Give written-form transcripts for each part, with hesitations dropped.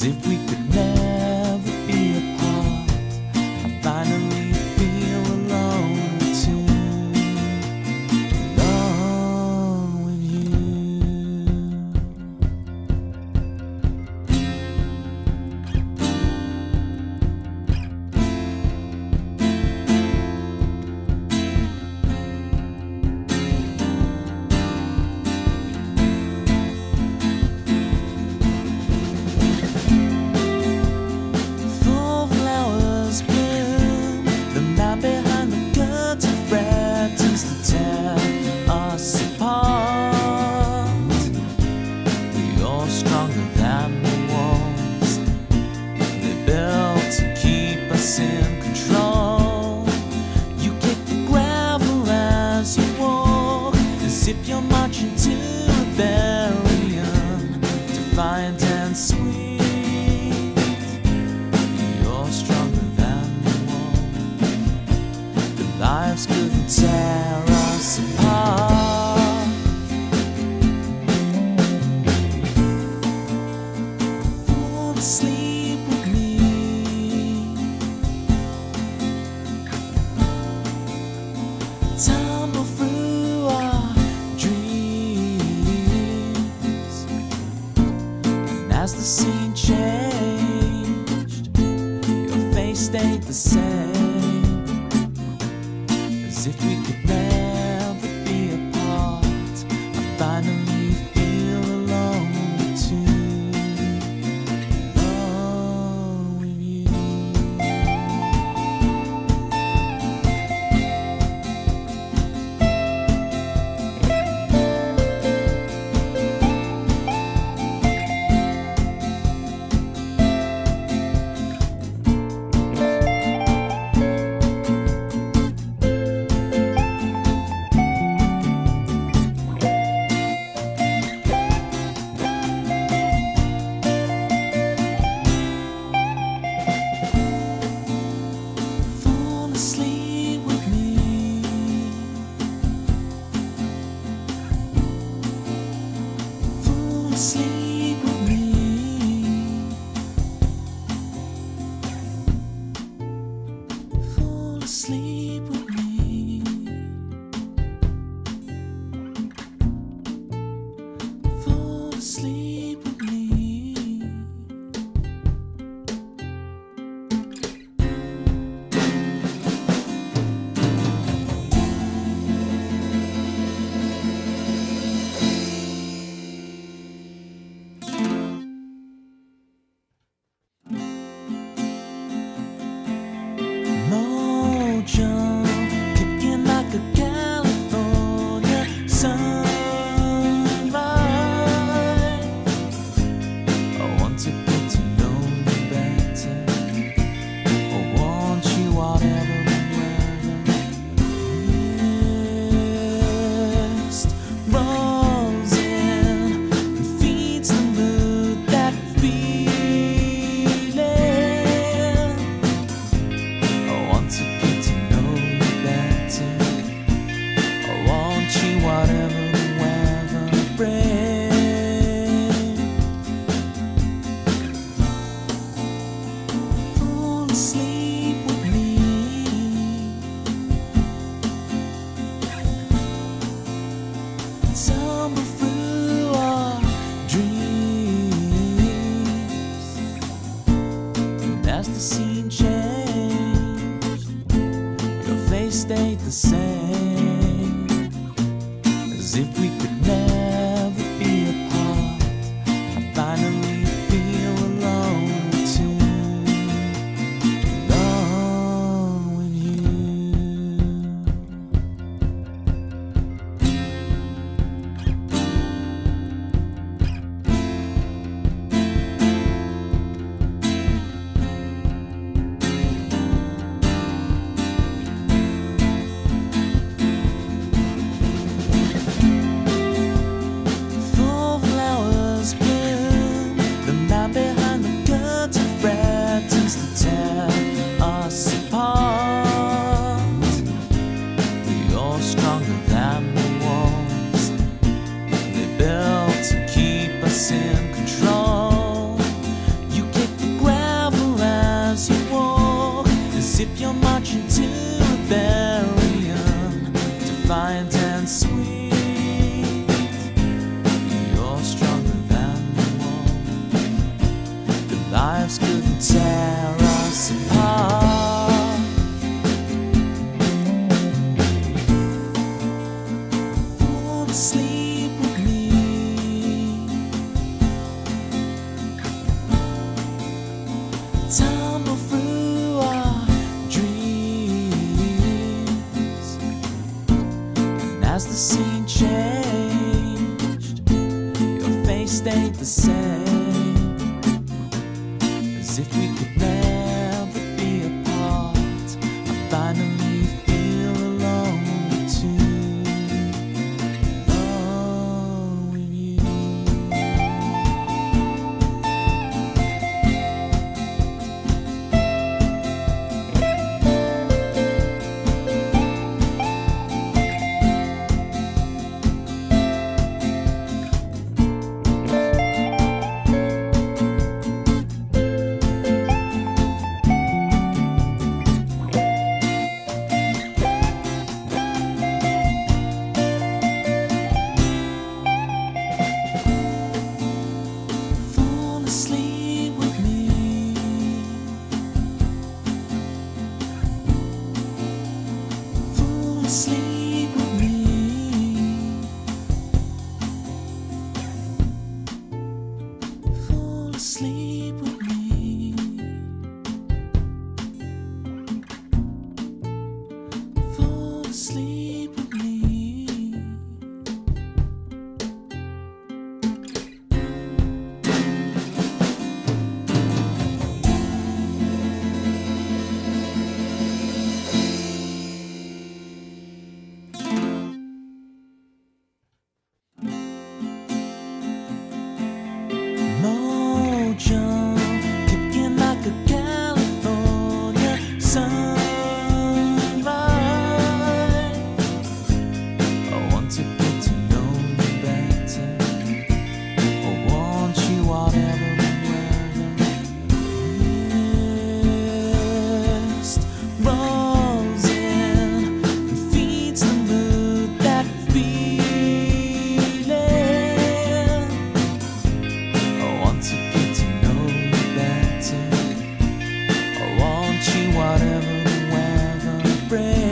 as if we could never be apart. I finally feel alone too, alone with you. If you're marching to rebellion, defiant and sweet, you're stronger than the wall. The lives couldn't tear us apart. Fall asleep with me. Tumble through our as the scene changed, your face stayed the same, as if we could never be apart. I finally feel alone too, alone with you. Sleep with me. Fall asleep with me. Fall asleep with me. Fall asleep with me. Kicking like a California sunrise. I want to get to know you better. I want you whatever the weather. Mist rolls in and feeds the mood, that feeling. I want to whatever the weather brings. Fall asleep with me. Tumble through our dreams, and as the scene changed, your face stayed the same, as if we could never be apart. I finally feel alone too, alone with you. in control. You stayed the same, as if we could never be apart. I finally feel alone too, alone with you. Fall asleep with me. Fall asleep with me. Fall asleep with me. Fall asleep with me. Mojo, kicking like a California sunrise. I want to get to know you better. I want you whatever the weather. Mist rolls in and feeds the mood, that feeling. I want to get to know you better. I want you whatever the weather brings.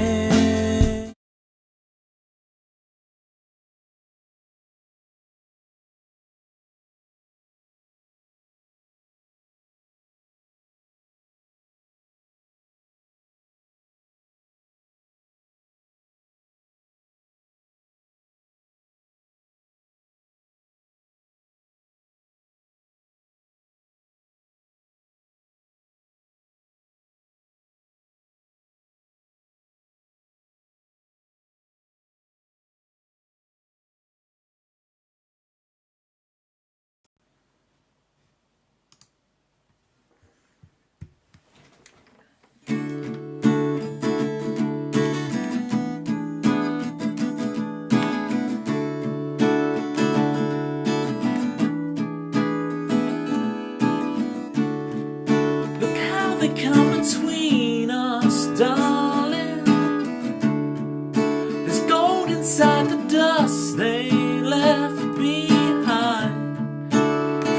Look how they come between us, darling. There's gold inside the dust they left behind.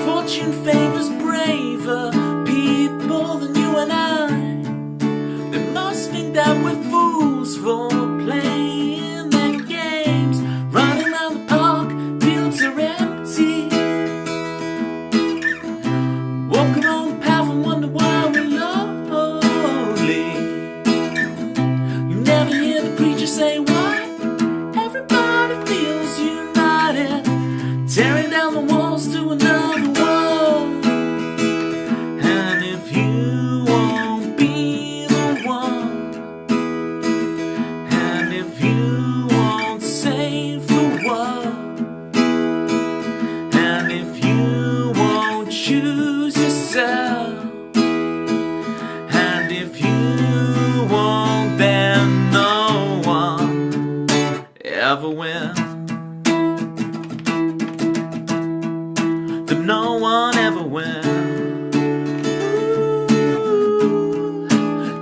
Fortune favors braver people than you and I. They must think that we're fools for playing their games. Running around the park, fields are empty. Walking on the path and wonder why we're lonely. You never hear the preacher say why. Everybody feels united, tearing down the walls to another world. And if you won't be the one, and if you won't save the world, and if you won't choose yourself, and if you won't, then no one ever will. Then no one ever will.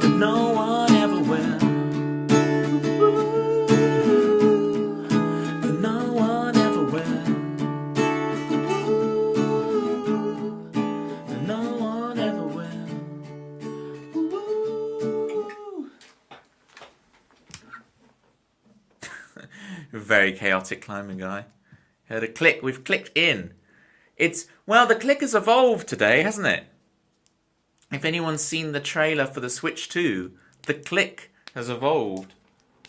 Then no one ever will. Then no one ever will. Then no one ever will. Very chaotic climbing guy. Heard a click. We've clicked in. Well, the click has evolved today, hasn't it? If anyone's seen the trailer for the Switch 2, the click has evolved.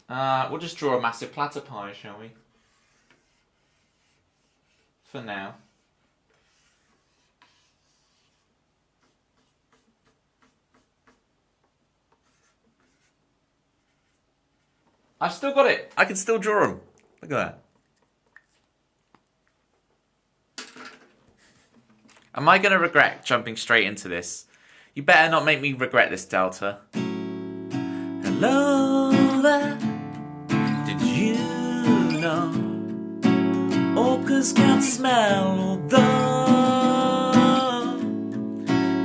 We'll just draw a massive platter pie, shall we? For now. I've still got it. I can still draw them. Look at that. Am I going to regret jumping straight into this? You better not make me regret this, Delta. Hello there. Did you know orcas can't smell, although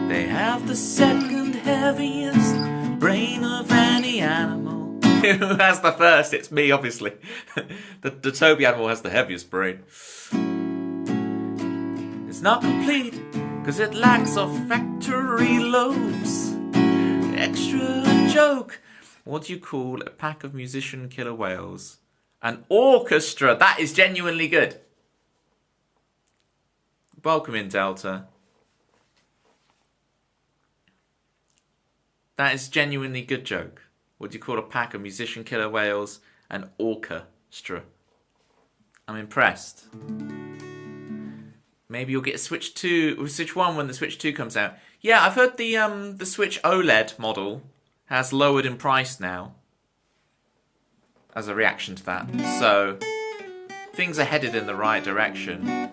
they have the second heaviest brain of any animal? Who has the first? It's me, obviously. the Toby animal has the heaviest brain. It's not complete because it lacks olfactory lobes. Extra joke. What do you call a pack of musician killer whales? An orchestra. That is genuinely good. Welcome in, Delta. That is genuinely good joke. What do you call a pack of musician killer whales? An orchestra. I'm impressed. Maybe you'll get a Switch 2, Switch 1 when the Switch 2 comes out. Yeah, I've heard the Switch OLED model has lowered in price now. As a reaction to that. So, things are headed in the right direction.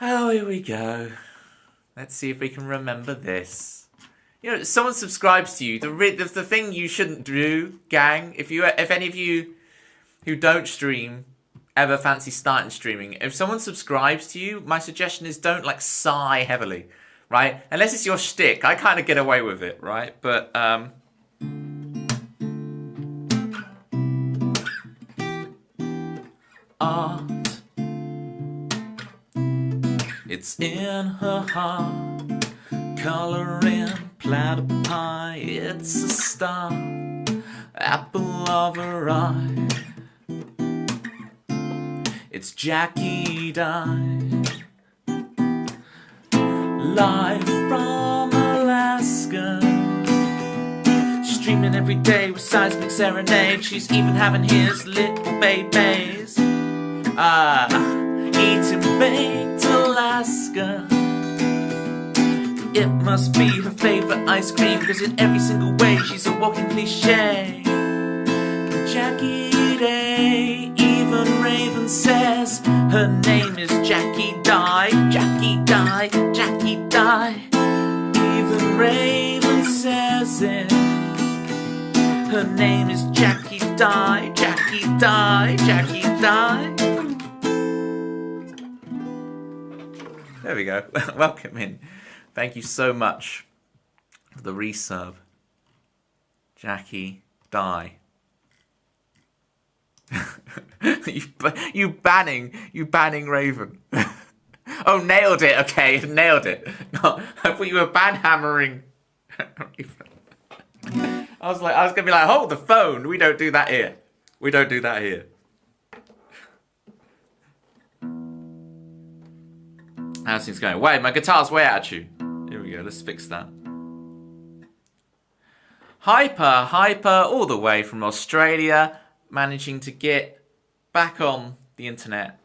Oh, here we go. Let's see if we can remember this. You know, someone subscribes to you. The thing you shouldn't do, gang, if any of you who don't stream ever fancy starting streaming, if someone subscribes to you, my suggestion is don't like sigh heavily, right? Unless it's your shtick, I kind of get away with it, right? But art, it's in her heart, coloring platter pie, it's a star, apple of her eye. It's Jackie Dye, live from Alaska, streaming every day with seismic serenade. She's even having his little babies, eating baked Alaska. It must be her favorite ice cream, because in every single way she's a walking cliche. Jackie Day, even Raven says her name is Jackie Dye. Jackie Dye, Jackie Dye. Even Raven says it. Her name is Jackie Dye. Jackie Dye, Jackie Dye. There we go. Welcome in. Thank you so much for the resub. Jackie Dye. you banning Raven. Oh, nailed it. Okay, nailed it. No, I thought you were ban-hammering Raven. I was gonna be like, hold the phone. We don't do that here. We don't do that here. How's things going? Wait, my guitar's way out of tune. Here we go. Let's fix that. Hyper, all the way from Australia, managing to get back on the internet.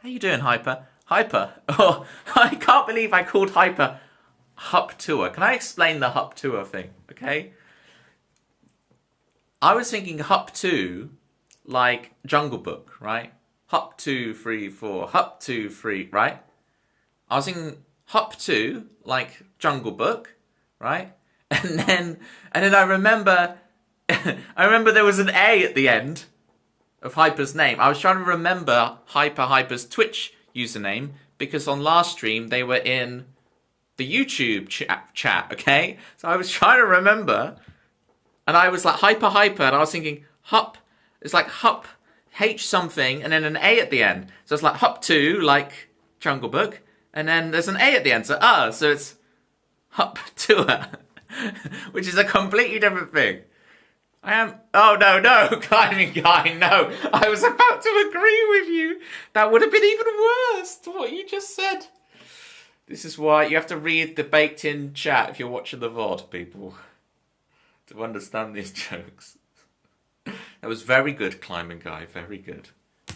How you doing, Hyper? Hyper. Oh, I can't believe I called Hyper Hup Tour. Can I explain the Hup Tour thing? Okay. I was thinking Hup 2, like Jungle Book, right? Hup 2, 3, 4. Hup 2, 3, right? I was thinking Hup 2, like Jungle Book, right? And then I remember there was an A at the end of Hyper's name. I was trying to remember Hyper's Twitch username, because on last stream they were in the YouTube chat, okay? So I was trying to remember, and I was like Hyper, and I was thinking Hup, it's like Hup, H something, and then an A at the end. So it's like Hup 2, like Jungle Book, and then there's an A at the end, so it's Hup Tour, which is a completely different thing. Oh no, climbing guy, no. I was about to agree with you. That would have been even worse to what you just said. This is why you have to read the baked in chat if you're watching the VOD, people, to understand these jokes. That was very good, climbing guy, very good.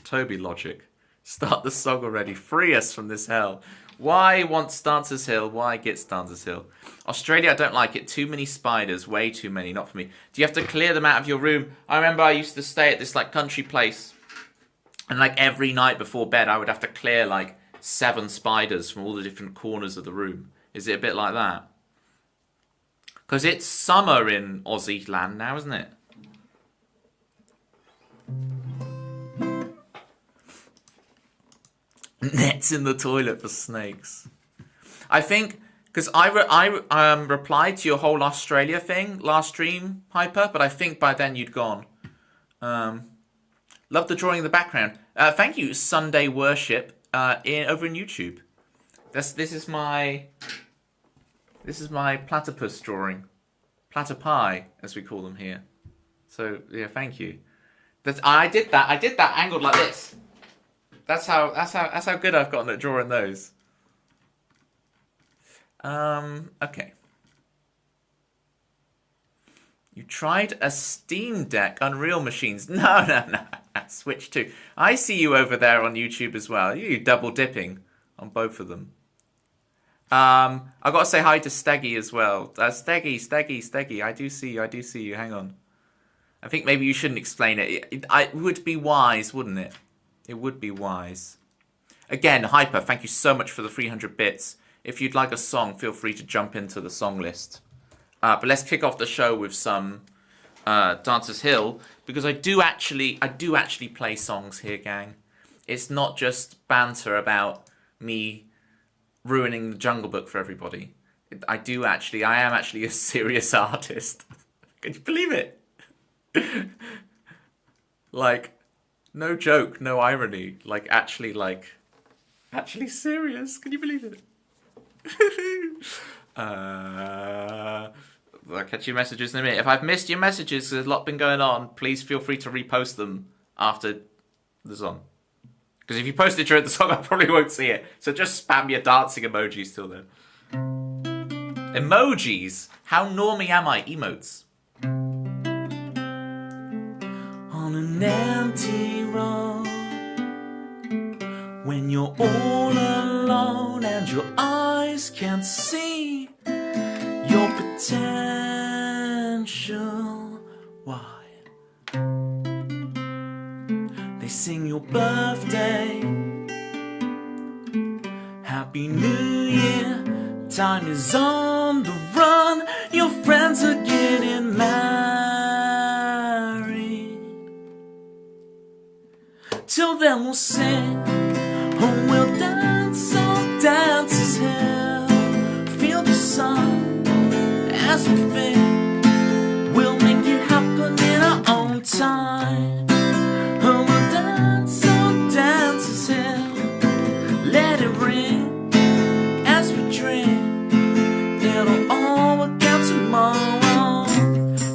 Toby logic. Start the song already. Free us from this hell. Why wants Dancers Hill? Why gets Dancers Hill? Australia, I don't like it. Too many spiders. Way too many. Not for me. Do you have to clear them out of your room? I remember I used to stay at this like country place. And like every night before bed, I would have to clear like 7 spiders from all the different corners of the room. Is it a bit like that? Because it's summer in Aussie land now, isn't it? Nets in the toilet for snakes. I think, because I replied to your whole Australia thing last stream, Hyper, but I think by then you'd gone. Love the drawing in the background. Thank you, Sunday Worship, over in YouTube. This is my platypus drawing. Platypi, as we call them here. So yeah, thank you. I did that angled like this. That's how good I've gotten at drawing those. Okay. You tried a Steam Deck Unreal Machines. No. Switch 2. I see you over there on YouTube as well. You double dipping on both of them. I got to say hi to Steggy as well. Steggy. I do see you. Hang on. I think maybe you shouldn't explain it. It would be wise, wouldn't it? It would be wise. Again, Hyper, thank you so much for the 300 bits. If you'd like a song, feel free to jump into the song list. But let's kick off the show with some Dancers Hill, because I do actually play songs here, gang. It's not just banter about me ruining the Jungle Book for everybody. I am actually a serious artist. Can you believe it? Like, no joke, no irony. Like, actually serious. Can you believe it? I'll catch your messages in a minute. If I've missed your messages, there's a lot been going on, please feel free to repost them after the song. Because if you post it during the song, I probably won't see it. So just spam your dancing emojis till then. Emojis? How normie am I? Emotes. On an empty road, when you're all alone and your eyes can't see your potential. Why? They sing your birthday, Happy New Year, time is on the run, your friends are getting married. Till then we'll sing, oh we'll dance, oh Dancers Hill, feel the sun as we think, we'll make it happen in our own time. Oh we'll dance, oh Dancers Hill, let it ring as we drink, it'll all work out tomorrow.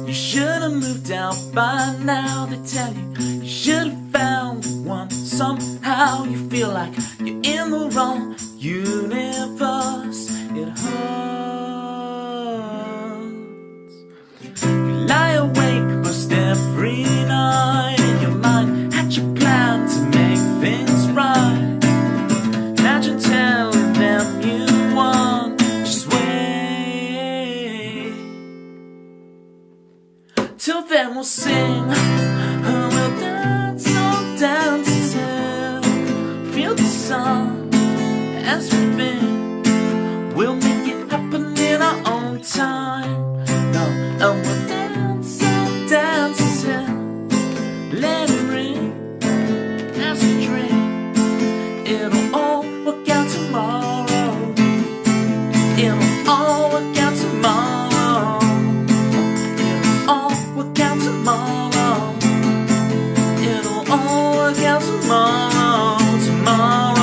You should have moved out by now, they tell you, you should have found one. Somehow you feel like you're in the wrong universe. It hurts. You lie awake most every night in your mind, had your plan to make things right. Imagine telling them you won, just wait. Till then we'll sing, we'll dance, oh Dancers Hill, feel the sun as we've been, we'll make it happen in our own time. No, and we'll dance, oh Dancers Hill, let it ring as we drink, it'll all work out tomorrow, it'll all work out tomorrow, it'll all work out tomorrow, it'll all work out tomorrow, tomorrow.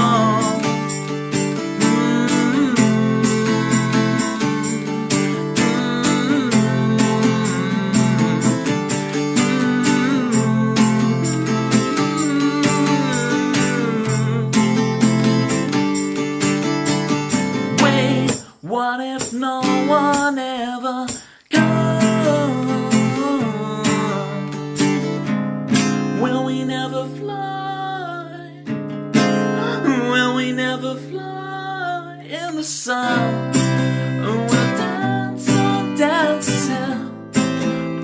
Wait, what if no one ever comes? Will we never fly? Will we never fly? in the sun. We'll dance on downtown,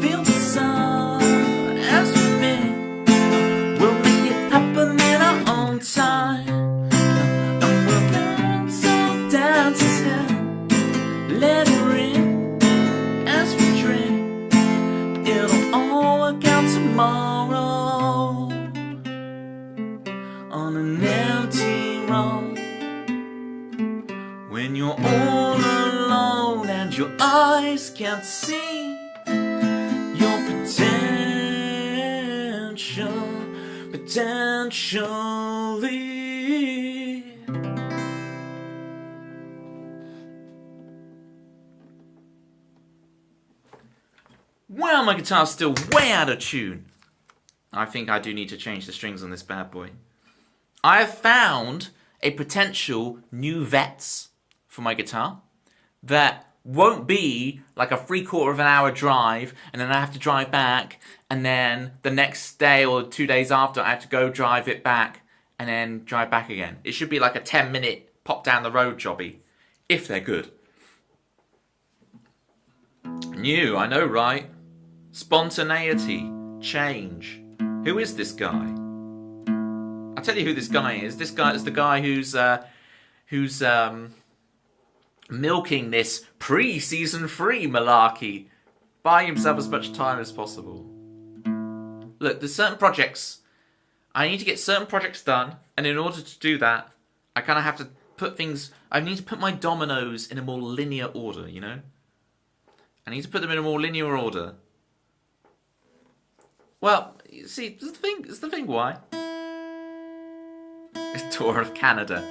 feel the sun as we be. We'll make it happen in our own time. And we'll dance on downtown, let it ring as we drink. It'll all work out tomorrow on an empty road. When you're all alone and your eyes can't see your potentially. Well, my guitar's still way out of tune. I think I do need to change the strings on this bad boy. I have found a potential new vets for my guitar that won't be like a 3/4 of an hour drive and then I have to drive back and then the next day or 2 days after I have to go drive it back and then drive back again. It should be like a 10-minute pop down the road jobby, if they're good. New, I know, right? Spontaneity, change. Who is this guy? I'll tell you who this guy is. This guy is the guy who's milking this pre-season free malarkey, buying himself as much time as possible. Look, there's certain projects. I need to get certain projects done, and in order to do that, I kind of have to put things. I need to put my dominoes in a more linear order. You know, I need to put them in a more linear order. Well, you see, it's the thing. Why? It's tour of Canada.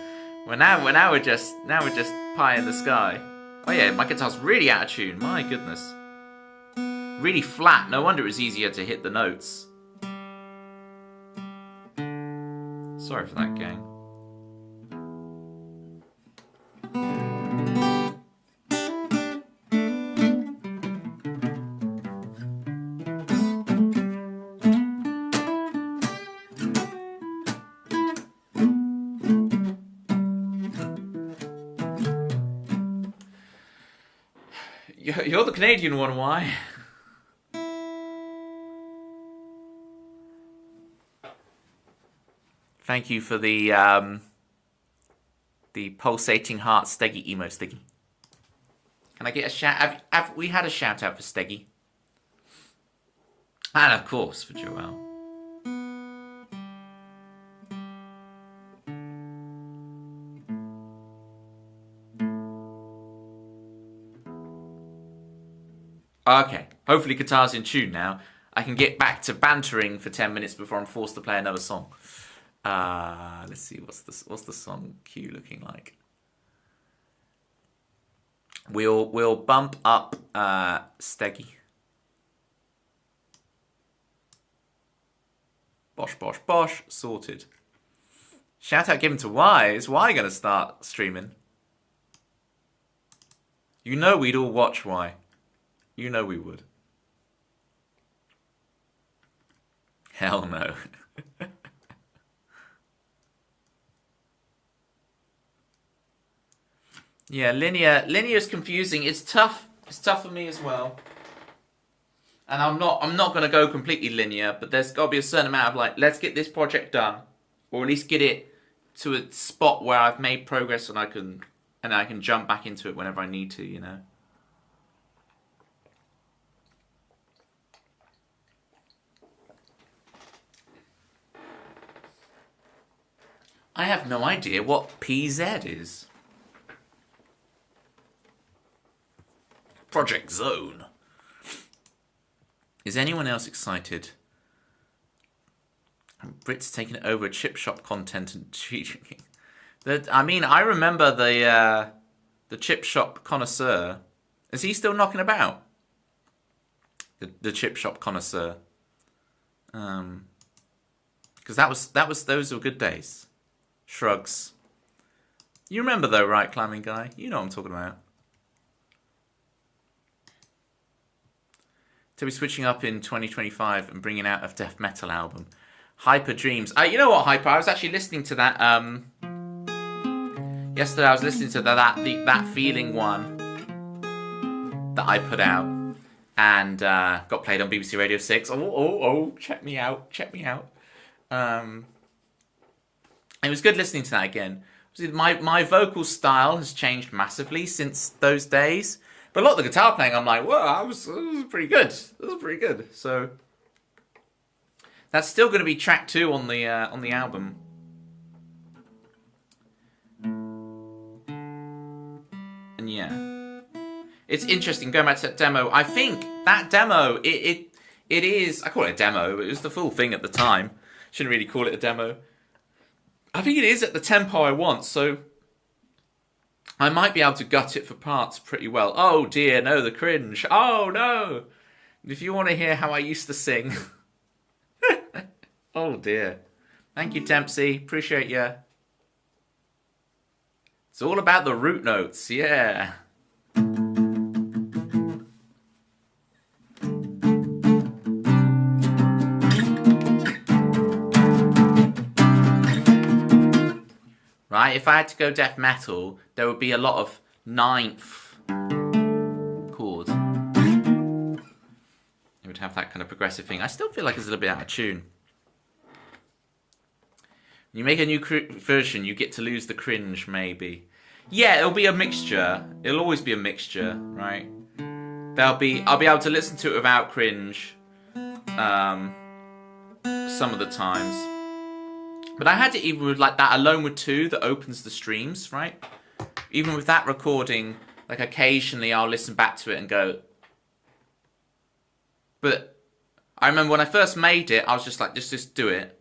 Well, now we're just pie in the sky. Oh yeah, my guitar's really out of tune. My goodness, really flat. No wonder it was easier to hit the notes. Sorry for that, gang. You're the Canadian one, why? Thank you for the pulsating heart Steggy emo Steggy. Can I get a shout? Have we had a shout out for Steggy? And of course for Joelle. Okay, hopefully guitar's in tune now. I can get back to bantering for 10 minutes before I'm forced to play another song. Let's see, what's the song cue looking like? We'll bump up Steggy. Bosh, bosh, bosh, sorted. Shout out given to Y. Is Y gonna start streaming? You know we'd all watch Y. You know we would. Hell no. Yeah, linear is confusing. It's tough. It's tough for me as well. And I'm not going to go completely linear, but there's got to be a certain amount of like, let's get this project done, or at least get it to a spot where I've made progress and I can jump back into it whenever I need to, you know. I have no idea what PZ is. Project Zone. Is anyone else excited? Brit's taking over chip shop content and cheating. I mean, I remember the chip shop connoisseur. Is he still knocking about? The chip shop connoisseur. Because those were good days. Shrugs. You remember though, right, Climbing Guy? You know what I'm talking about. To be switching up in 2025 and bringing out a death metal album. Hyper Dreams. You know what, Hyper? I was actually listening to that. Yeah, Yesterday I was listening to that feeling one that I put out, and got played on BBC Radio 6. Oh, check me out. It was good listening to that again. My vocal style has changed massively since those days, but a lot of the guitar playing, I'm like, whoa, it was pretty good. So that's still going to be track 2 on the album. And yeah, it's interesting going back to that demo. I think that demo, it is. I call it a demo, but it was the full thing at the time. Shouldn't really call it a demo. I think it is at the tempo I want, so I might be able to gut it for parts pretty well. Oh dear, no, the cringe. Oh no! If you want to hear how I used to sing. Oh dear. Thank you, Dempsey. Appreciate you. It's all about the root notes, yeah. Right, if I had to go death metal, there would be a lot of 9th chords. It would have that kind of progressive thing. I still feel like it's a little bit out of tune. When you make a new version, you get to lose the cringe, maybe. Yeah, it'll be a mixture. It'll always be a mixture, right? I'll be able to listen to it without cringe some of the times. But I had it even with like that Alone with 2 that opens the streams, right? Even with that recording, like occasionally I'll listen back to it and go. But I remember when I first made it, I was just like, just do it.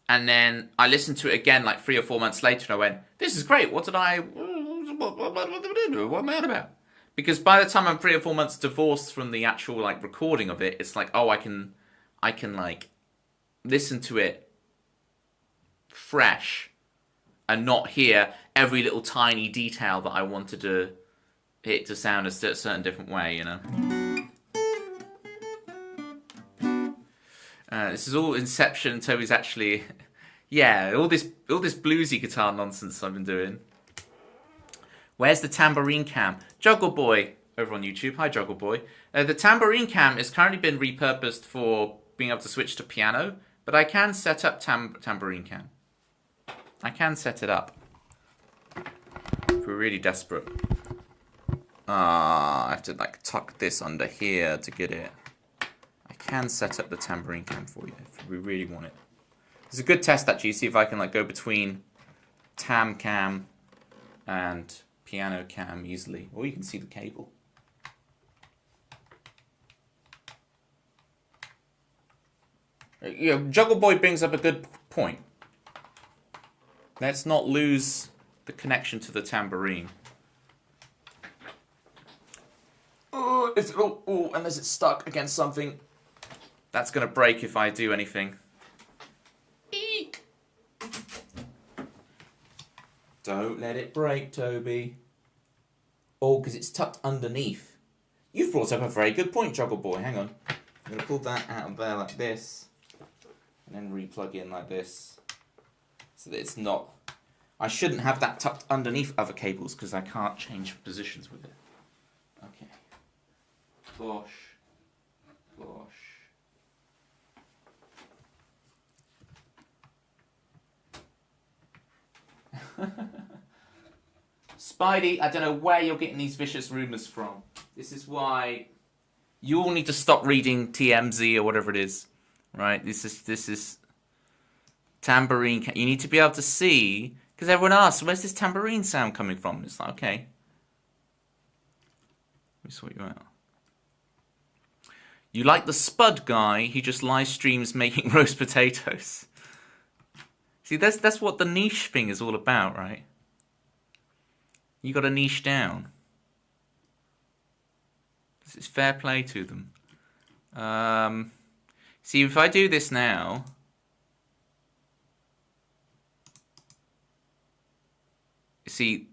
And then I listened to it again like 3 or 4 months later and I went, this is great, what am I on about? Because by the time I'm 3 or 4 months divorced from the actual like recording of it, it's like, oh, I can like listen to it fresh and not hear every little tiny detail that I wanted it to sound a certain different way, you know. This is all Inception. Toby's actually, yeah, all this bluesy guitar nonsense I've been doing. Where's the tambourine cam? Juggle Boy over on YouTube. Hi, Juggle Boy. The tambourine cam has currently been repurposed for being able to switch to piano, but I can set up tambourine cam. I can set it up if we're really desperate. I have to like tuck this under here to get it. I can set up the tambourine cam for you if we really want it. It's a good test actually. See if I can like go between tam cam and piano cam easily, or you can see the cable. Yeah, Juggle Boy brings up a good point. Let's not lose the connection to the tambourine. Oh, unless it's stuck against something. That's going to break if I do anything. Eek! Don't let it break, Toby. Oh, because it's tucked underneath. You've brought up a very good point, Juggle Boy. Hang on. I'm going to pull that out of there like this. And then re-plug in like this. So that it's not... I shouldn't have that tucked underneath other cables because I can't change positions with it. Okay. Bosh. Spidey, I don't know where you're getting these vicious rumours from. This is why you all need to stop reading TMZ or whatever it is. Right? This is tambourine. You need to be able to see, because everyone asks, where's this tambourine sound coming from? It's like, okay. Let me sort you out. You like the Spud guy who just live streams making roast potatoes. See, that's what the niche thing is all about, right? You got to niche down. This is fair play to them. See, if I do this now, see,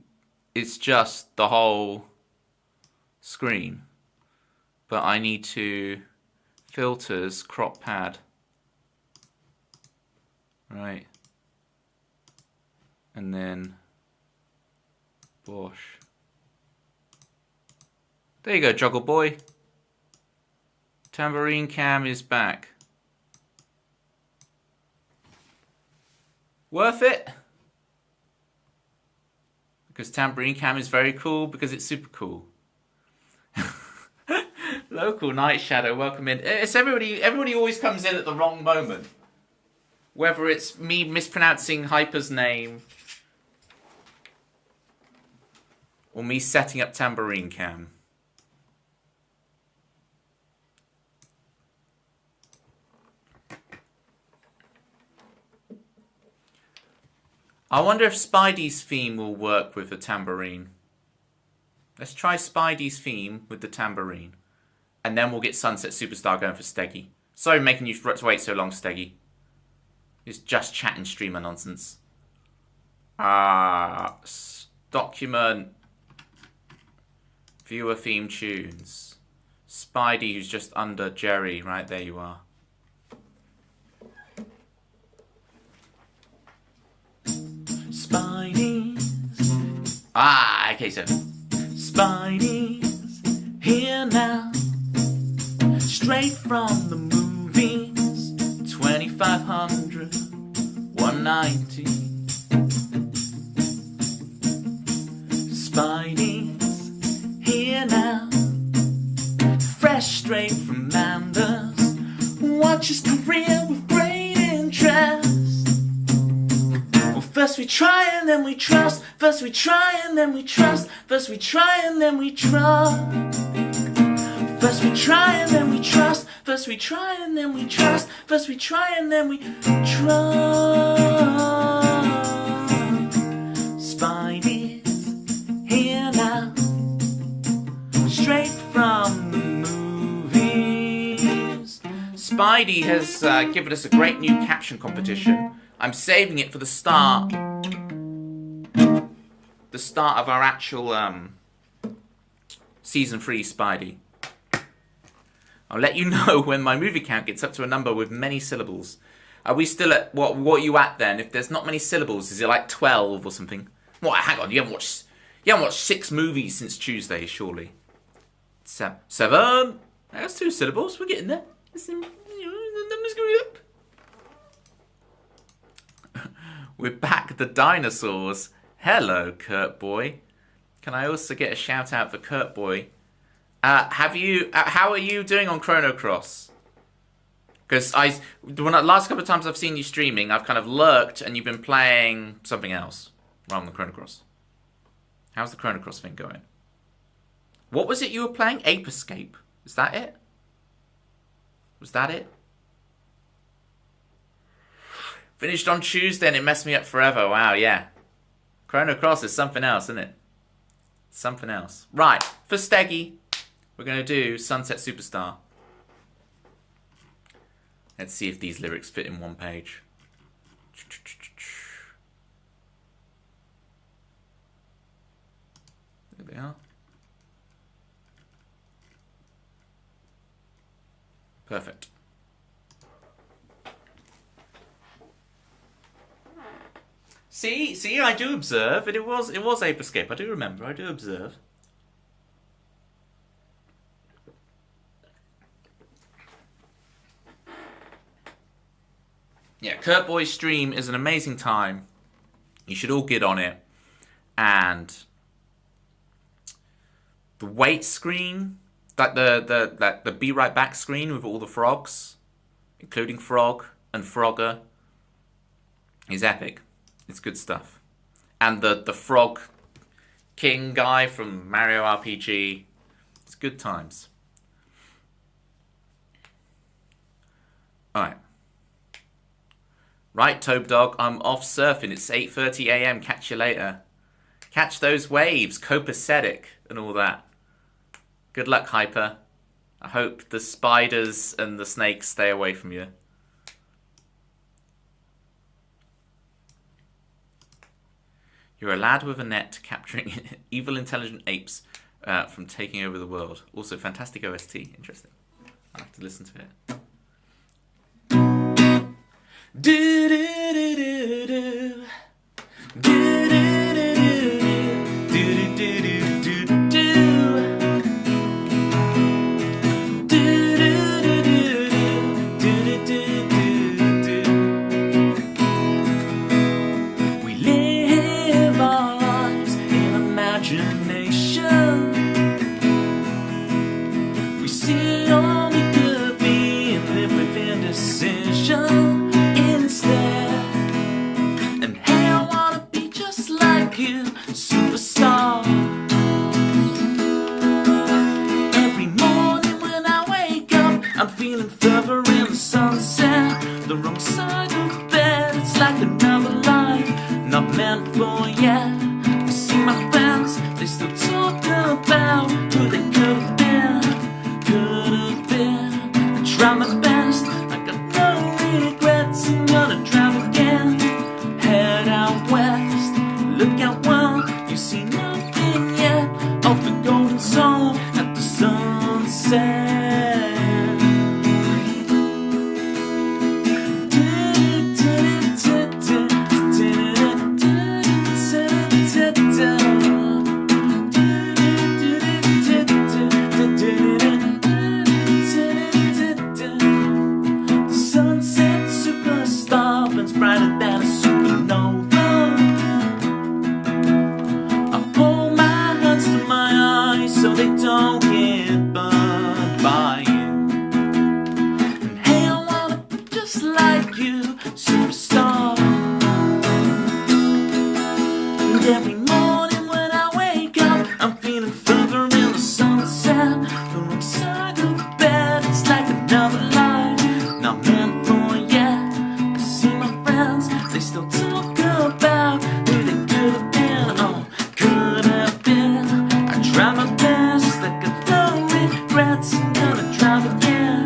it's just the whole screen. But I need to filters, crop pad. Right. And then Bosh. There you go, Joggle Boy. Tambourine Cam is back. Worth it? Because Tambourine Cam is very cool, because it's super cool. Local Night Shadow, welcome in. It's everybody always comes in at the wrong moment. Whether it's me mispronouncing Hyper's name or me setting up Tambourine Cam. I wonder if Spidey's theme will work with the tambourine. Let's try Spidey's theme with the tambourine. And then we'll get Sunset Superstar going for Steggy. Sorry making you wait so long, Steggy. It's just chatting streamer nonsense. Document. Viewer theme tunes. Spidey, who's just under Jerry. Right, there you are. Spidey's. Okay, so. Spidey's here now. Straight from the movies. 2500, 190. Spidey's here now. Fresh straight from Manders. Watch his career with great interest. First we try and then we trust. First we try and then we trust. First we try and then we trust. First we try and then we trust. First we try and then we trust. First we try and then we trust. Spidey's here now. Straight from the movies. Spidey has given us a great new caption competition. I'm saving it for the start. The start of our actual season 3 Spidey. I'll let you know when my movie count gets up to a number with many syllables. Are we still at what are you at then? If there's not many syllables, is it like 12 or something? What? Hang on, you haven't watched 6 movies since Tuesday, surely. 7. That's 2 syllables. We're getting there. The numbers going up. We're back, the dinosaurs. Hello, Kurt Boy. Can I also get a shout out for Kurt Boy? How are you doing on Chrono Cross? Because the last couple of times I've seen you streaming, I've kind of lurked and you've been playing something else rather than Chrono Cross. How's the Chrono Cross thing going? What was it you were playing? Ape Escape. Is that it? Was that it? Finished on Tuesday and it messed me up forever. Wow, yeah. Chrono Cross is something else, isn't it? Something else. Right, for Steggy, we're going to do Sunset Superstar. Let's see if these lyrics fit in one page. There they are. Perfect. See, I do observe, and it was Ape Escape. I do remember, I do observe. Yeah, Kurt Boy's stream is an amazing time. You should all get on it. And the wait screen, like the be right back screen with all the frogs, including Frog and Frogger, is epic. It's good stuff. And the Frog King guy from Mario RPG, it's good times. Alright. Right, Tobe Dog, I'm off surfing. It's 8:30 a.m. Catch you later. Catch those waves, copacetic, and all that. Good luck, Hyper. I hope the spiders and the snakes stay away from you. You're a lad with a net capturing evil intelligent apes from taking over the world. Also, fantastic OST. Interesting. I'll have to listen to it. Do do do do do do do do do do imagination. We see all we could be and live with indecision instead. And hey, I wanna be just like you, superstar. Every morning when I wake up, I'm feeling further in the sunset. The wrong side of the bed, it's like another life, not meant for yet. I see my friends, they still talk about who they could have been, could have been. I try my best, I got no regrets, I'm gonna drive again. Head out west, look out well, you see nothing yet of the golden zone at the sunset. Brighter than a supernova. I hold my hands to my eyes so they don't get burned by you. And hey, I wanna be just like you, superstar. And every morning when I wake up, I'm feeling further in the sunset. The wrong side of the bed, it's like another life, not meant for yet. They still talk about who they could have been, oh, could have been. I try my best, I got no regrets, I'm gonna drive again.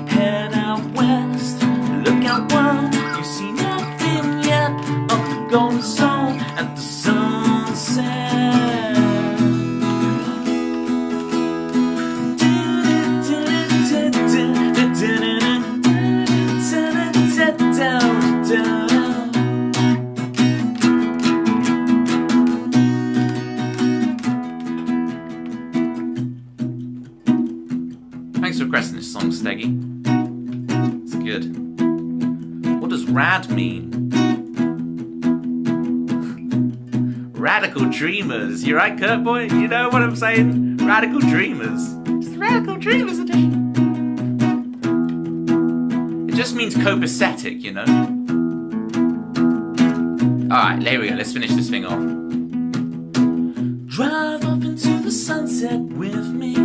Head out west, look out well, you see nothing yet of the golden zone at the sunset. Thanks for requesting this song, Steggy. It's good. What does rad mean? Radical Dreamers. You right, Kurt Boy? You know what I'm saying? Radical Dreamers. It's the Radical Dreamers edition. It just means copacetic, you know? Alright, here we go. Let's finish this thing off. Drive up into the sunset with me.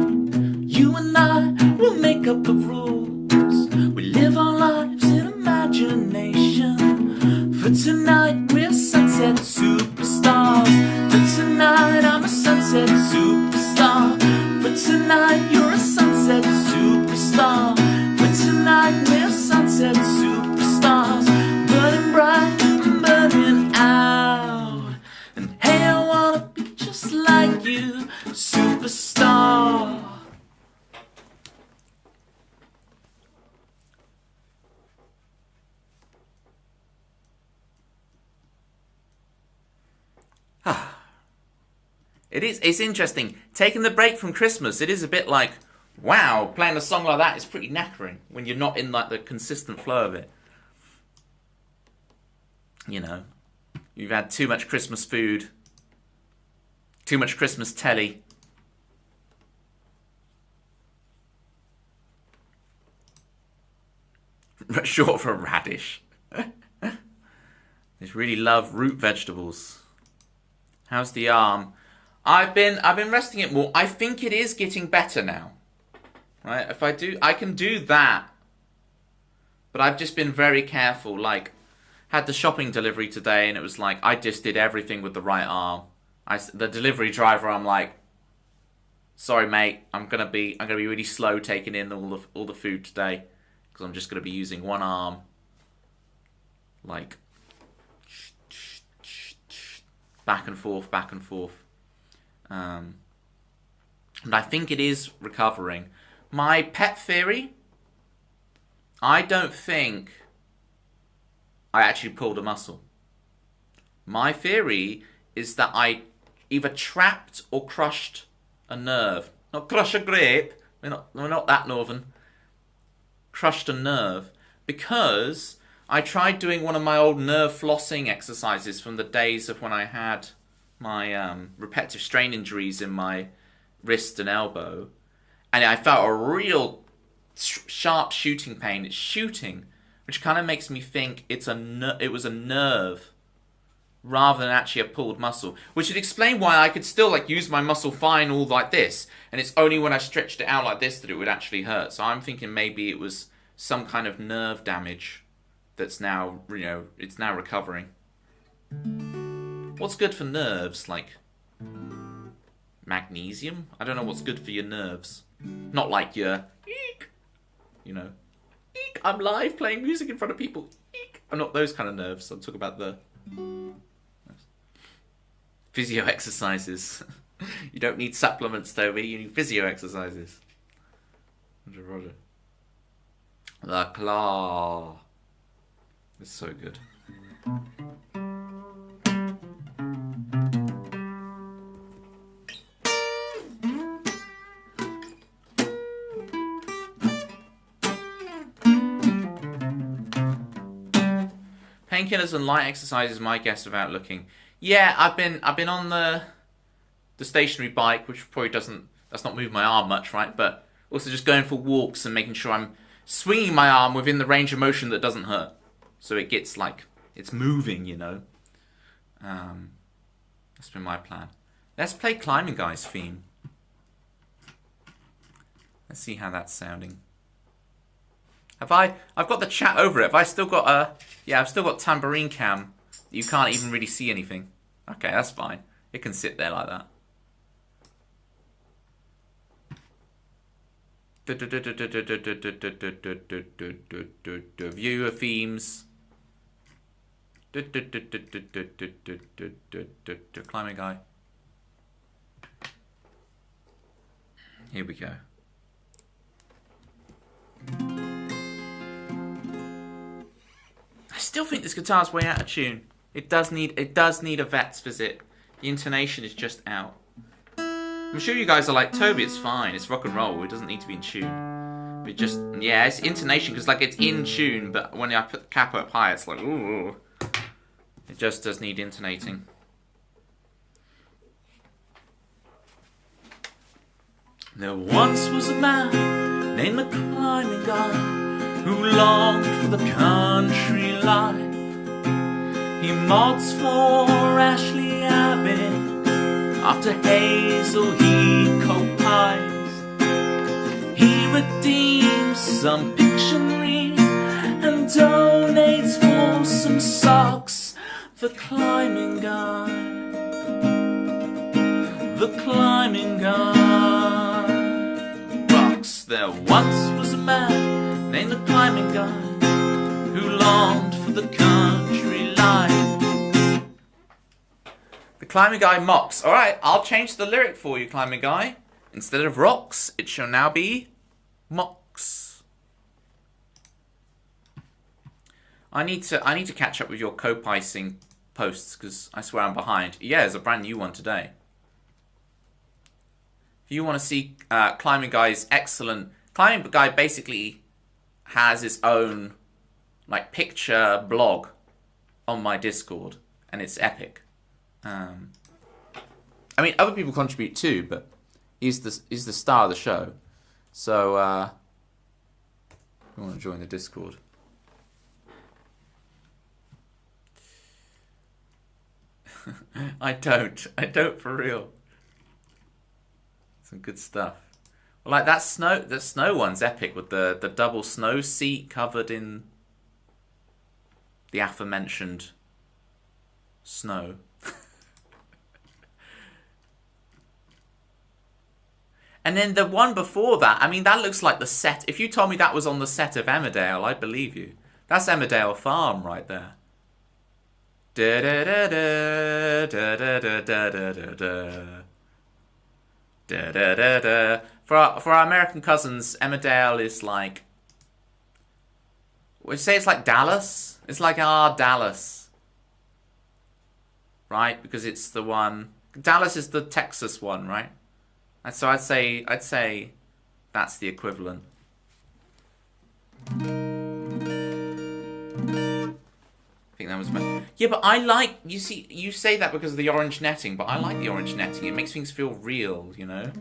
You and I will make up the rules. We live our lives in imagination. For tonight we're sunset superstars. For tonight I'm a sunset superstar. For tonight you're a sunset superstar. For tonight we're sunset superstars. Burning bright and burning out. And hey, I wanna be just like you, superstar. It's interesting. Taking the break from Christmas, it is a bit like, wow, playing a song like that is pretty knackering when you're not in like the consistent flow of it. You know, you've had too much Christmas food, too much Christmas telly. Short for radish. Just really love root vegetables. How's the arm? I've been resting it more. I think it is getting better now. Right? If I can do that. But I've just been very careful. Like, had the shopping delivery today, and it was like I just did everything with the right arm. The delivery driver, I'm like, sorry mate, I'm gonna be really slow taking in all the food today because I'm just gonna be using one arm. Like, back and forth, back and forth. And I think it is recovering. My pet theory, I don't think I actually pulled a muscle. My theory is that I either trapped or crushed a nerve. Not crush a grape, we're not that northern. Crushed a nerve. Because I tried doing one of my old nerve flossing exercises from the days of when I had my repetitive strain injuries in my wrist and elbow, and I felt a real sharp shooting pain. It's shooting, which kind of makes me think it was a nerve rather than actually a pulled muscle, which would explain why I could still like use my muscle fine all like this, and it's only when I stretched it out like this that it would actually hurt. So I'm thinking maybe it was some kind of nerve damage that's now, it's now recovering. What's good for nerves? Like magnesium? I don't know what's good for your nerves. Not like your eek, eek, I'm live playing music in front of people. Eek. I'm not those kind of nerves. I'm talking about the physio exercises. You don't need supplements, Toby. You need physio exercises. Roger. The claw. It's so good. Painkillers and light exercise is my guess without looking. Yeah, I've been on the stationary bike, which probably that's not moving my arm much, right? But also just going for walks and making sure I'm swinging my arm within the range of motion that doesn't hurt. So it gets like, it's moving, That's been my plan. Let's play Climbing Guy's theme. Let's see how that's sounding. I've got the chat over it. Have I still got I've still got tambourine cam. You can't even really see anything. Okay, that's fine. It can sit there like that. Viewer themes. Climbing Guy. Here we go. I still think this guitar's way out of tune. It does need a vet's visit. The intonation is just out. I'm sure you guys are like, Toby, it's fine. It's rock and roll. It doesn't need to be in tune. But just, yeah, it's intonation because like it's in tune, but when I put the cap up high, it's like, ooh. It just does need intonating. There once was a man named the Climbing Guy who longed for the country life. He mods for Ashley Abbey, after Hazel he co-pies. He redeems some Pictionary and donates for some socks. The Climbing Guy, the Climbing Guy rocks. There once was a man named the Climbing Guy who longed for the country life. The Climbing Guy mocks. Alright, I'll change the lyric for you, Climbing Guy. Instead of rocks, it shall now be mocks. I need to catch up with your co-picing posts because I swear I'm behind. Yeah, there's a brand new one today. If you want to see Climbing Guy's excellent... Climbing Guy basically has his own like picture blog on my Discord, and it's epic. I mean, other people contribute too, but he's the star of the show. So, if you want to join the Discord. I don't for real. Some good stuff. Well, like the snow one's epic with the double snow seat covered in the aforementioned snow. And then the one before that, I mean, that looks like the set. If you told me that was on the set of Emmerdale, I'd believe you. That's Emmerdale Farm right there. Da da da da da da da da da da da da da da. For our American cousins, Emmerdale is like, would you say it's like Dallas? It's like our Dallas, right? Because it's the one. Dallas is the Texas one, right? And so I'd say that's the equivalent. I think think that was yeah, but I like, you see, you say that because of the orange netting, but I like the orange netting. It makes things feel real, you know?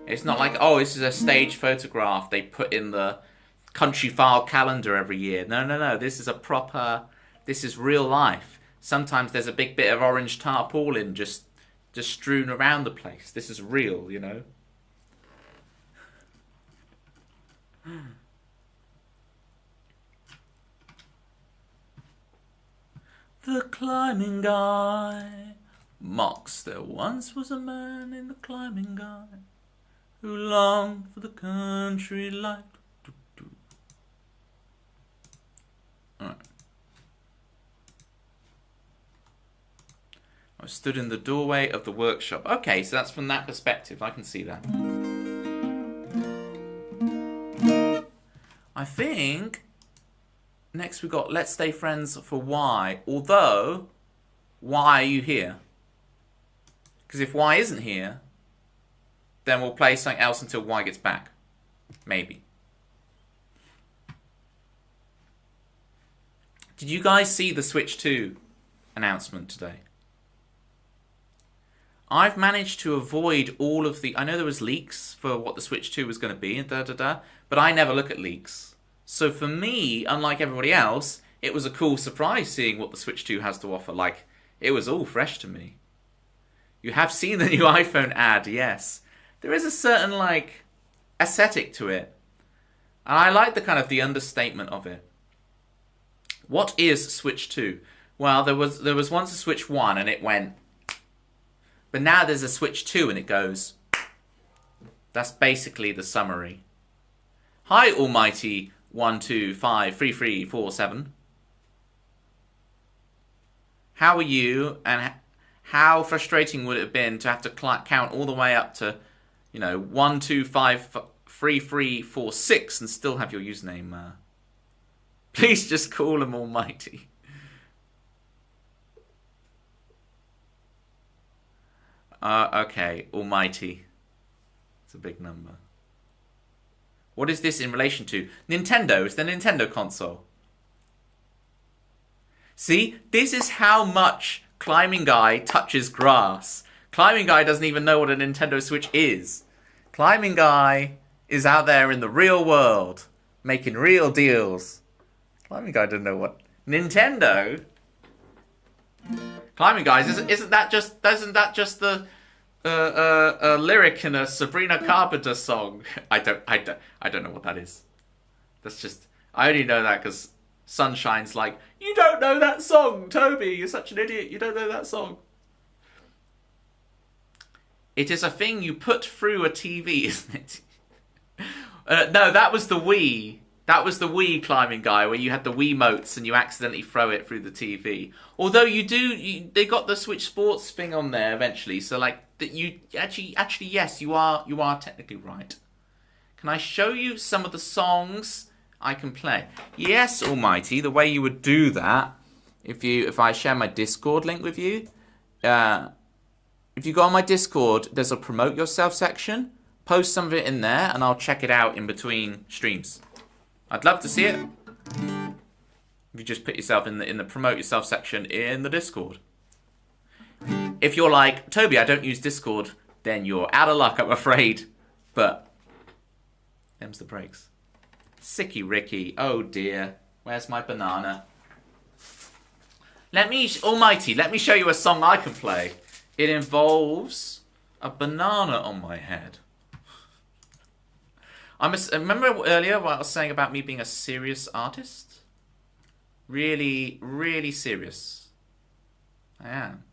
It's not like, oh, this is a stage photograph they put in the country file calendar every year. No, no, no. This is a proper, this is real life. Sometimes there's a big bit of orange tarpaulin just strewn around the place. This is real, you know? The climbing guy mocks there once was a man in the climbing guy who longed for the country life. Alright. I stood in the doorway of the workshop. Okay, so that's from that perspective. I can see that. I think next we got Let's Stay Friends for Y. Although, why are you here? Because if Y isn't here, then we'll play something else until Y gets back. Maybe. Did you guys see the Switch 2 announcement today? I've managed to avoid all of the... I know there was leaks for what the Switch 2 was going to be, and but I never look at leaks. So for me, unlike everybody else, it was a cool surprise seeing what the Switch 2 has to offer. Like, it was all fresh to me. You have seen the new iPhone ad, yes. There is a certain, like, aesthetic to it. And I like the kind of the understatement of it. What is Switch 2? Well, there was once a Switch 1 and it went... But now there's a Switch 2 and it goes... That's basically the summary. Hi, almighty 1253347. How are you, and how frustrating would it have been to have to count all the way up to, you know, 1253346 and still have your username? Please just call him almighty. Okay, almighty. It's a big number. What is this in relation to? Nintendo. It's the Nintendo console. See? This is how much Climbing Guy touches grass. Climbing Guy doesn't even know what a Nintendo Switch is. Climbing Guy is out there in the real world, making real deals. Climbing Guy doesn't know what... Nintendo? Climbing Guys, isn't that just the... a lyric in a Sabrina Carpenter song? I don't know what that is. That's just, I only know that because Sunshine's like, you don't know that song, Toby. You're such an idiot. You don't know that song. It is a thing you put through a TV, isn't it? No, that was the Wii. That was the Wii Climbing Guy, where you had the Wiimotes and you accidentally throw it through the TV. Although they got the Switch Sports thing on there eventually, so like that you actually yes, you are technically right. Can I show you some of the songs I can play? Yes, almighty. The way you would do that, if I share my Discord link with you, if you go on my Discord, there's a promote yourself section. Post some of it in there, and I'll check it out in between streams. I'd love to see it. If you just put yourself in the promote yourself section in the Discord. If you're like, Toby, I don't use Discord, then you're out of luck, I'm afraid. But them's the breaks. Sicky Ricky, oh dear. Where's my banana? Almighty, let me show you a song I can play. It involves a banana on my head. Remember earlier what I was saying about me being a serious artist? Really, really serious. I am.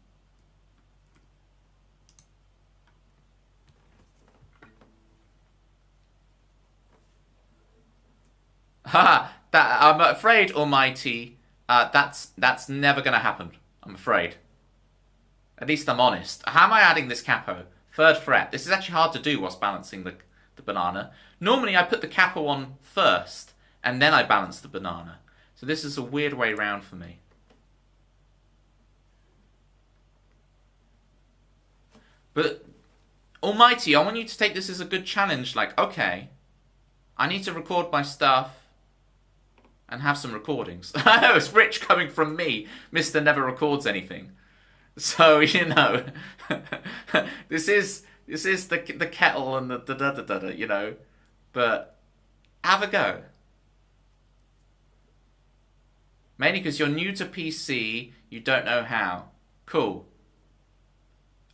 Ha! I'm afraid, almighty, that's never going to happen. I'm afraid. At least I'm honest. How am I adding this capo? 3rd fret. This is actually hard to do whilst balancing the banana. Normally I put the capo on first, and then I balance the banana. So this is a weird way round for me. But, almighty, I want you to take this as a good challenge. Like, okay, I need to record my stuff, and have some recordings. It's rich coming from me, Mr. Never Records Anything. So, you know, this is the kettle and the da-da-da-da, you know. But have a go. Mainly because you're new to PC, you don't know how. Cool.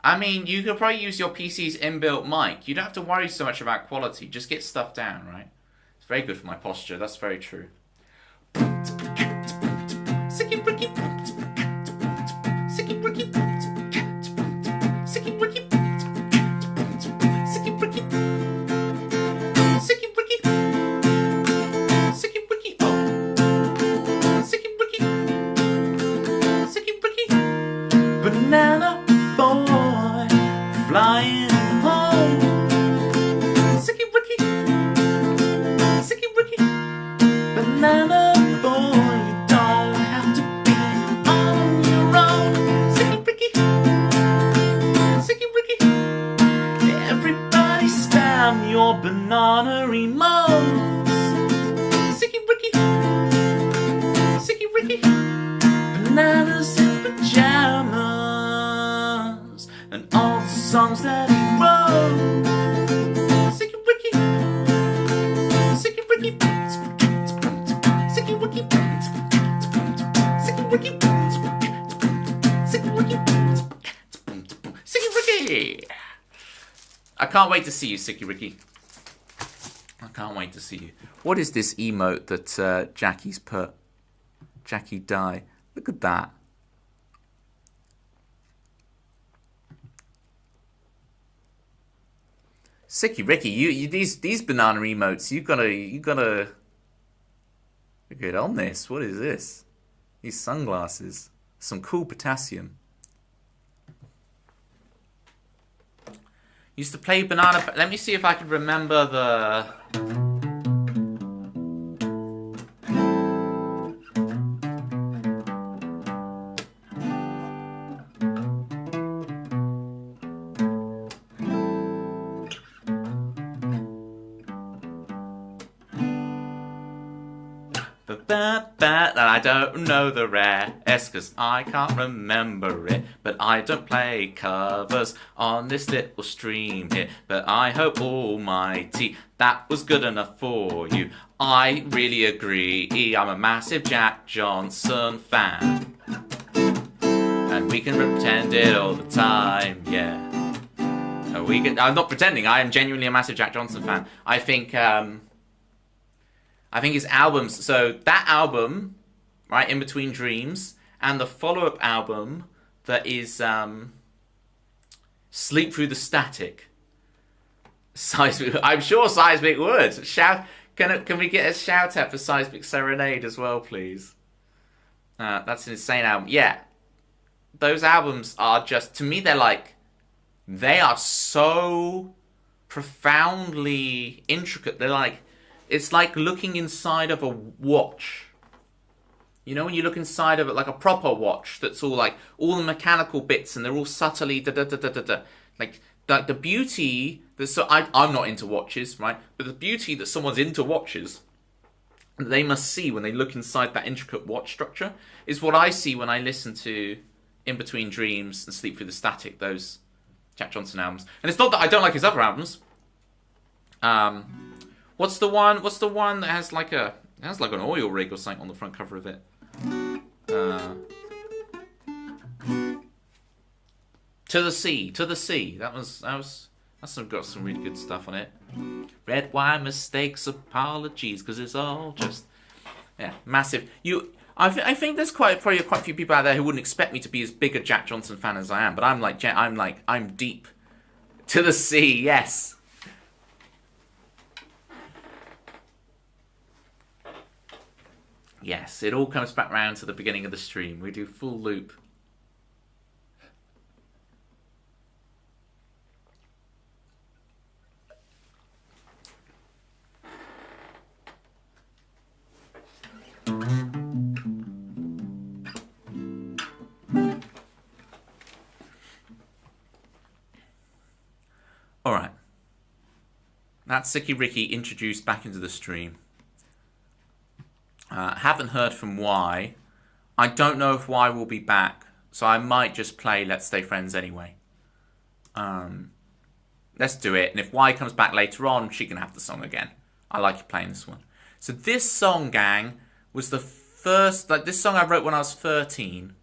I mean, you could probably use your PC's inbuilt mic. You don't have to worry so much about quality. Just get stuff down, right? It's very good for my posture. That's very true. Banana boy flying home. Sicky Ricky, Sicky Ricky. Banana boy, you don't have to be on your own. Sicky Ricky, Sicky Ricky. Everybody spam your banana emotes. Sicky Ricky, Sicky Ricky. Bananas in pajamas and all the songs that he wrote. Sicky Ricky, Sicky Ricky, Sicky Ricky, Sicky Ricky, Sicky Ricky, Sicky Ricky. I can't wait to see you, Sicky Ricky. I can't wait to see you. What is this emote that Jackie's put? Jackie die. Look at that. Sicky Ricky, you these banana emotes, you gotta get on this. What is this? These sunglasses. Some cool potassium. Used to play banana. Let me see if I can remember the. I don't know the rest, cause I can't remember it. But I don't play covers on this little stream here. But I hope almighty that was good enough for you. I really agree, I'm a massive Jack Johnson fan. And we can pretend it all the time, yeah. I'm not pretending, I am genuinely a massive Jack Johnson fan. I think his albums, so that album, right, In Between Dreams, and the follow-up album that is Sleep Through the Static. Seismic, I'm sure Seismic would. Can we get a shout out for Seismic Serenade as well, please? That's an insane album. Yeah, those albums are just, to me, they are so profoundly intricate. They're like, it's like looking inside of a watch. You know, when you look inside of it, like a proper watch, that's all like, all the mechanical bits, and they're all subtly da-da-da-da-da-da. Like the beauty, I'm not into watches, right? But the beauty that someone's into watches, they must see when they look inside that intricate watch structure, is what I see when I listen to In Between Dreams and Sleep Through the Static, those Jack Johnson albums. And it's not that I don't like his other albums. What's the one that has like an oil rig or something on the front cover of it? To the Sea. That's got some really good stuff on it. Red wine, mistakes, apologies, because it's all just, yeah, massive. I think there's probably quite a few people out there who wouldn't expect me to be as big a Jack Johnson fan as I am, but I'm deep. To the Sea, yes. Yes, it all comes back round to the beginning of the stream. We do full loop. Alright. That's Sicky Ricky introduced back into the stream. Haven't heard from Y. I don't know if Y will be back, so I might just play Let's Stay Friends anyway. Let's do it, and if Y comes back later on, she can have the song again. I like you playing this one. So this song, gang, was the first, like this song I wrote when I was 13.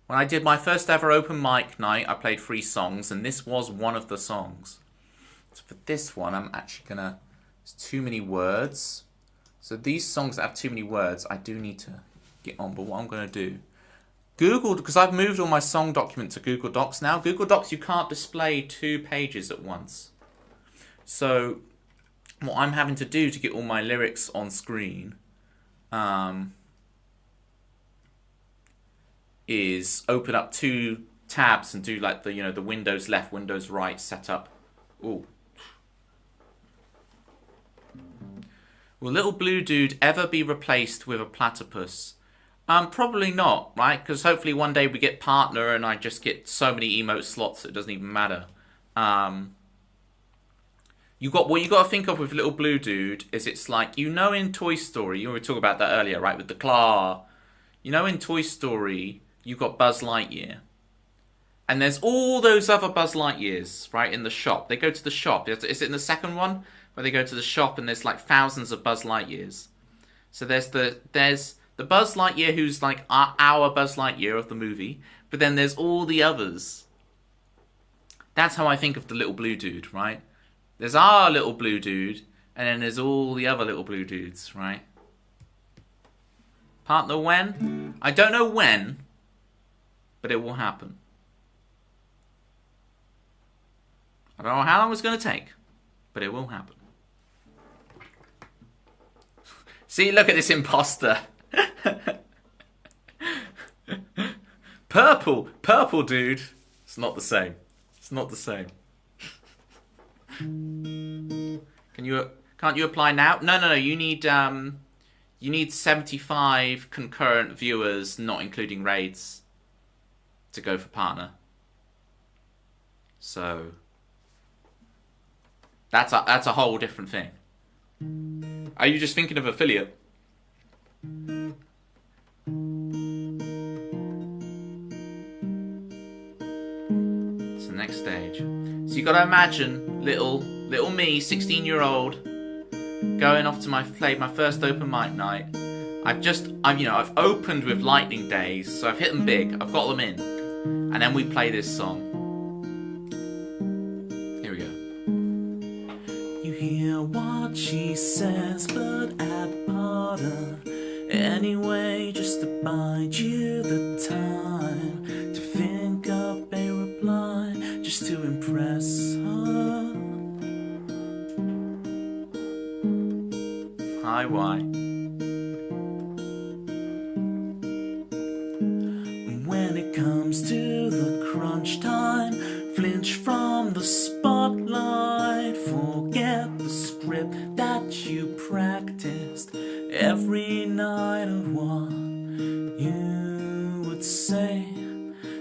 When I did my first ever open mic night, I played 3 songs, and this was one of the songs. So for this one, I'm actually gonna, it's too many words. So these songs that have too many words, I do need to get on, but what I'm gonna do, Google, because I've moved all my song document to Google Docs now. Google Docs, you can't display 2 pages at once. So what I'm having to do to get all my lyrics on screen is open up 2 tabs and do like the, you know, the Windows left, Windows right setup. Ooh. Will Little Blue Dude ever be replaced with a platypus? Probably not, right? Because hopefully one day we get partner and I just get so many emote slots that it doesn't even matter. What you got to think of with Little Blue Dude is it's like, you know, in Toy Story, you were talking about that earlier, right? With the claw. You know, in Toy Story, you've got Buzz Lightyear. And there's all those other Buzz Lightyears, right, in the shop. They go to the shop. Is it in the second one? Where they go to the shop and there's like thousands of Buzz Lightyears. So there's the Buzz Lightyear who's like our Buzz Lightyear of the movie, but then there's all the others. That's how I think of the Little Blue Dude, right? There's our Little Blue Dude, and then there's all the other Little Blue Dudes, right? Partner when? I don't know when, but it will happen. I don't know how long it's going to take, but it will happen. See, look at this imposter. Purple dude. It's not the same. It's not the same. Can't you apply now? No. You need 75 concurrent viewers, not including raids, to go for partner. So that's a whole different thing. Are you just thinking of affiliate? It's the next stage. So you got to imagine little me, 16-year-old, going off to play my first open mic night. I've opened with Lightning Days, so I've hit them big. I've got them in, and then we play this song. Here we go. You hear what she says, but at bottom, anyway, just to bide you the time to think up a reply, just to impress her. Hi, why? When it comes to the crunch time, flinch from the spotlight, forget the script that you practiced every night of what you would say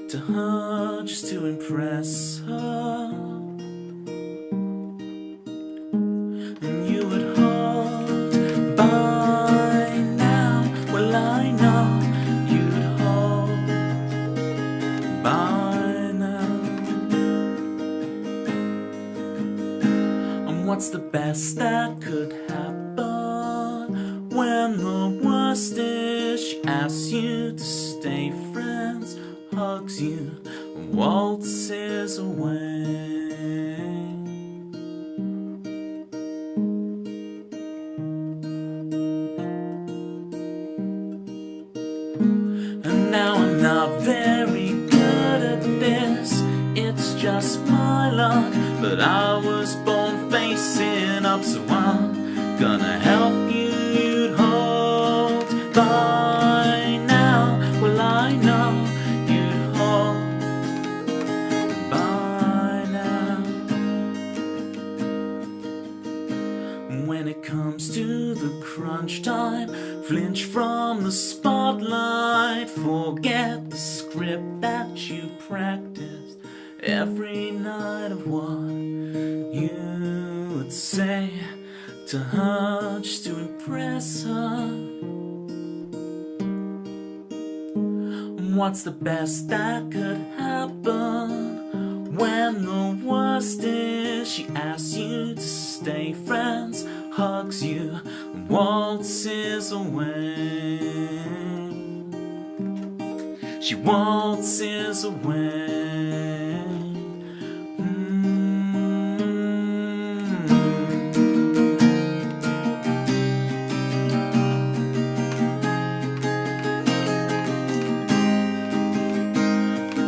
to her just to impress her. And you would hold by now. Well, I know you'd hold by now. And what's the best that could happen when the worst is she asks you to stay friends, hugs you, and waltzes away? And now I'm not very good at this, it's just my luck, but I was born facing up, so I'm gonna help you. You'd hold by now. Well, I know you'd hold by now. When it comes to the crunch time, flinch from the spotlight, forget the script that you practiced every night of what you would say to her just to impress her. What's the best that could happen when the worst is? She asks you to stay friends, hugs you, and waltzes away. She waltzes away.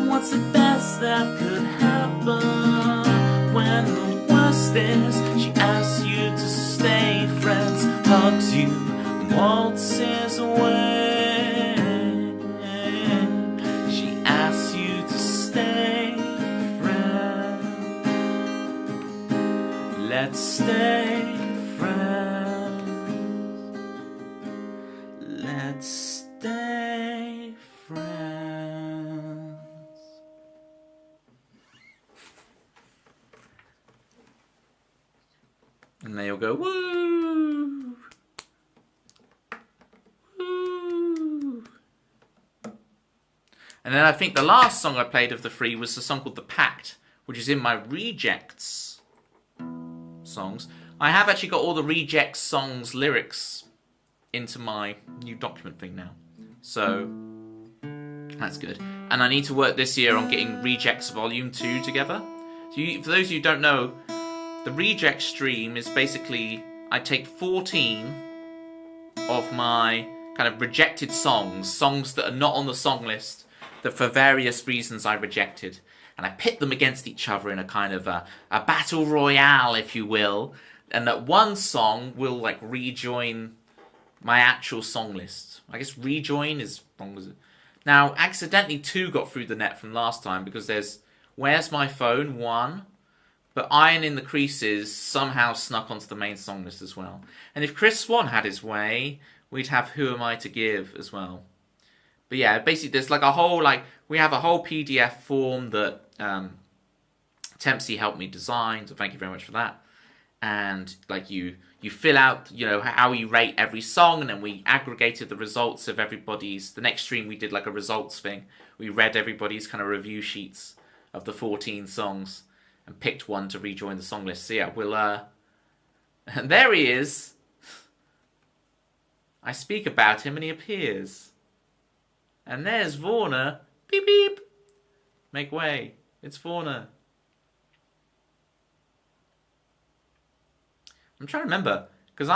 What's the best that could happen when the worst is? She asks you to stay friends, hugs you, and waltzes away. She asks you to stay friends. Let's stay friends. Let's stay friends. And then you'll go, woo! Woo! And then I think the last song I played of the 3 was the song called The Pact, which is in my Rejects songs. I have actually got all the Rejects songs lyrics into my new document thing now. So, that's good. And I need to work this year on getting Rejects Volume 2 together. So for those of you who don't know, the Reject stream is basically, I take 14 of my kind of rejected songs that are not on the song list, that for various reasons I rejected, and I pit them against each other in a kind of a battle royale, if you will, and that one song will like rejoin my actual song list. I guess rejoin is wrong, is it? Now, accidentally 2 got through the net from last time, because there's Where's My Phone 1, but Iron in the Creases somehow snuck onto the main song list as well. And if Chris Swan had his way, we'd have Who Am I to Give as well. But yeah, basically there's like a whole, we have a whole PDF form that Tempsy helped me design, so thank you very much for that. And like you fill out, how you rate every song, and then we aggregated the results of everybody's. The next stream we did like a results thing. We read everybody's kind of review sheets of the 14 songs and picked one to rejoin the song list. So yeah, we'll and there he is. I speak about him and he appears. And there's Warner. Beep beep. Make way. It's Warner. I'm trying to remember, because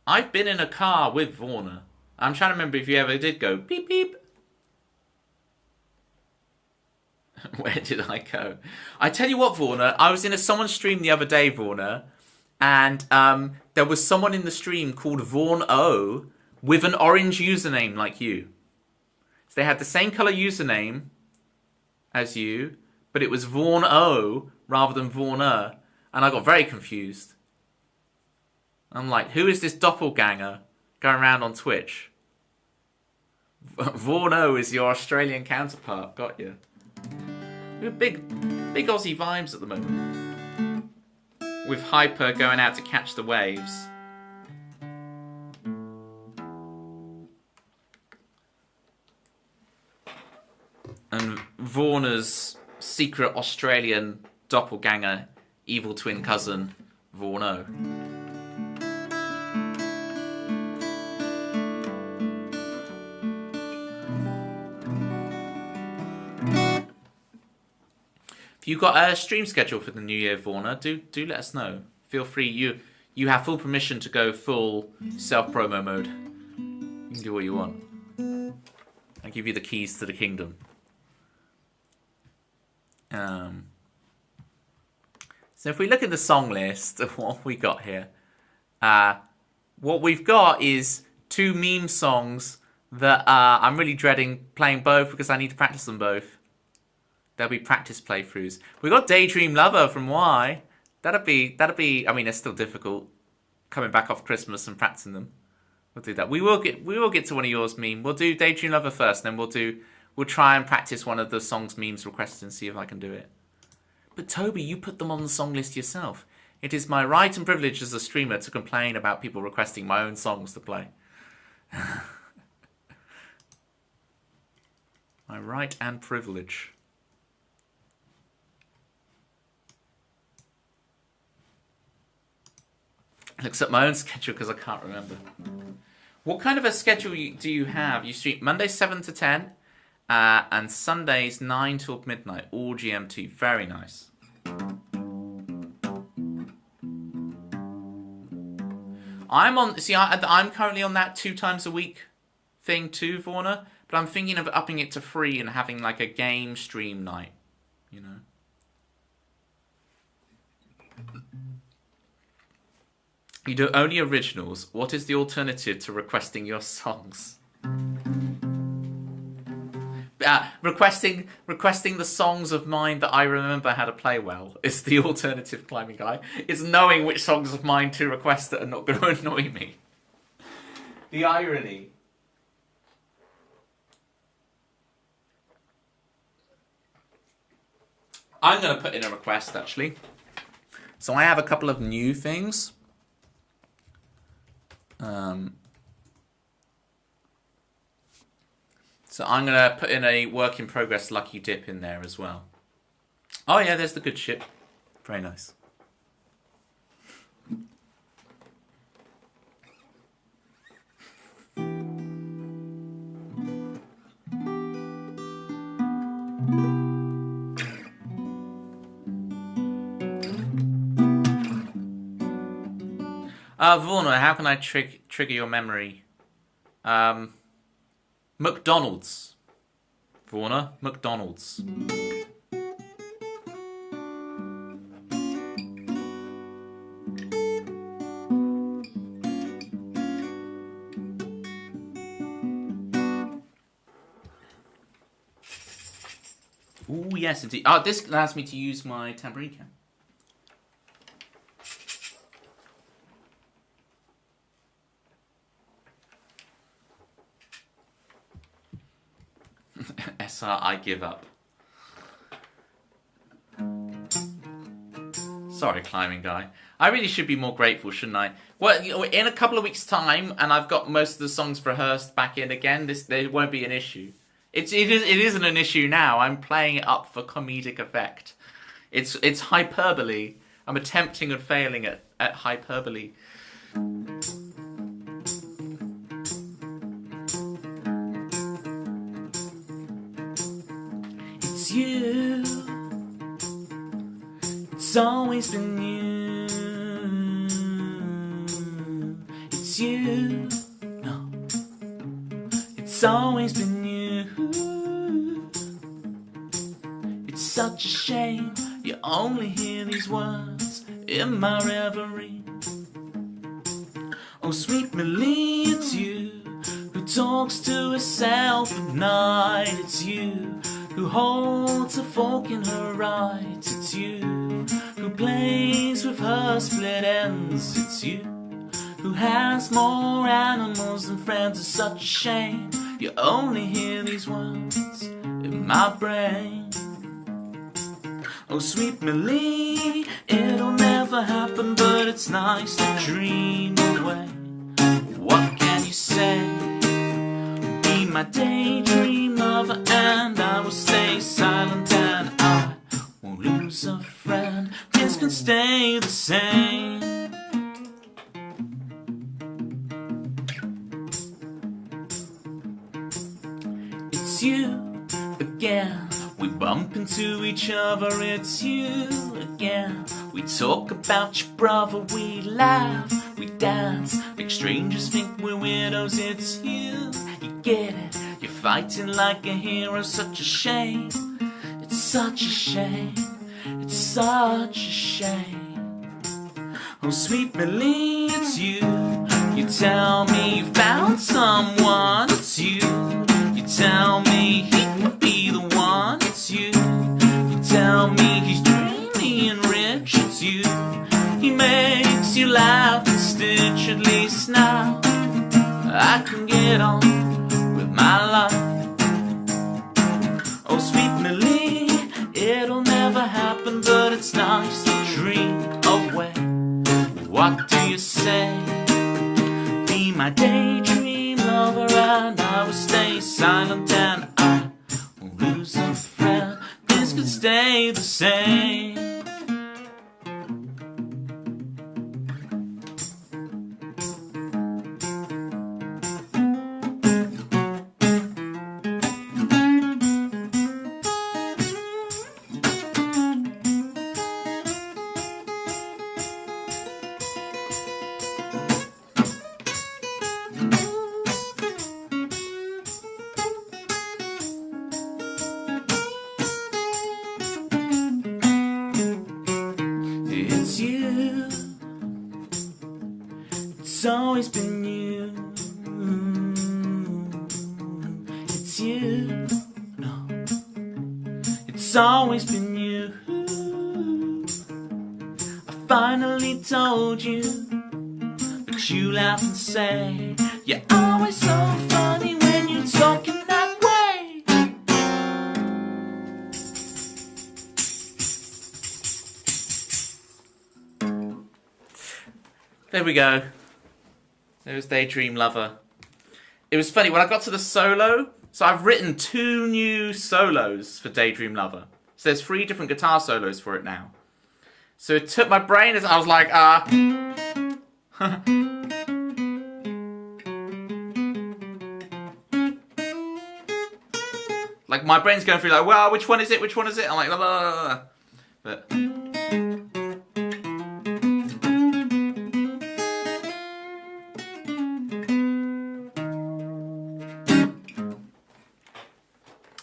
I've been in a car with Warner. I'm trying to remember if you ever did go beep beep. Where did I go? I tell you what, Warner, I was in someone's stream the other day, Warner, and there was someone in the stream called Vaughan O with an orange username like you. So they had the same colour username as you, but it was Vaughan O rather than Warner. And I got very confused. I'm like, who is this doppelganger going around on Twitch? Vaughan O is your Australian counterpart. Got you. We're big Aussie vibes at the moment. With Hyper going out to catch the waves. And Warner's secret Australian doppelganger, evil twin cousin, Vorno. If you've got a stream schedule for the new year, Vorna, do let us know. Feel free. You have full permission to go full self-promo mode. You can do what you want. I give you the keys to the kingdom. So if we look at the song list of what we got here, what we've got is 2 meme songs that I'm really dreading playing both because I need to practice them both. There'll be practice playthroughs. We got Daydream Lover from Y. That'll be. I mean, it's still difficult coming back off Christmas and practicing them. We'll do that. We will get to one of yours meme. We'll do Daydream Lover first, then we'll try and practice one of the songs memes requested and see if I can do it. But Toby, you put them on the song list yourself. It is my right and privilege as a streamer to complain about people requesting my own songs to play. My right and privilege. Looks at my own schedule because I can't remember. What kind of a schedule do you have? You stream Monday 7 to 10 and Sundays 9 till midnight, all GMT. Very nice. I'm currently on that 2 times a week thing too, Vorna, but I'm thinking of upping it to free and having like a game stream night, you know. You do only originals. What is the alternative to requesting your songs? Requesting the songs of mine that I remember how to play well is the alternative, Climbing Guy. It's knowing which songs of mine to request that are not going to annoy me. The irony. I'm going to put in a request, actually. So I have a couple of new things. So I'm going to put in a work in progress Lucky Dip in there as well. Oh yeah, there's the good ship. Very nice. Vorna, how can I trigger your memory? McDonald's. Vorna, McDonald's. Ooh, yes, indeed. Oh, this allows me to use my tambourine can. SR, I give up. Sorry, Climbing Guy. I really should be more grateful, shouldn't I? Well, in a couple of weeks' time, and I've got most of the songs rehearsed back in again, there won't be an issue. It isn't an issue now. I'm playing it up for comedic effect. It's hyperbole. I'm attempting and failing at hyperbole. It's you. It's always been you. It's you. No. It's always been you. It's such a shame you only hear these words in my reverie. Oh, sweet Millie, it's you who talks to herself at night. It's you who holds a fork in her right. It's you who plays with her split ends. It's you who has more animals than friends. It's such a shame you only hear these words in my brain. Oh, sweet Millie, it'll never happen, but it's nice to dream away. What can you say? Be my daydream lover and I will stay silent and I won't lose a friend. Things can stay the same. It's you again. We bump into each other, it's you again. We talk about your brother, we laugh, we dance, make strangers think we're weirdos, it's you. You get it, you're fighting like a hero, such a shame. It's such a shame, it's such a shame. Oh, sweet Millie, it's you. You tell me you found someone, it's you. You tell me he could be the one, it's you. You tell me he's dreamy and rich, it's you. He makes you laugh and stitch, at least now I can get on with my life. Oh, sweet Millie, it'll never happen, but it's nice to dream away. What do you say? Be my daydream lover and I will stay silent and I stay the same. It's you, it's always been you. It's you, no, it's always been you. I finally told you, because you laugh and say, you're always so funny when you're talking that way. There we go. There's Daydream Lover. It was funny, when I got to the solo, so I've written 2 new solos for Daydream Lover. So there's 3 different guitar solos for it now. So it took my brain, as I was like, like my brain's going through like, well, which one is it? Which one is it? I'm like, blah, blah, blah, blah. But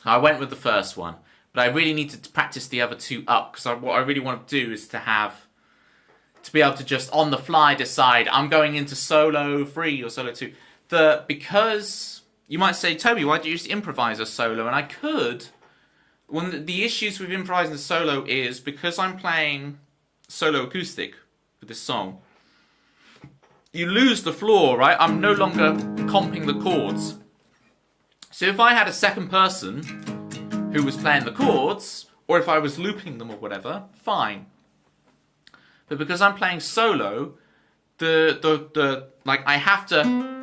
I went with the first one, but I really need to practice the other 2 up, because what I really want to do is to be able to just on the fly decide I'm going into solo 3 or solo 2. Because you might say, Toby, why don't you just improvise a solo? And I could. The issues with improvising a solo is because I'm playing solo acoustic with this song, you lose the floor, right? I'm no longer comping the chords. So if I had a second person who was playing the chords, or if I was looping them or whatever, fine. But because I'm playing solo, like I have to.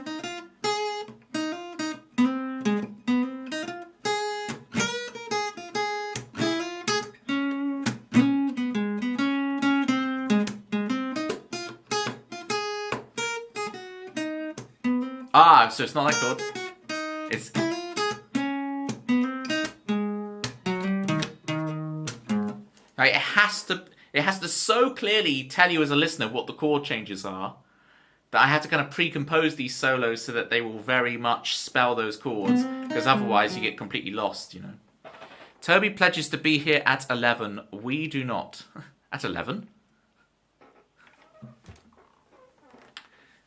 So it's not that chord. It's. Like it has to so clearly tell you as a listener what the chord changes are, that I have to kind of pre-compose these solos so that they will very much spell those chords, because otherwise you get completely lost, you know. Toby pledges to be here at 11. We do not. At 11?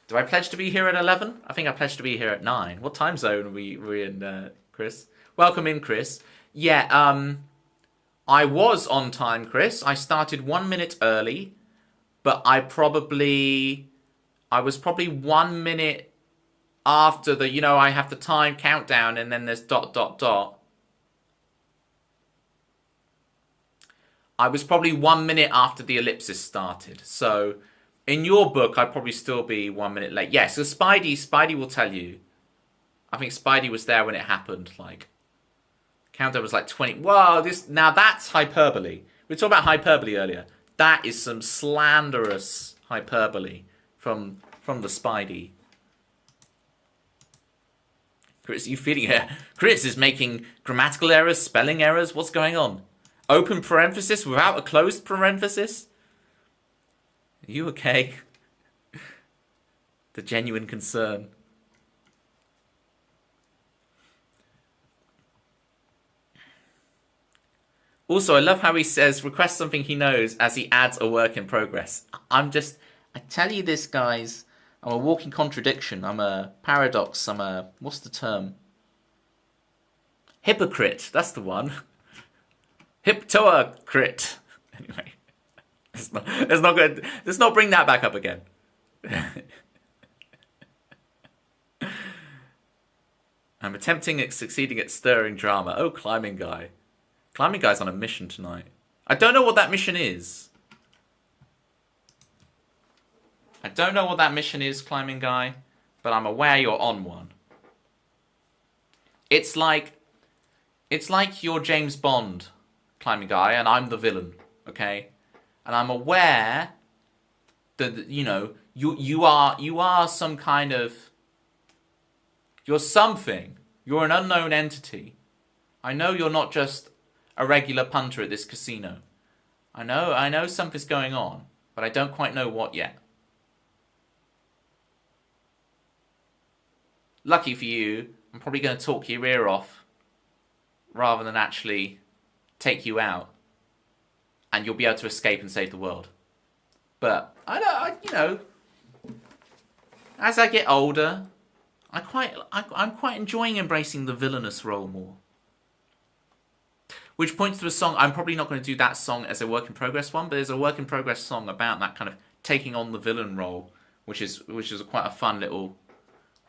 Do I pledge to be here at 11? I think I pledged to be here at 9. What time zone are we in, Chris? Welcome in, Chris. Yeah, I was on time, Chris. I started 1 minute early, but I was probably 1 minute after the, you know, I have the time countdown and then there's ... I was probably 1 minute after the ellipsis started. So in your book, I'd probably still be 1 minute late. Yeah, so Spidey will tell you. I think Spidey was there when it happened, like. Countdown was like 20. Whoa, now that's hyperbole. We were talking about hyperbole earlier. That is some slanderous hyperbole from the Spidey. Chris, you feeling it? Chris is making grammatical errors, spelling errors. What's going on? Open parenthesis without a closed parenthesis? Are you okay? The genuine concern. Also, I love how he says, request something he knows as he adds a work in progress. I tell you this, guys, I'm a walking contradiction. I'm a paradox. What's the term? Hypocrite. That's the one. Hyptoacrit. Anyway, let's not good. Let's not bring that back up again. I'm attempting at succeeding at stirring drama. Oh, climbing guy. Climbing guy's on a mission tonight. I don't know what that mission is. I don't know what that mission is, climbing guy, but I'm aware you're on one. It's like you're James Bond, climbing guy, and I'm the villain, okay? And I'm aware that, you know, you are some kind of... You're something. You're an unknown entity. I know you're not just a regular punter at this casino. I know something's going on, but I don't quite know what yet. Lucky for you, I'm probably going to talk your ear off rather than actually take you out, and you'll be able to escape and save the world. But you know, as I get older, I'm quite enjoying embracing the villainous role more. Which points to a song. I'm probably not going to do that song as a work in progress one, but there's a work in progress song about that kind of taking on the villain role, which is quite a fun little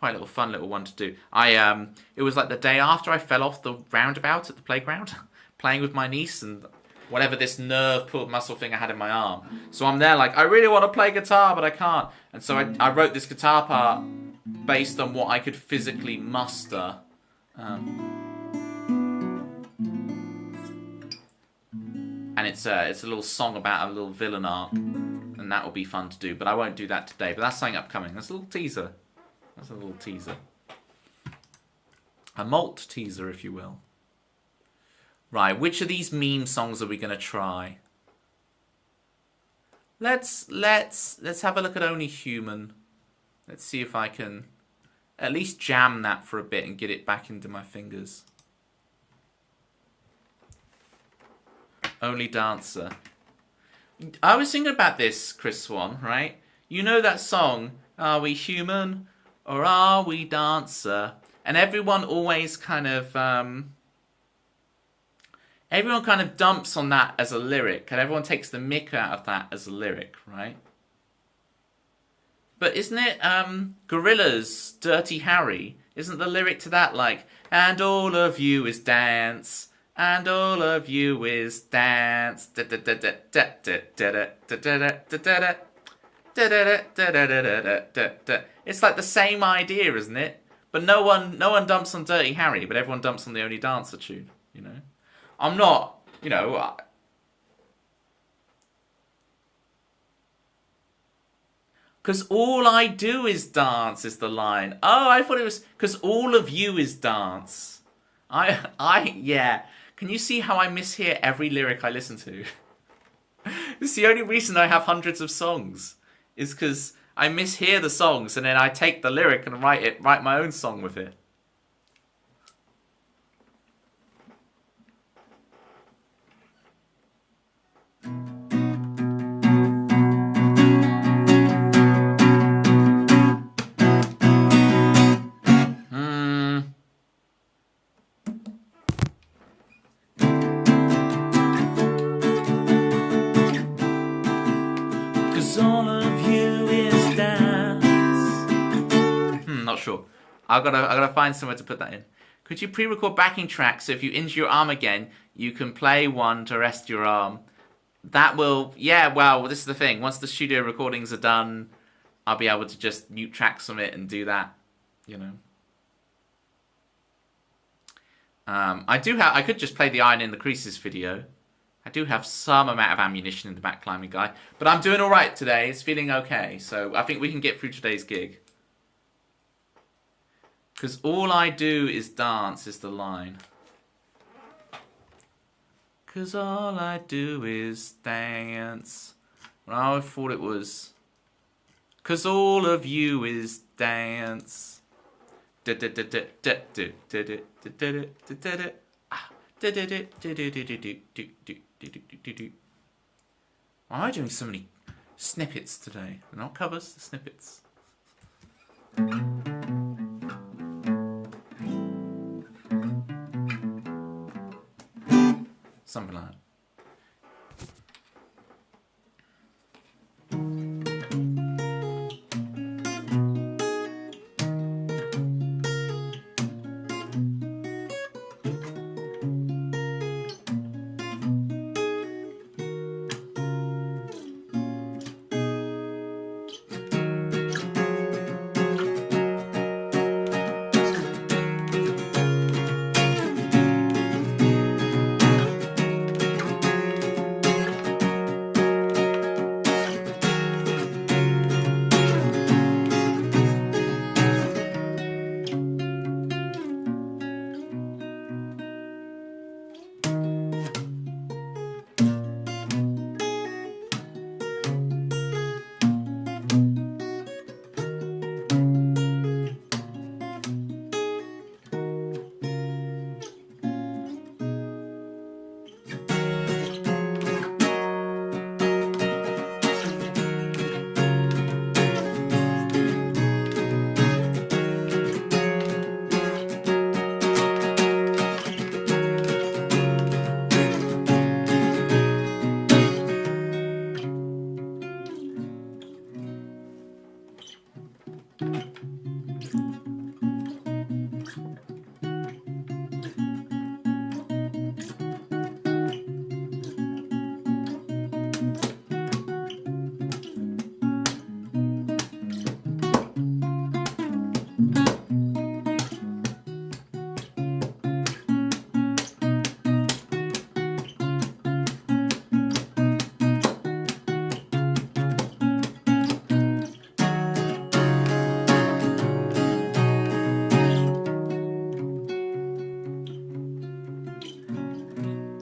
one to do. It was like the day after I fell off the roundabout at the playground, playing with my niece and whatever this nerve pulled muscle thing I had in my arm. So I'm there like, I really want to play guitar, but I can't. And so I wrote this guitar part based on what I could physically muster. And it's a little song about a little villain arc, and that will be fun to do. But I won't do that today. But that's something upcoming. That's a little teaser. That's a little teaser. A malt teaser, if you will. Right, which of these meme songs are we going to try? Let's have a look at Only Human. Let's see if I can at least jam that for a bit and get it back into my fingers. Only Dancer. I was thinking about this, Chris Swan, right? You know that song, Are We Human or Are We Dancer? And everyone always kind of... everyone kind of dumps on that as a lyric, and everyone takes the mick out of that as a lyric, right? But isn't it Gorillaz' Dirty Harry? Isn't the lyric to that like, and all of you is dance, and all of you is dance. It's like the same idea, isn't it? But no one dumps on Dirty Harry, but everyone dumps on the Only Dancer tune, you know? I'm not, you know... Because all I do is dance is the line. Oh, I thought it was... Because all of you is dance. Yeah. Can you see how I mishear every lyric I listen to? It's the only reason I have hundreds of songs. Is because I mishear the songs and then I take the lyric and write my own song with it. I've gotta find somewhere to put that in. Could you pre-record backing tracks so if you injure your arm again, you can play one to rest your arm? That will... Yeah, well, this is the thing. Once the studio recordings are done, I'll be able to just mute tracks from it and do that, you know. I could just play the Iron in the Creases video. I do have some amount of ammunition in the back climbing guy. But I'm doing alright today. It's feeling okay. So I think we can get through today's gig. Because all I do is dance is the line. Because all I do is dance. Well, I thought it was... Because all of you is dance. Why am I doing so many snippets today? They're not covers, the snippets. Something like that.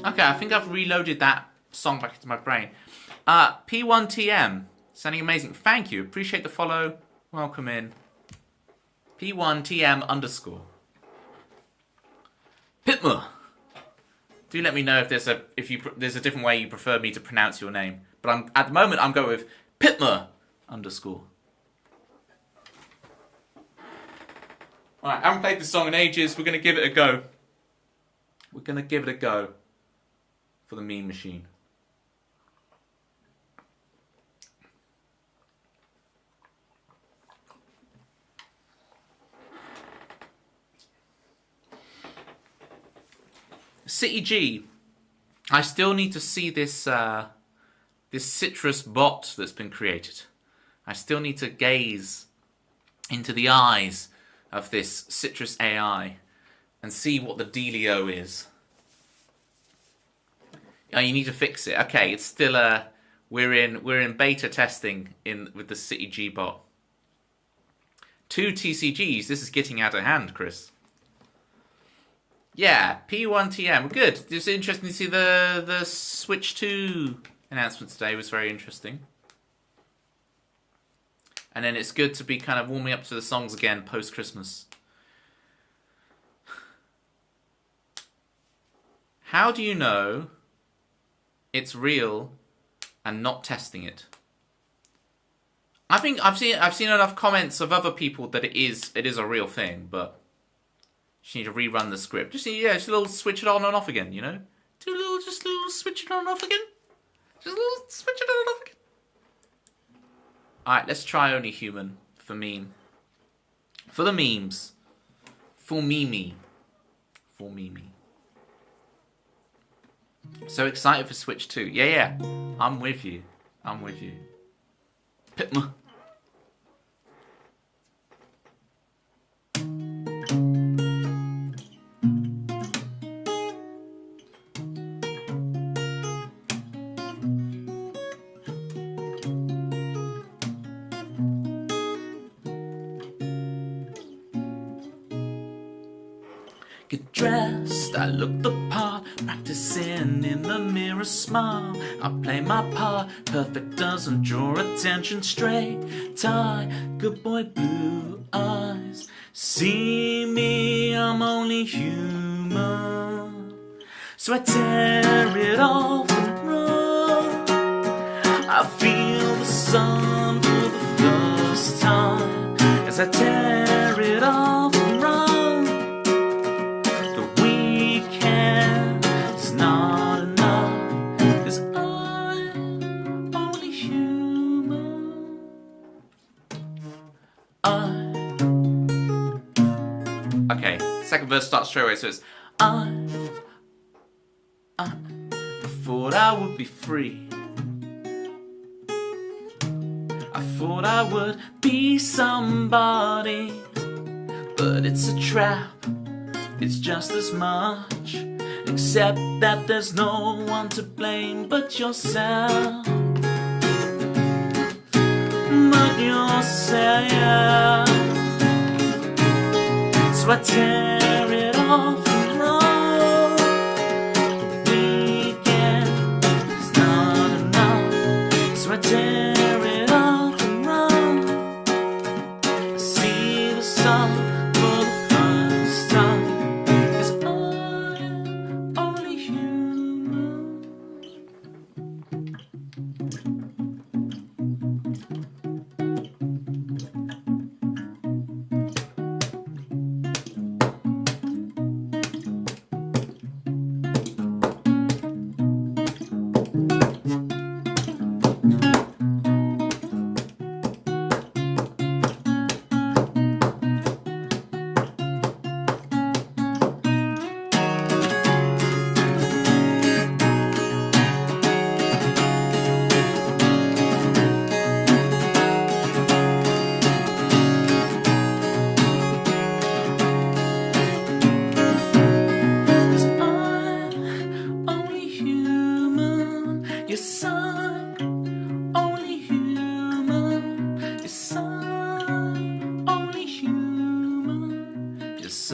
Okay, I think I've reloaded that song back into my brain. P1TM, sounding amazing. Thank you. Appreciate the follow. Welcome in. P1TM _. Pitma. Do let me know if there's a different way you prefer me to pronounce your name. But at the moment I'm going with Pitma _. Alright, I haven't played this song in ages. We're gonna give it a go. We're gonna give it a go for the meme machine. City G, I still need to see this this citrus bot that's been created. I still need to gaze into the eyes of this citrus AI and see what the dealio is. Oh, you need to fix it. Okay, it's still we're in beta testing with the City G bot. 2 TCGs. This is getting out of hand, Chris. Yeah, P1TM. Good. It's interesting to see the Switch 2 announcement today. It was very interesting. And then it's good to be kind of warming up to the songs again post-Christmas. How do you know it's real and not testing it? I think I've seen enough comments of other people that it is a real thing, but you need to rerun the script. Just a little switch it on and off again, you know? Just a little switch it on and off again. Just a little switch it on and off again. Alright, let's try Only Human for meme. For the memes. For Mimi. For Mimi. So excited for Switch 2. Yeah. I'm with you. I'm with you. Pitma. Get dressed, I look the part, practicing in the mirror, smile. I play my part, perfect doesn't draw attention, straight tie, good boy, blue eyes. See me, I'm only human. So I tear it off and run. I feel the sun for the first time as I tear it off and run. Okay, second verse starts straight away, so it's I thought I would be free. I thought I would be somebody, but it's a trap, it's just as much, except that there's no one to blame but yourself. But yourself. So I tear it off and run. The weekend is not enough. So I tear it off and run. I see the sun for the first time. 'Cause I'm only human.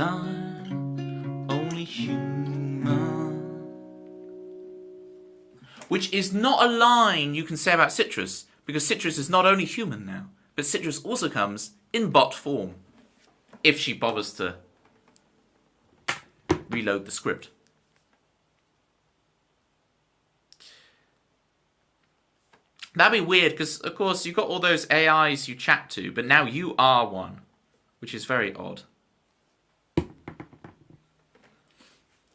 I'm only human. Which is not a line you can say about Citrus, because Citrus is not only human now, but Citrus also comes in bot form, if she bothers to reload the script. That'd be weird, because, of course, you've got all those AIs you chat to, but now you are one, which is very odd.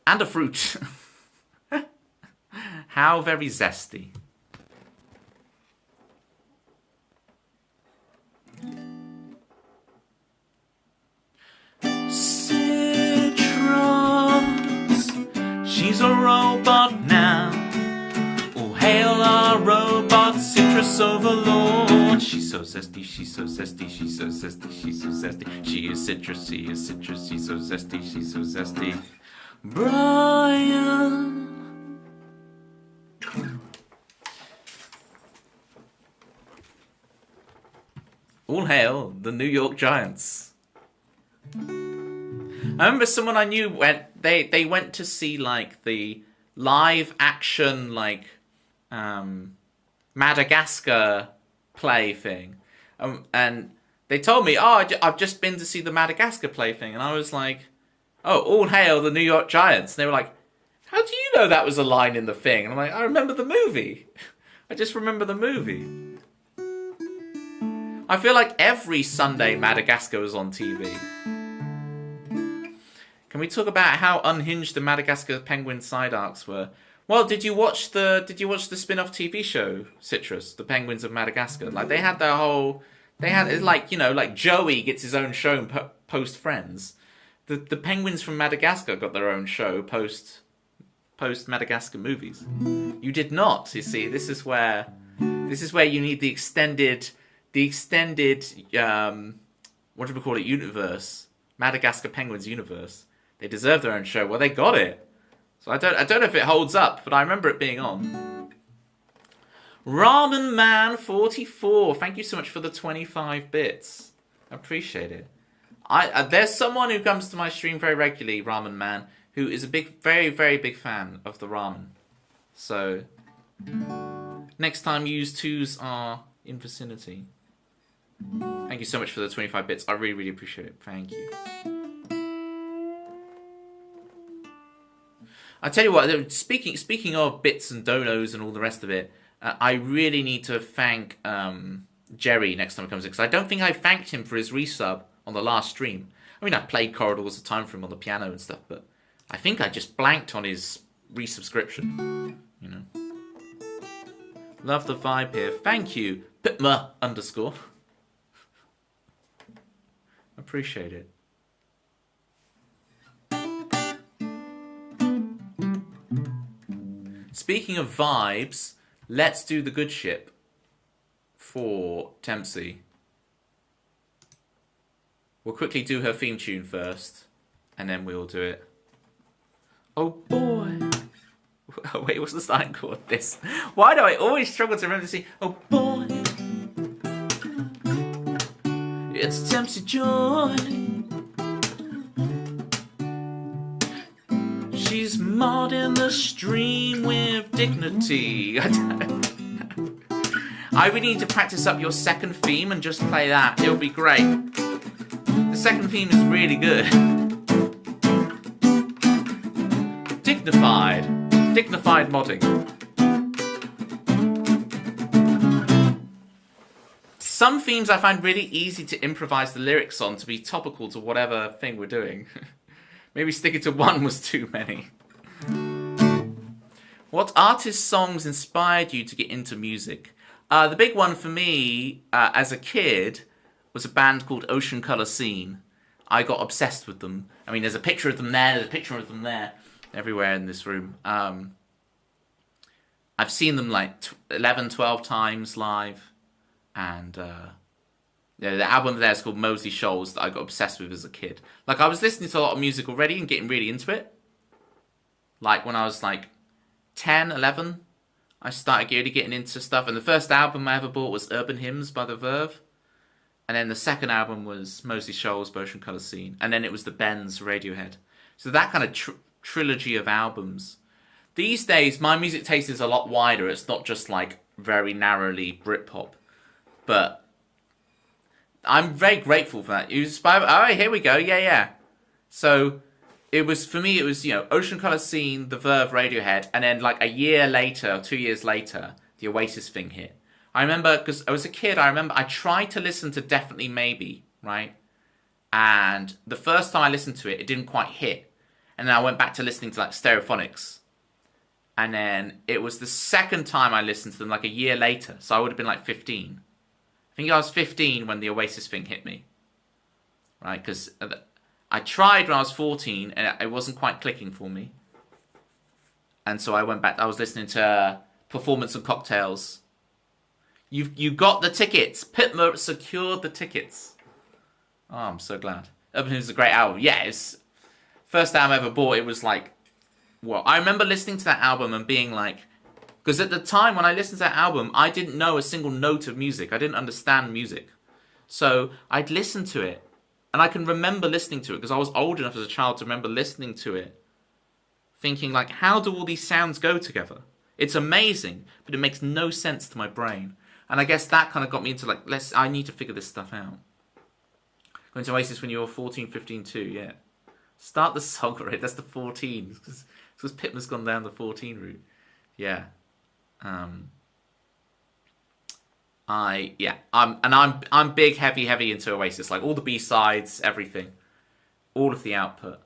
And a fruit. How very zesty. Citrus, she's a robot now. Oh, hail our robot, Citrus Overlord. She's so zesty, she's so zesty, she's so zesty, she's so zesty. She is Citrus, she is Citrus, she's so zesty, she's so zesty. Brian. All hail the New York Giants. I remember someone I knew they went to see like the live action like Madagascar play thing, and they told me, "Oh, I've just been to see the Madagascar play thing," and I was like, "Oh, all hail the New York Giants!" And they were like, "How do you know that was a line in the thing?" And I'm like, "I remember the movie. I just remember the movie." I feel like every Sunday Madagascar was on TV. Can we talk about how unhinged the Madagascar penguin side arcs were? Well, did you watch the spin-off TV show Citrus, The Penguins of Madagascar? Like they had it's like, you know, like Joey gets his own show post Friends. The penguins from Madagascar got their own show post Madagascar movies. You did not. You see, this is where you need the extended what do we call it, universe, Madagascar Penguins universe. They deserve their own show. Well, they got it. So I don't know if it holds up, but I remember it being on. Ramen Man 44, thank you so much for the 25 bits. I appreciate it. There's someone who comes to my stream very regularly, Ramen Man, who is a very, very big fan of the ramen. So next time use twos are in vicinity. Thank you so much for the 25 bits. I really, really appreciate it. Thank you. I tell you what, speaking of bits and donos and all the rest of it, I really need to thank Jerry next time it comes in, because I don't think I thanked him for his resub on the last stream. I mean, I played Corridors of Time for him on the piano and stuff, but I think I just blanked on his resubscription. You know. Love the vibe here. Thank you, Pitma _ Appreciate it. Speaking of vibes, let's do the good ship for Tempsy. We'll quickly do her theme tune first, and then we'll do it. Oh boy. Oh, wait, what's the starting chord? This. Why do I always struggle to remember to see? Oh boy. It's Tempsy Joy. She's modding the stream with dignity. I really need to practice up your second theme and just play that. It'll be great. The second theme is really good. Dignified modding. Some themes I find really easy to improvise the lyrics on to be topical to whatever thing we're doing. Maybe sticking to one was too many. What artist songs inspired you to get into music? The big one for me, as a kid, was a band called Ocean Colour Scene. I got obsessed with them. I mean, there's a picture of them there, there's a picture of them there, everywhere in this room. I've seen them like 11, 12 times live. And yeah, the album there is called Moseley Shoals that I got obsessed with as a kid. Like, I was listening to a lot of music already and getting really into it. Like, when I was like 10, 11, I started really getting into stuff. And the first album I ever bought was Urban Hymns by The Verve. And then the second album was Mosley Shoals, Ocean Colour Scene. And then it was the Bends, Radiohead. So that kind of trilogy of albums. These days, my music taste is a lot wider. It's not just like very narrowly Britpop. But I'm very grateful for that. It was oh, here we go. Yeah, yeah. So it was, for me, it was, Ocean Colour Scene, The Verve, Radiohead. And then like a year later, or 2 years later, the Oasis thing hit. I remember, because I was a kid, I tried to listen to Definitely Maybe, right? And the first time I listened to it, it didn't quite hit. And then I went back to listening to like Stereophonics. And then it was the second time I listened to them like a year later. So I would have been like 15. I think I was 15 when the Oasis thing hit me. Right? Because I tried when I was 14 and it wasn't quite clicking for me. And so I went back. I was listening to Performance and Cocktails. You got the tickets. Pitmer secured the tickets. Oh, I'm so glad. Urban Hymns is a great album. Yeah, it's first album I ever bought. It was like, well, I remember listening to that album and being like, because at the time when I listened to that album, I didn't know a single note of music. I didn't understand music. So I'd listen to it. And I can remember listening to it because I was old enough as a child to remember listening to it. Thinking like, how do all these sounds go together? It's amazing, but it makes no sense to my brain. And I guess that kind of got me into like, I need to figure this stuff out. Going to Oasis when you were 14, 15 too, yeah. Start the song already, that's the 14. Because Pitman's gone down the 14 route. Yeah. I'm big, heavy into Oasis. Like all the B-sides, everything. All of the output.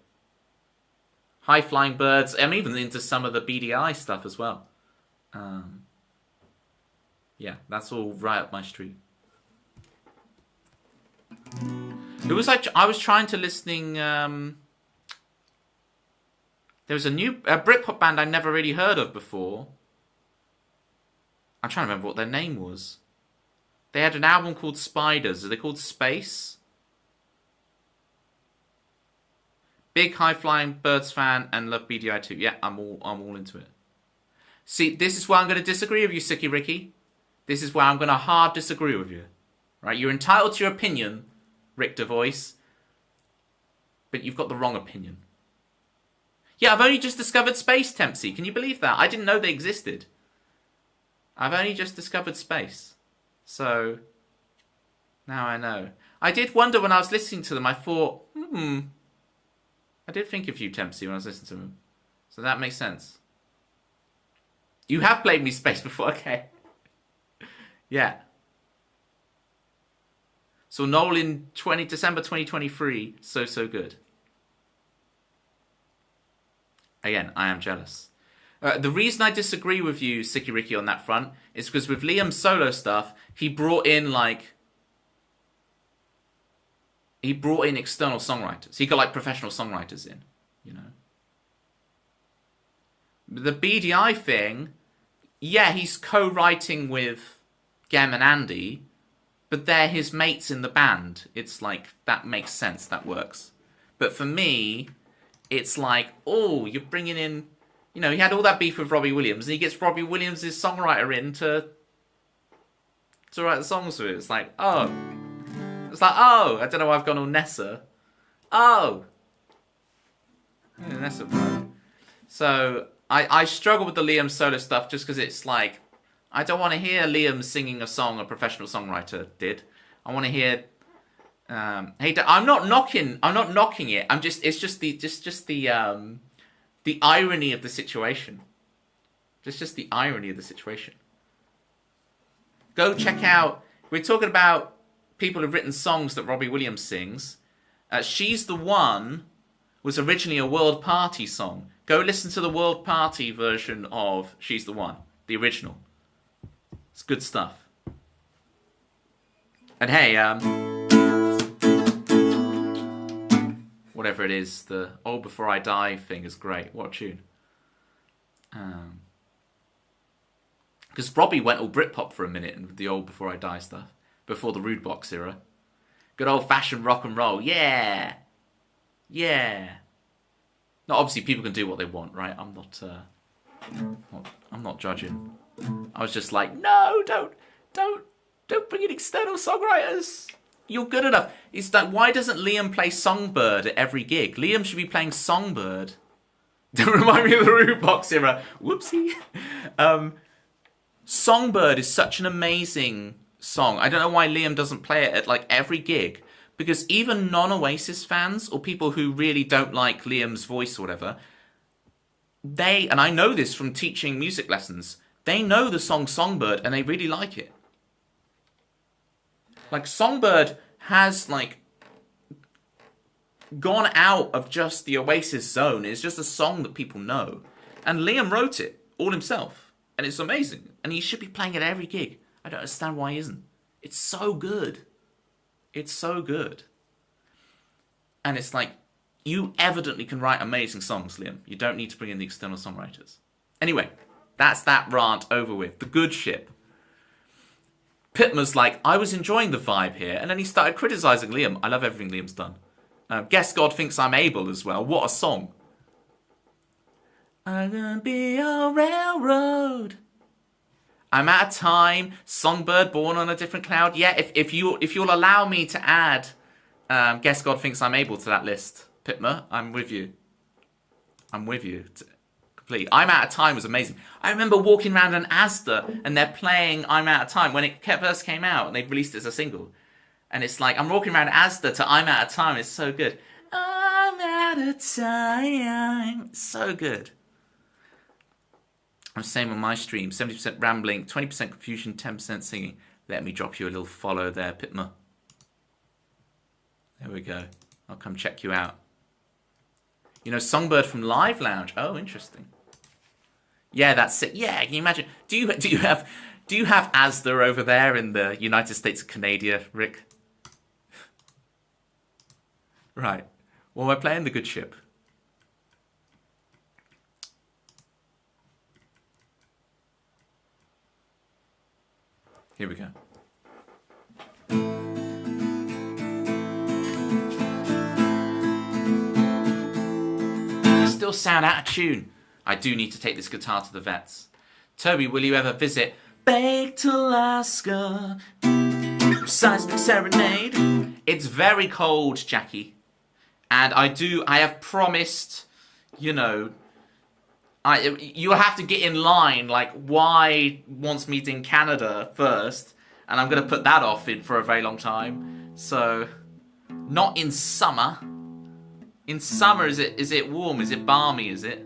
High Flying Birds. I'm even into some of the BDI stuff as well. Yeah, that's all right up my street. It was like I was trying to listening. There was a Britpop band I never really heard of before. I'm trying to remember what their name was. They had an album called Spiders. Are they called Space? Big High Flying Birds fan and love BDI too. Yeah, I'm all into it. See, this is where I'm going to disagree with you, Sicky Ricky. This is where I'm going to hard disagree with you. Right? You're entitled to your opinion, Rick DeVoice, but you've got the wrong opinion. Yeah, I've only just discovered Space, Tempsy. Can you believe that? I didn't know they existed. I've only just discovered Space. So, now I know. I did wonder when I was listening to them, I thought, I did think of you, Tempsy, when I was listening to them. So that makes sense. You have played me Space before, okay. Yeah. So Noel in December 2023, so good. Again, I am jealous. The reason I disagree with you, Sicky Ricky, on that front is because with Liam's solo stuff, he brought in external songwriters. He got like professional songwriters in, you know. The BDI thing, yeah, he's co-writing with Gem and Andy, but they're his mates in the band. It's like, that makes sense, that works. But for me, it's like, oh, you're bringing in, you know, he had all that beef with Robbie Williams, and he gets Robbie Williams' songwriter in to write the songs for it. It's like, oh. It's like, oh, I don't know why I've gone all Nessa. Oh. Yeah, Nessa vibe. So, I struggle with the Liam solo stuff just because it's like, I don't want to hear Liam singing a song a professional songwriter did. I want to hear. Hey, I'm not knocking it. It's just the irony of the situation. Just the irony of the situation. Go check out. We're talking about people who've written songs that Robbie Williams sings. She's the One was originally a World Party song. Go listen to the World Party version of She's the One, the original. It's good stuff. And hey, whatever it is, the Oh Before I Die thing is great. What a tune. Because Robbie went all Britpop for a minute with the Oh Before I Die stuff. Before the Rude Box era. Good old-fashioned rock and roll. Yeah. Yeah. No, obviously people can do what they want, right? I'm not judging. I was just like, no, don't bring in external songwriters. You're good enough. It's like, why doesn't Liam play Songbird at every gig? Liam should be playing Songbird. Don't remind me of the Root Box era. Whoopsie. Songbird is such an amazing song. I don't know why Liam doesn't play it at like every gig. Because even non-Oasis fans, or people who really don't like Liam's voice or whatever, and I know this from teaching music lessons, they know the song Songbird and they really like it. Like, Songbird has, like, gone out of just the Oasis zone. It's just a song that people know. And Liam wrote it all himself. And it's amazing. And he should be playing it every gig. I don't understand why he isn't. It's so good. It's so good. And it's like, you evidently can write amazing songs, Liam. You don't need to bring in the external songwriters. Anyway, that's that rant over with. The good ship. Pitmer's like, I was enjoying the vibe here, and then he started criticising Liam. I love everything Liam's done. Guess God Thinks I'm Able as well. What a song. I'm gonna be a railroad. I'm out of time. Songbird, Born on a Different Cloud. Yeah, if you'll allow me to add Guess God Thinks I'm Able to that list, Pitmer, I'm with you. I'm with you. Complete. I'm Out of Time was amazing. I remember walking around an Asda and they're playing I'm Out of Time when it first came out and they released it as a single. And it's like, I'm walking around Asda to I'm Out of Time. It's so good. I'm out of time. It's so good. I'm saying on my stream, 70% rambling, 20% confusion, 10% singing. Let me drop you a little follow there, Pitmer. There we go. I'll come check you out. You know, Songbird from Live Lounge. Oh, interesting. Yeah, that's it. Yeah, can you imagine? Do you have Asda over there in the United States of Canada, Rick? Right. Well, we're playing the good ship. Here we go. Still sound out of tune. I do need to take this guitar to the vets. Toby, will you ever visit Baked Alaska? Seismic Serenade. It's very cold, Jackie. And I have promised, you know, you'll have to get in line, like, why wants me in Canada first, and I'm going to put that off for a very long time. So, not in summer. In summer, is it warm? Is it balmy, is it?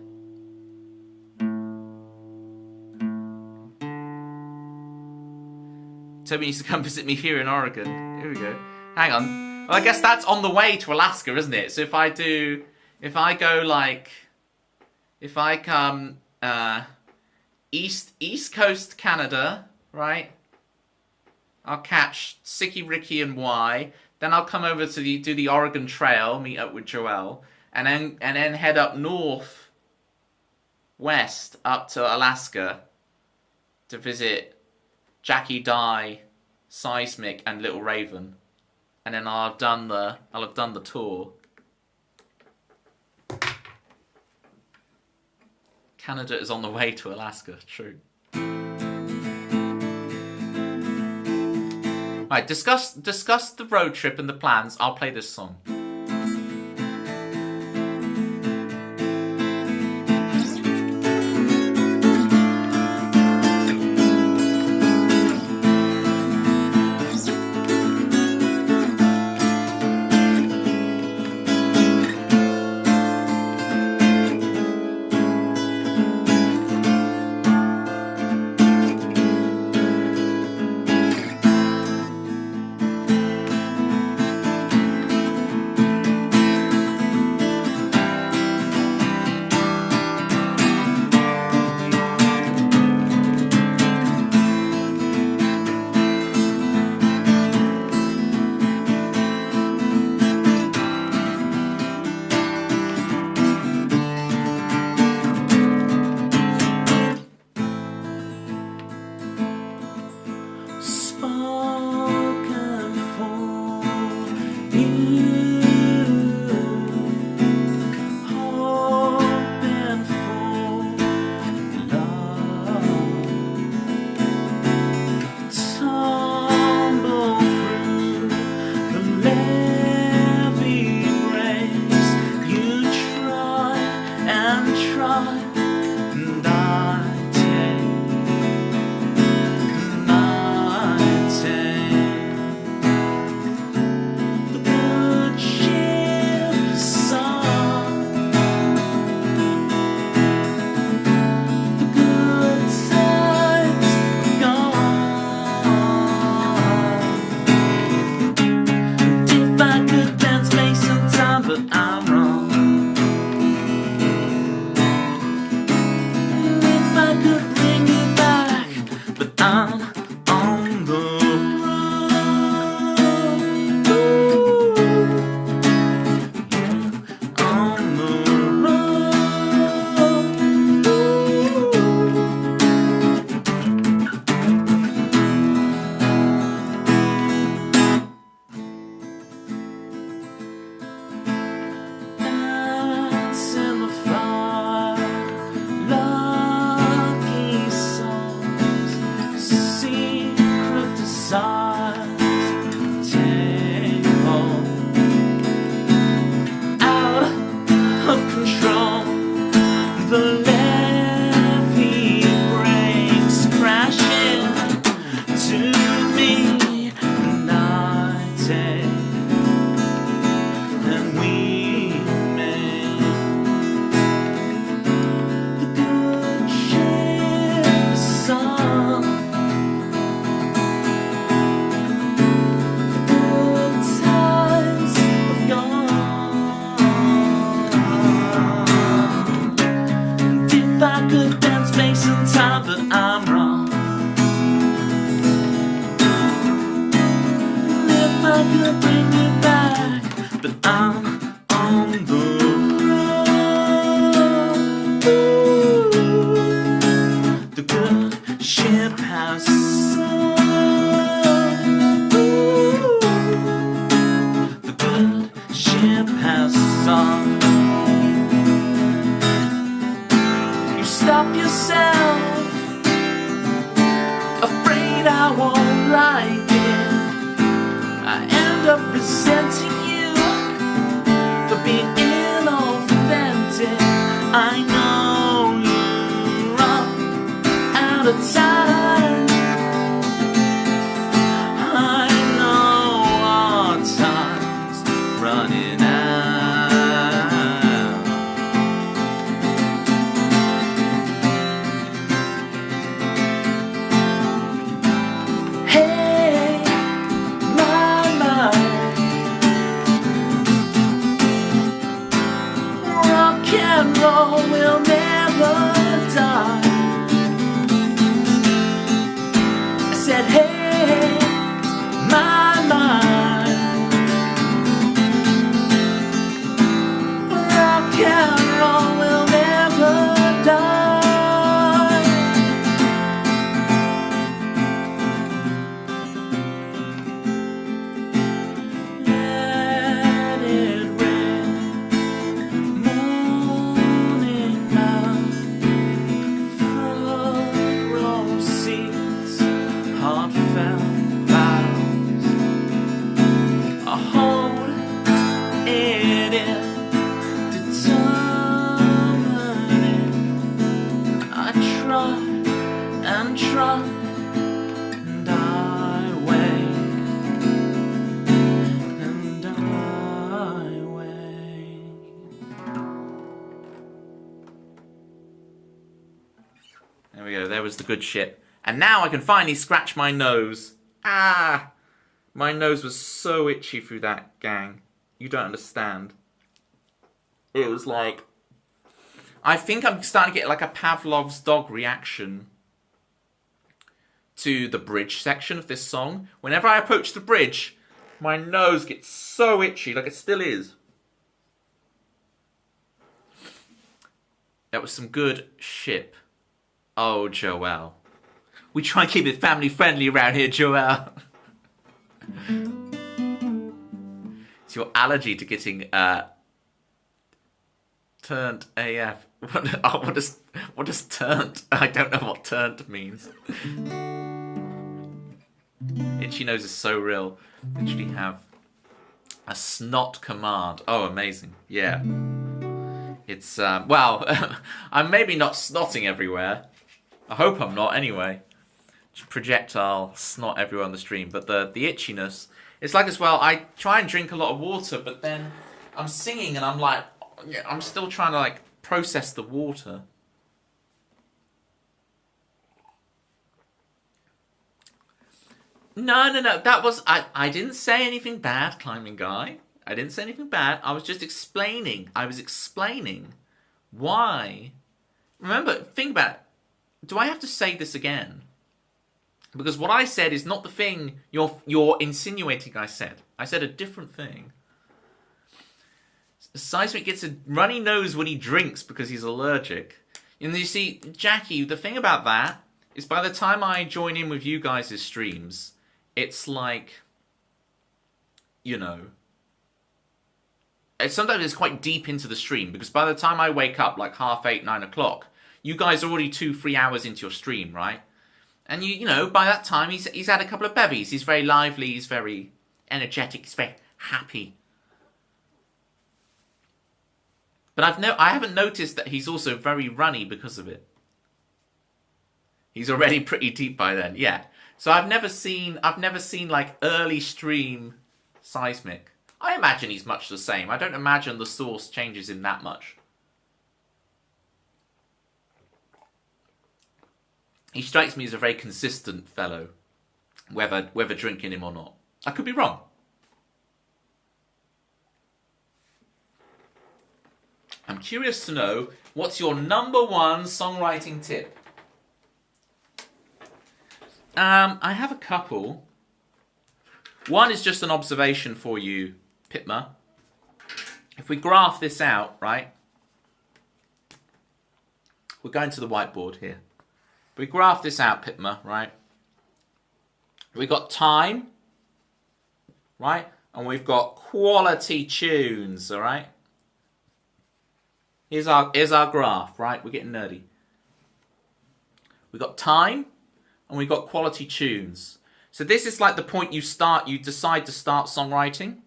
Toby needs to come visit me here in Oregon. Here we go. Hang on. Well, I guess that's on the way to Alaska, isn't it? So if I come East Coast Canada, right? I'll catch Sicky, Ricky, and Y. Then I'll come over to do the Oregon Trail, meet up with Joelle, and then head up west up to Alaska to visit Jackie Dye, Seismic, and Little Raven, and then I'll have done the tour. Canada is on the way to Alaska. True. Right, discuss the road trip and the plans. I'll play this song. could bring me back, but I'm on the road. Ooh, the good ship has sunk. Ooh, the good ship has sunk. You stop yourself, afraid I won't like it. I end up resenting you for being inauthentic. I know you run out of time. I know our time's running out. Hey, my mind, rock and roll will never die. I said, hey, my mind, rock and roll will never die. Let it rain, morning mouth, front row seats, heartfelt vows. I hold it in, determined. I try and try, and I wait, and I wait. There we go, there was the good ship. And now I can finally scratch my nose. Ah! My nose was so itchy through that, gang. You don't understand. It was like... I think I'm starting to get like a Pavlov's dog reaction to the bridge section of this song. Whenever I approach the bridge, my nose gets so itchy, like it still is. That was some good ship. Oh, Joelle. We try and keep it family friendly around here, Joelle. It's your allergy to getting turned AF. What does turned? I don't know what turned means. Itchy nose is so real. Literally have a snot command. Oh, amazing. Yeah. It's well, I'm maybe not snotting everywhere. I hope I'm not anyway. Just projectile snot everywhere on the stream, but the itchiness, it's like as well, I try and drink a lot of water, but then I'm singing and I'm like, I'm still trying to like process the water. No, that was, I didn't say anything bad, Climbing Guy. I didn't say anything bad. I was just explaining. I was explaining why. Remember, think about it. Do I have to say this again? Because what I said is not the thing you're insinuating I said. I said a different thing. Seismic gets a runny nose when he drinks because he's allergic. And you see, Jackie, the thing about that is by the time I join in with you guys' streams, it's like, you know, sometimes it's quite deep into the stream, because by the time I wake up, like 8:30, 9 o'clock, you guys are already 2-3 hours into your stream, right? And you know, by that time, he's had a couple of bevies. He's very lively, he's very energetic, he's very happy. But I haven't noticed that he's also very runny because of it. He's already pretty deep by then, yeah. So I've never seen like early stream Seismic. I imagine he's much the same. I don't imagine the source changes him that much. He strikes me as a very consistent fellow, whether drinking him or not. I could be wrong. I'm curious to know, what's your number one songwriting tip? I have a couple. One is just an observation for you, Pitma. If we graph this out, right? We're going to the whiteboard here. If we graph this out, Pitma, right? We've got time, right? And we've got quality tunes, all right? Here's our graph, right? We're getting nerdy. We've got time, and we've got quality tunes. So this is like the point you decide to start songwriting.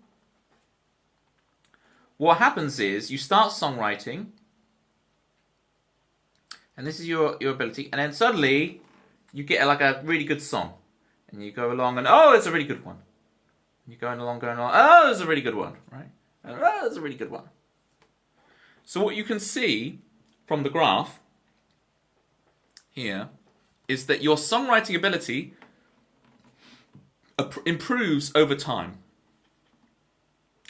What happens is you start songwriting, and this is your ability, and then suddenly you get like a really good song. And you go along and, oh, it's a really good one. You're going along, oh, it's a really good one, right? And, oh, it's a really good one. So what you can see from the graph here is that your songwriting ability improves over time.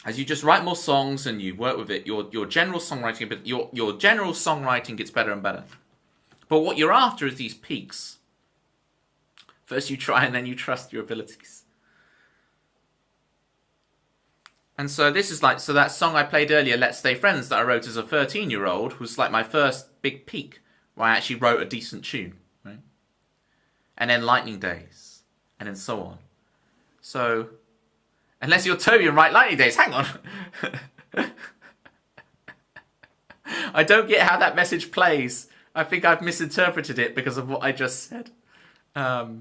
As you just write more songs and you work with it, your general songwriting ability, your general songwriting gets better and better. But what you're after is these peaks. First you try and then you trust your abilities. And so this is like, so that song I played earlier, Let's Stay Friends, that I wrote as a 13-year-old, was like my first big peak, where I actually wrote a decent tune, right? And then Lightning Days, and then so on. So, unless you're Toby and write Lightning Days, hang on. I don't get how that message plays. I think I've misinterpreted it because of what I just said. So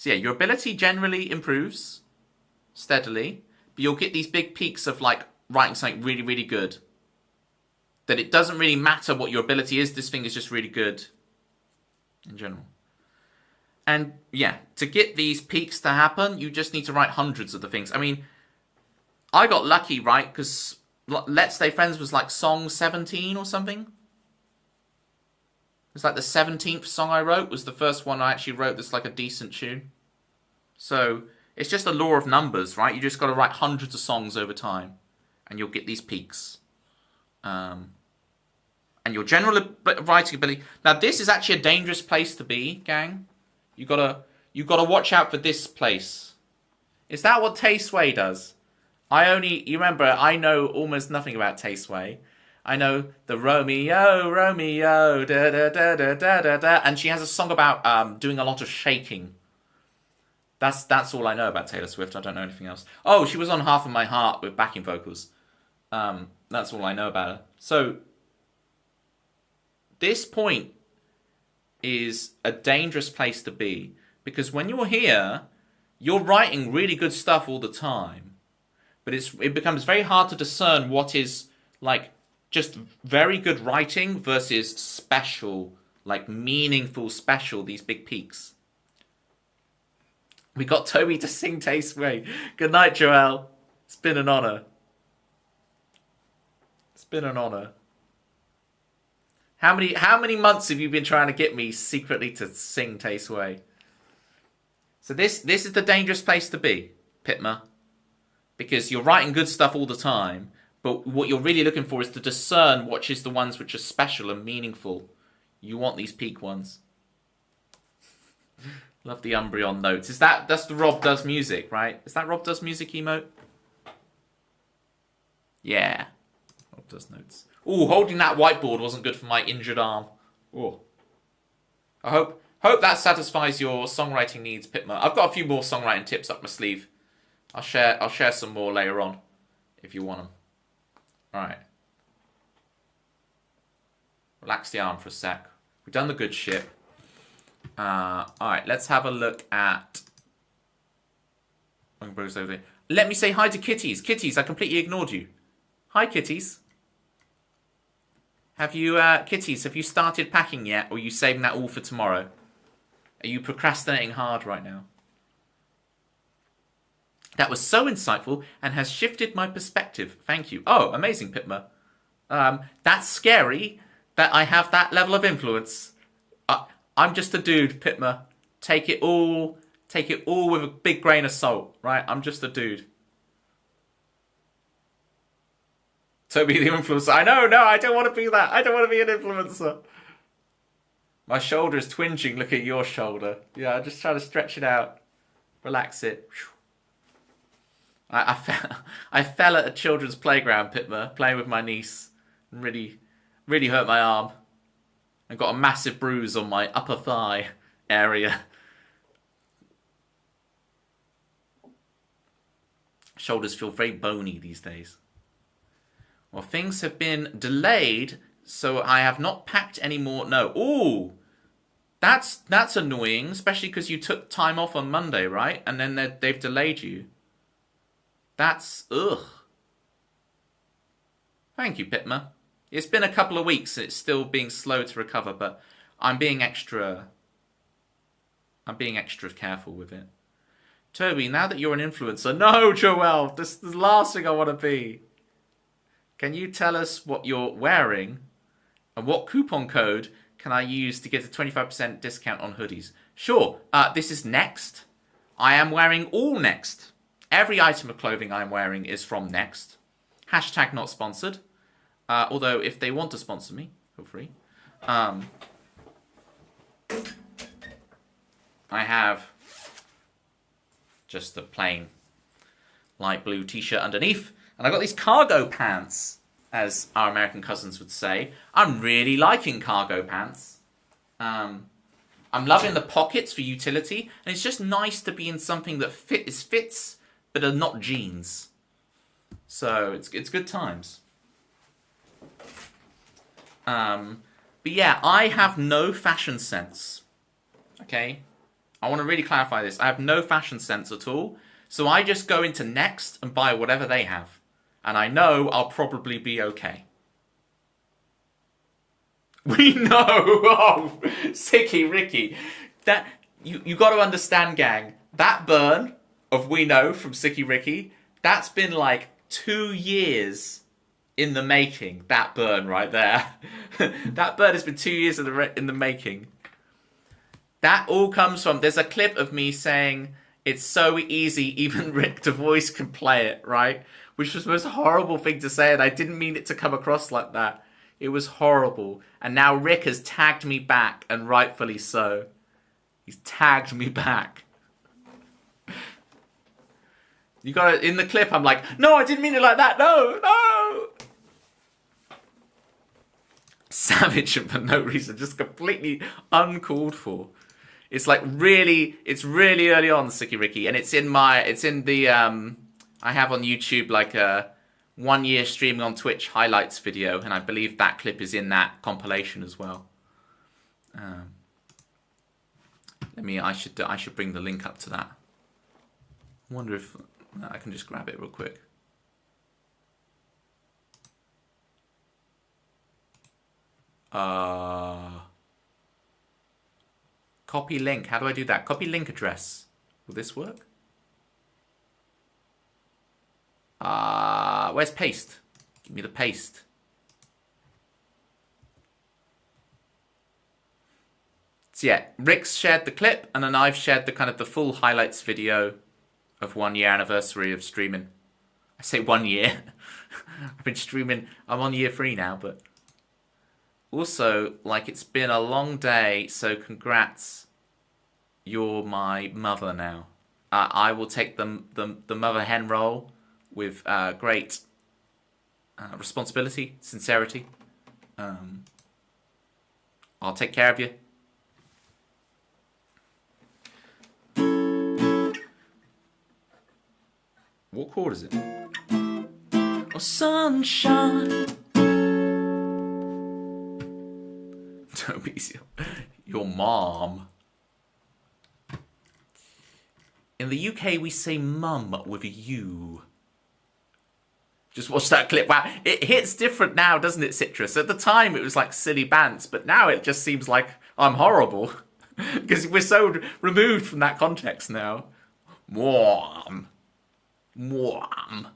yeah, your ability generally improves steadily. But you'll get these big peaks of like writing something really, really good. That it doesn't really matter what your ability is, this thing is just really good in general. And yeah, to get these peaks to happen, you just need to write hundreds of the things. I mean, I got lucky, right? Because Let's Stay Friends was like song 17 or something. It's like the 17th song I wrote was the first one I actually wrote that's like a decent tune. So it's just a law of numbers, right? You just got to write hundreds of songs over time, and you'll get these peaks. And your general writing ability. Now, this is actually a dangerous place to be, gang. You gotta watch out for this place. Is that what Tay Sway does? You remember, I know almost nothing about Tay Sway. I know the Romeo, Romeo, da da da da da da da, and she has a song about doing a lot of shaking. That's all I know about Taylor Swift. I don't know anything else. Oh, she was on Half of My Heart with backing vocals. That's all I know about her. So, this point is a dangerous place to be. Because when you're here, you're writing really good stuff all the time. But it becomes very hard to discern what is, like, just very good writing versus special, like, meaningful special, these big peaks. We got Toby to sing Tay Sway. Good night, Joelle. It's been an honour. It's been an honour. How many months have you been trying to get me secretly to sing Tay Sway? So this is the dangerous place to be, Pitma. Because you're writing good stuff all the time, but what you're really looking for is to discern which is the ones which are special and meaningful. You want these peak ones. Love the Umbreon notes. That's the Rob Does Music, right? Is that Rob Does Music emote? Yeah. Rob Does Notes. Ooh, holding that whiteboard wasn't good for my injured arm. Ooh. I hope that satisfies your songwriting needs, Pitma. I've got a few more songwriting tips up my sleeve. I'll share some more later on if you want them. Alright. Relax the arm for a sec. We've done the good shit. Alright, let's have a look at... Let me say hi to Kitties. Kitties, I completely ignored you. Hi, Kitties. Kitties, have you started packing yet? Or are you saving that all for tomorrow? Are you procrastinating hard right now? That was so insightful and has shifted my perspective. Thank you. Oh, amazing, Pitma. That's scary that I have that level of influence. I'm just a dude, Pitma. Take it all with a big grain of salt, right? I'm just a dude. Toby the influencer. I know, no, I don't want to be that. I don't want to be an influencer. My shoulder is twinging. Look at your shoulder. Yeah, I'm just trying to stretch it out. Relax it. Whew. I fell at a children's playground, Pitmer, playing with my niece. Really, really hurt my arm. I got a massive bruise on my upper thigh area. Shoulders feel very bony these days. Well, things have been delayed, so I have not packed any more. No. Ooh! That's annoying, especially because you took time off on Monday, right? And then they've delayed you. That's... ugh. Thank you, Pitmer. It's been a couple of weeks. It's still being slow to recover, but I'm being extra careful with it. Toby, now that you're an influencer... No, Joel! This is the last thing I want to be. Can you tell us what you're wearing? And what coupon code can I use to get a 25% discount on hoodies? Sure. This is Next. I am wearing all Next. Every item of clothing I'm wearing is from Next. Hashtag not sponsored. Although, if they want to sponsor me, feel free. I have just a plain light blue t-shirt underneath. And I got these cargo pants, as our American cousins would say. I'm really liking cargo pants. I'm loving the pockets for utility. And it's just nice to be in something that fits, but are not jeans. So, it's good times. But yeah, I have no fashion sense. Okay? I want to really clarify this. I have no fashion sense at all. So I just go into Next and buy whatever they have. And I know I'll probably be okay. We know! Oh, Sicky Ricky. That, you got to understand, gang. That burn of We Know from Sicky Ricky, that's been like 2 years in the making. That burn right there. That burn has been 2 years in the making. That all comes from... There's a clip of me saying, it's so easy, even Rick DeVoice can play it, right? Which was the most horrible thing to say, and I didn't mean it to come across like that. It was horrible. And now Rick has tagged me back, and rightfully so. He's tagged me back. You got it in the clip. I'm like, no, I didn't mean it like that. No. Savage for no reason, just completely uncalled for. It's like it's really early on, Sicky Ricky, and it's in the I have on YouTube like a 1 year streaming on Twitch highlights video, and I believe that clip is in that compilation as well. I should bring the link up to that. I wonder if I can just grab it real quick. Copy link. How do I do that? Copy link address. Will this work? Where's paste? Give me the paste. So yeah, Rick's shared the clip, and then I've shared the full highlights video of 1 year anniversary of streaming. I say 1 year. I've been streaming. I'm on year 3 now, but also, like, it's been a long day, so congrats. You're my mother now. I will take the mother hen role with great responsibility, sincerity. I'll take care of you. What chord is it? Oh, sunshine. Toby's your mom. In the UK, we say mum with a U. Just watch that clip. Wow, it hits different now, doesn't it, Citrus? At the time, it was like silly Bants, but now it just seems like I'm horrible. Because we're so removed from that context now. Mom. Mom.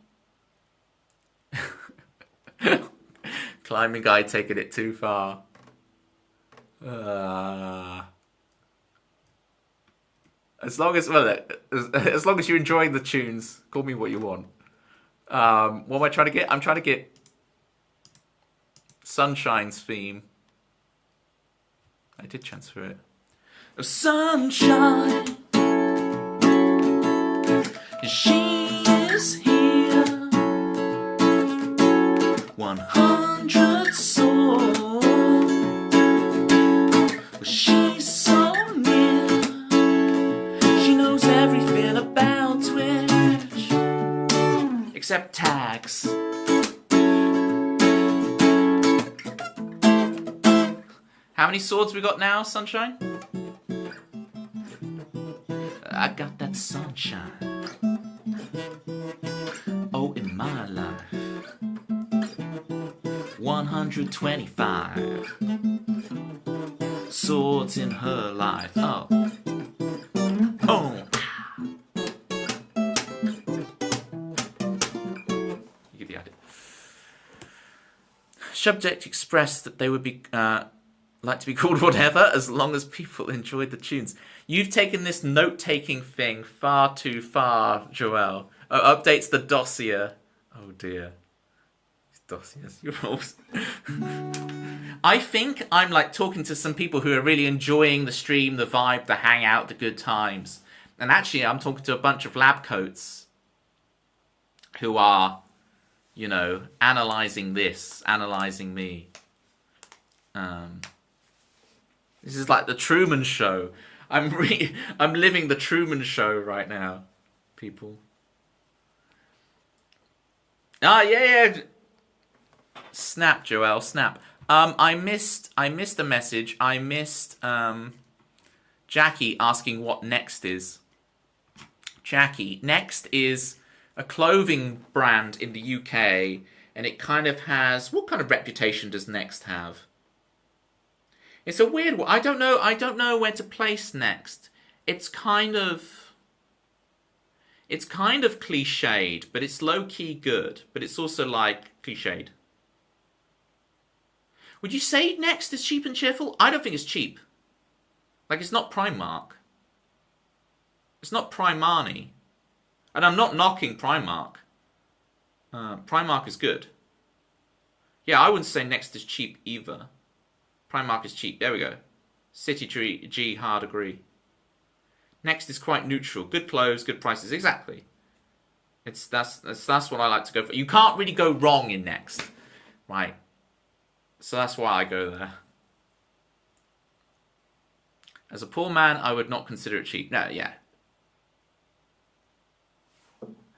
Climbing guy taking it too far. As long as you're enjoying the tunes, call me what you want. What am I trying to get? I'm trying to get Sunshine's theme. I did transfer it. Oh, sunshine. She is here. 100 swords. Well, she's so near. She knows everything about Twitch, except tags. How many swords we got now, Sunshine? I got that sunshine. Oh, in my life. 125 swords in her life. Oh. Boom. You get the idea. Subject expressed that they would be like to be called whatever as long as people enjoyed the tunes. You've taken this note-taking thing far too far, Joelle. Oh, updates the dossier. Oh dear. Dossiers. You're always... I think I'm like talking to some people who are really enjoying the stream, the vibe, the hangout, the good times. And actually I'm talking to a bunch of lab coats who are, you know, analysing this, analysing me. This is like the Truman Show. I'm living the Truman Show right now, people. Ah, yeah. Snap, Joelle, snap. I missed a message. I missed Jackie asking what Next is. Jackie, Next is a clothing brand in the UK, and it kind of has... What kind of reputation does Next have? It's a weird one. I don't know where to place Next. It's kind of cliched, but it's low-key good. But it's also like cliched. Would you say Next is cheap and cheerful? I don't think it's cheap. Like, it's not Primark. It's not Primani. And I'm not knocking Primark. Primark is good. Yeah, I wouldn't say Next is cheap either. Primark is cheap. There we go. City G hard agree. Next is quite neutral. Good clothes, good prices. Exactly. That's what I like to go for. You can't really go wrong in Next, right? So that's why I go there. As a poor man, I would not consider it cheap. No, yeah.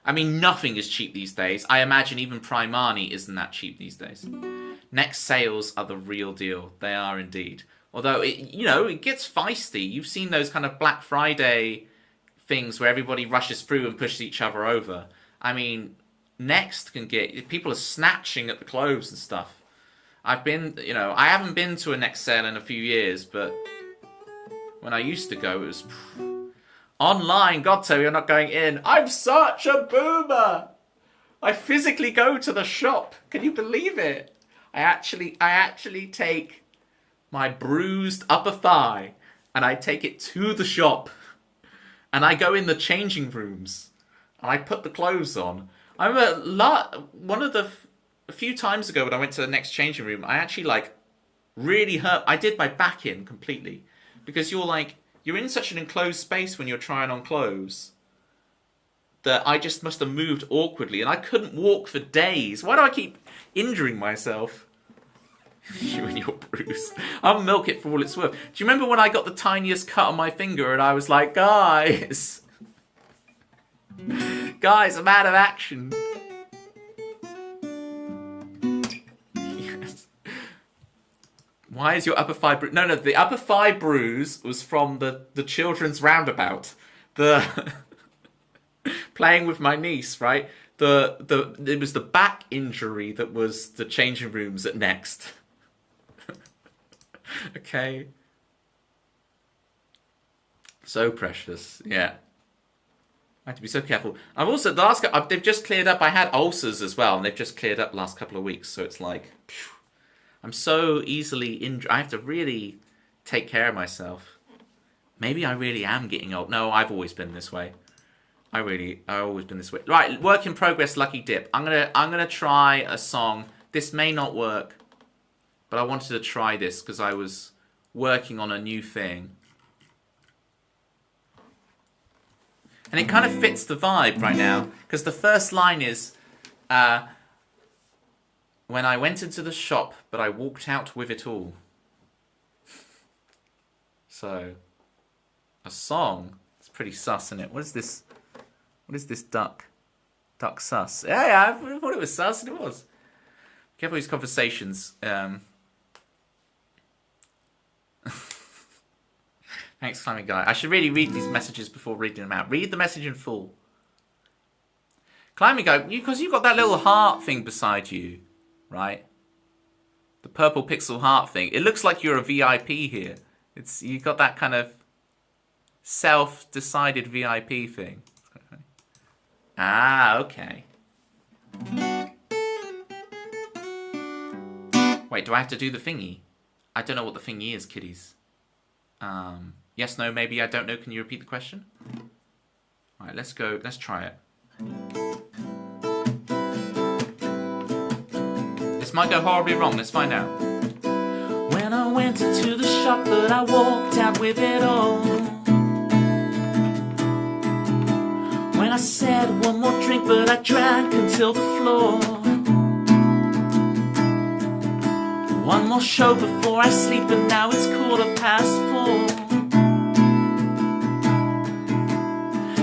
I mean, nothing is cheap these days. I imagine even Primani isn't that cheap these days. Next sales are the real deal. They are indeed. Although, it gets feisty. You've seen those kind of Black Friday things where everybody rushes through and pushes each other over. I mean, Next can get... People are snatching at the clothes and stuff. I haven't been to a Next sale in a few years, but when I used to go, it was... Online, God, Terry, you're not going in. I'm such a boomer! I physically go to the shop. Can you believe it? I actually take my bruised upper thigh and I take it to the shop and I go in the changing rooms and I put the clothes on. I remember a few times ago when I went to the Next changing room, I actually really hurt. I did my back in completely because you're in such an enclosed space when you're trying on clothes that I just must have moved awkwardly and I couldn't walk for days. Why do I keep injuring myself? You and your bruise. I'll milk it for all it's worth. Do you remember when I got the tiniest cut on my finger and I was like, guys, I'm out of action. Yes. Why is your upper thigh bruise? No, the upper thigh bruise was from the children's roundabout. Playing with my niece, right? It was the back injury that was the changing rooms at Next. Okay. So precious, yeah. I have to be so careful. I've also they've just cleared up. I had ulcers as well, and they've just cleared up the last couple of weeks. So it's like, phew, I'm so easily injured. I have to really take care of myself. Maybe I really am getting old. No, I've always been this way. I've always been this way. Right, work in progress, Lucky Dip. I'm gonna try a song. This may not work, but I wanted to try this because I was working on a new thing. And it kind of fits the vibe right now, because the first line is, when I went into the shop, but I walked out with it all. So, a song. It's pretty sus, isn't it? What is this? What is this duck? Duck sus. Yeah, I thought it was sus, and it was. Careful these conversations. Thanks, Climbing Guy. I should really read these messages before reading them out. Read the message in full. Climbing Guy, because you've got that little heart thing beside you, right? The purple pixel heart thing. It looks like you're a VIP here. You've got that kind of self-decided VIP thing. Ah, okay. Wait, do I have to do the thingy? I don't know what the thingy is, kiddies. Yes, no, maybe, I don't know. Can you repeat the question? Alright, let's go. Let's try it. This might go horribly wrong. Let's find out. When I went into the shop, but I walked out with it all. When I said one more drink, but I drank until the floor. One more show before I sleep, and now it's 4:15.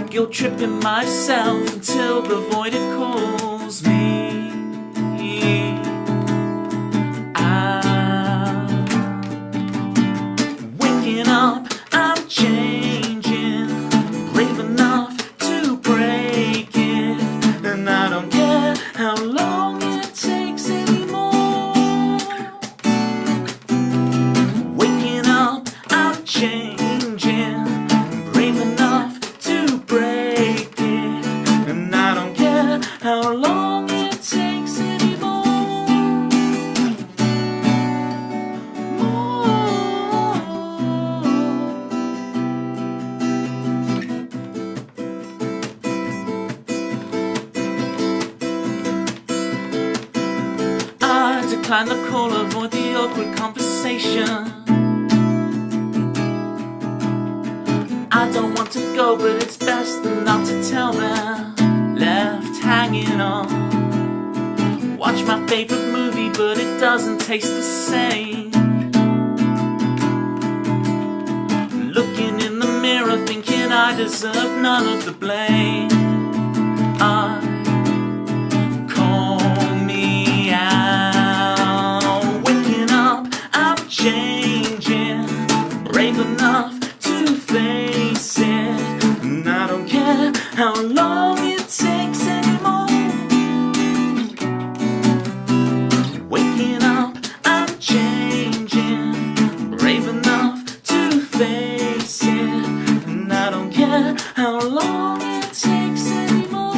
Guilt tripping myself until the void it calls me. I'm waking up, I'm changing, brave enough to break it, and I don't care how long it takes anymore. Waking up, I'm changing, brave enough to break it, and I don't care how long it takes anymore. I decline the call, avoid the awkward conversation. I don't want to go, but it's best not to tell them. Left hanging on. Watch my favorite movie, but it doesn't taste the same. Looking in the mirror, thinking I deserve none of the blame. Call me out. Waking up, I'm changing, brave enough to face it, and I don't care how long it takes anymore. Waking up, I'm changing, brave enough to face it, and I don't care how long it takes anymore.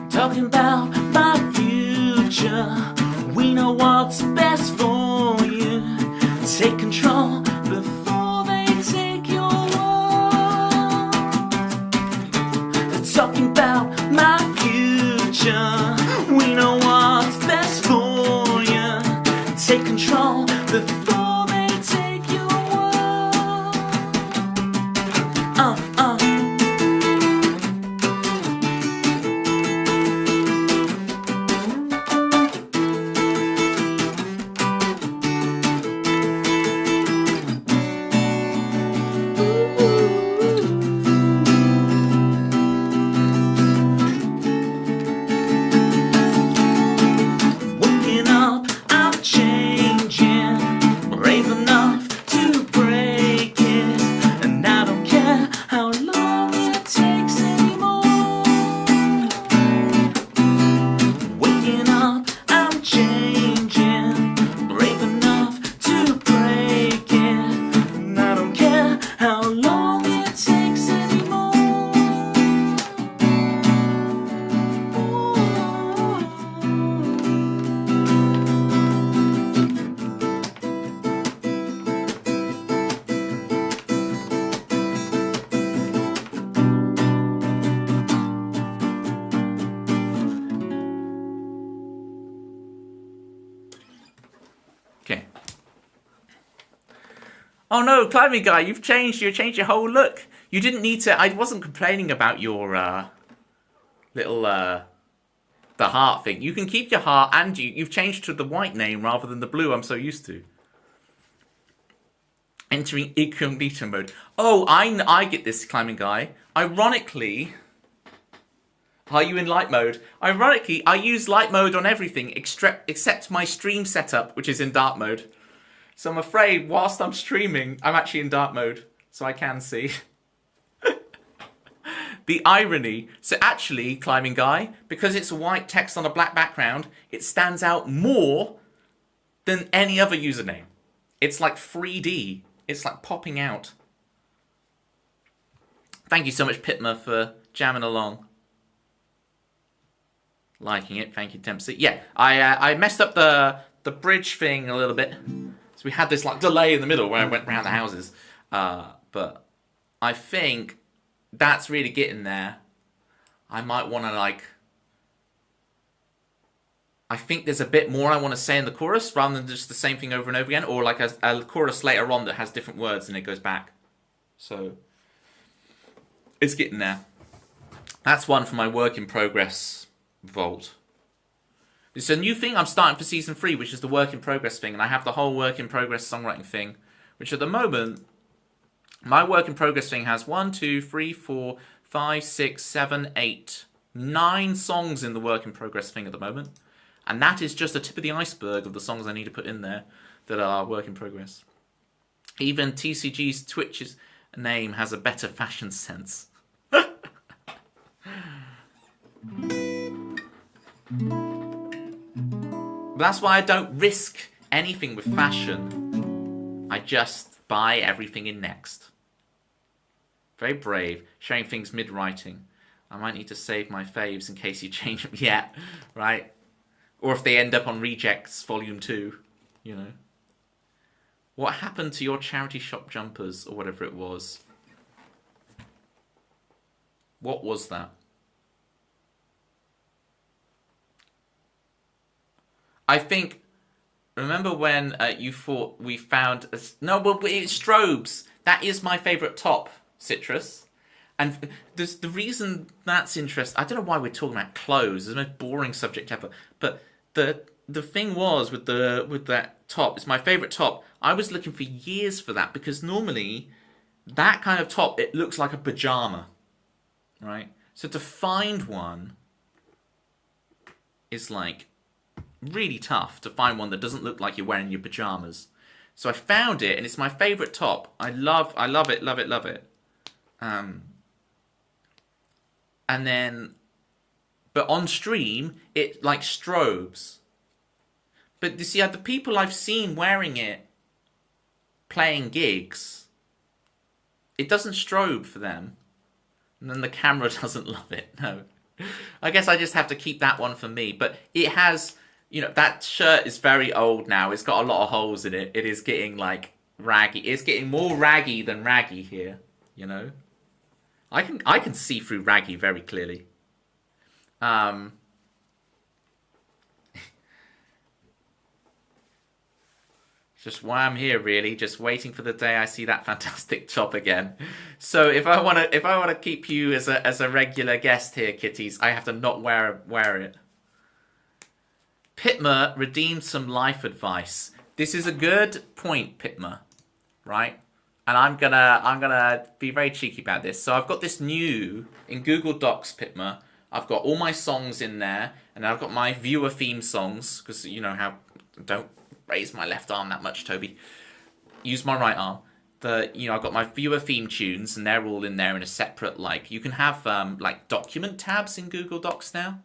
Talking about my future, we know what's best for you. Take control before they take your world. They're talking about my future, we know what's best for you. Take control before they take your world. Oh no, climbing guy, you've changed your whole look. You didn't need to. I wasn't complaining about your little the heart thing. You can keep your heart, and you've changed to the white name rather than the blue I'm so used to. Entering incognito mode. Oh, I get this, climbing guy. Ironically, are you in light mode? Ironically, I use light mode on everything except my stream setup, which is in dark mode. So I'm afraid whilst I'm streaming, I'm actually in dark mode, so I can see. The irony. So actually, climbing guy, because it's white text on a black background, it stands out more than any other username. It's like 3D. It's like popping out. Thank you so much, Pitma, for jamming along. Liking it. Thank you, Dempsey. Yeah, I messed up the bridge thing a little bit. So we had this like delay in the middle where I went around the houses. But I think that's really getting there. I might want to like... I think there's a bit more I want to say in the chorus rather than just the same thing over and over again, or like a chorus later on that has different words and it goes back. So it's getting there. That's one for my work in progress vault. It's a new thing I'm starting for season 3, which is the work in progress thing, and I have the whole work in progress songwriting thing, which at the moment my work in progress thing has 1, 2, 3, 4, 5, 6, 7, 8, 9 songs in the work in progress thing at the moment. And that is just the tip of the iceberg of the songs I need to put in there that are work in progress. Even TCG's Twitch's name has a better fashion sense. That's why I don't risk anything with fashion. I just buy everything in Next. Very brave, sharing things mid-writing. I might need to save my faves in case you change them yet, right? Or if they end up on Rejects Volume 2, you know. What happened to your charity shop jumpers, or whatever it was? What was that? I think, remember when you thought we found... No, well, it's strobes. That is my favourite top, Citrus. And the reason that's interesting... I don't know why we're talking about clothes. It's the most boring subject ever. But... The thing was with that top, it's my favourite top. I was looking for years for that because normally that kind of top, it looks like a pyjama, right? So to find one is like really tough to find one that doesn't look like you're wearing your pyjamas. So I found it and it's my favourite top. I love it, love it, love it. And then... But on stream, it like strobes. But you see, the people I've seen wearing it, playing gigs, it doesn't strobe for them. And then the camera doesn't love it, no. I guess I just have to keep that one for me. But it has, you know, that shirt is very old now. It's got a lot of holes in it. It is getting like raggy. It's getting more raggy than raggy here, you know. I can see through raggy very clearly. Just why I'm here, really, just waiting for the day I see that fantastic top again. So if I wanna keep you as a regular guest here, kitties, I have to not wear it. Pitma redeemed some life advice. This is a good point, Pitma, right? And I'm gonna be very cheeky about this. So I've got this new in Google Docs, Pitma. I've got all my songs in there, and I've got my viewer theme songs, because you know how... Don't raise my left arm that much, Toby. Use my right arm. I've got my viewer theme tunes, and they're all in there in a separate, like... You can have, like, document tabs in Google Docs now.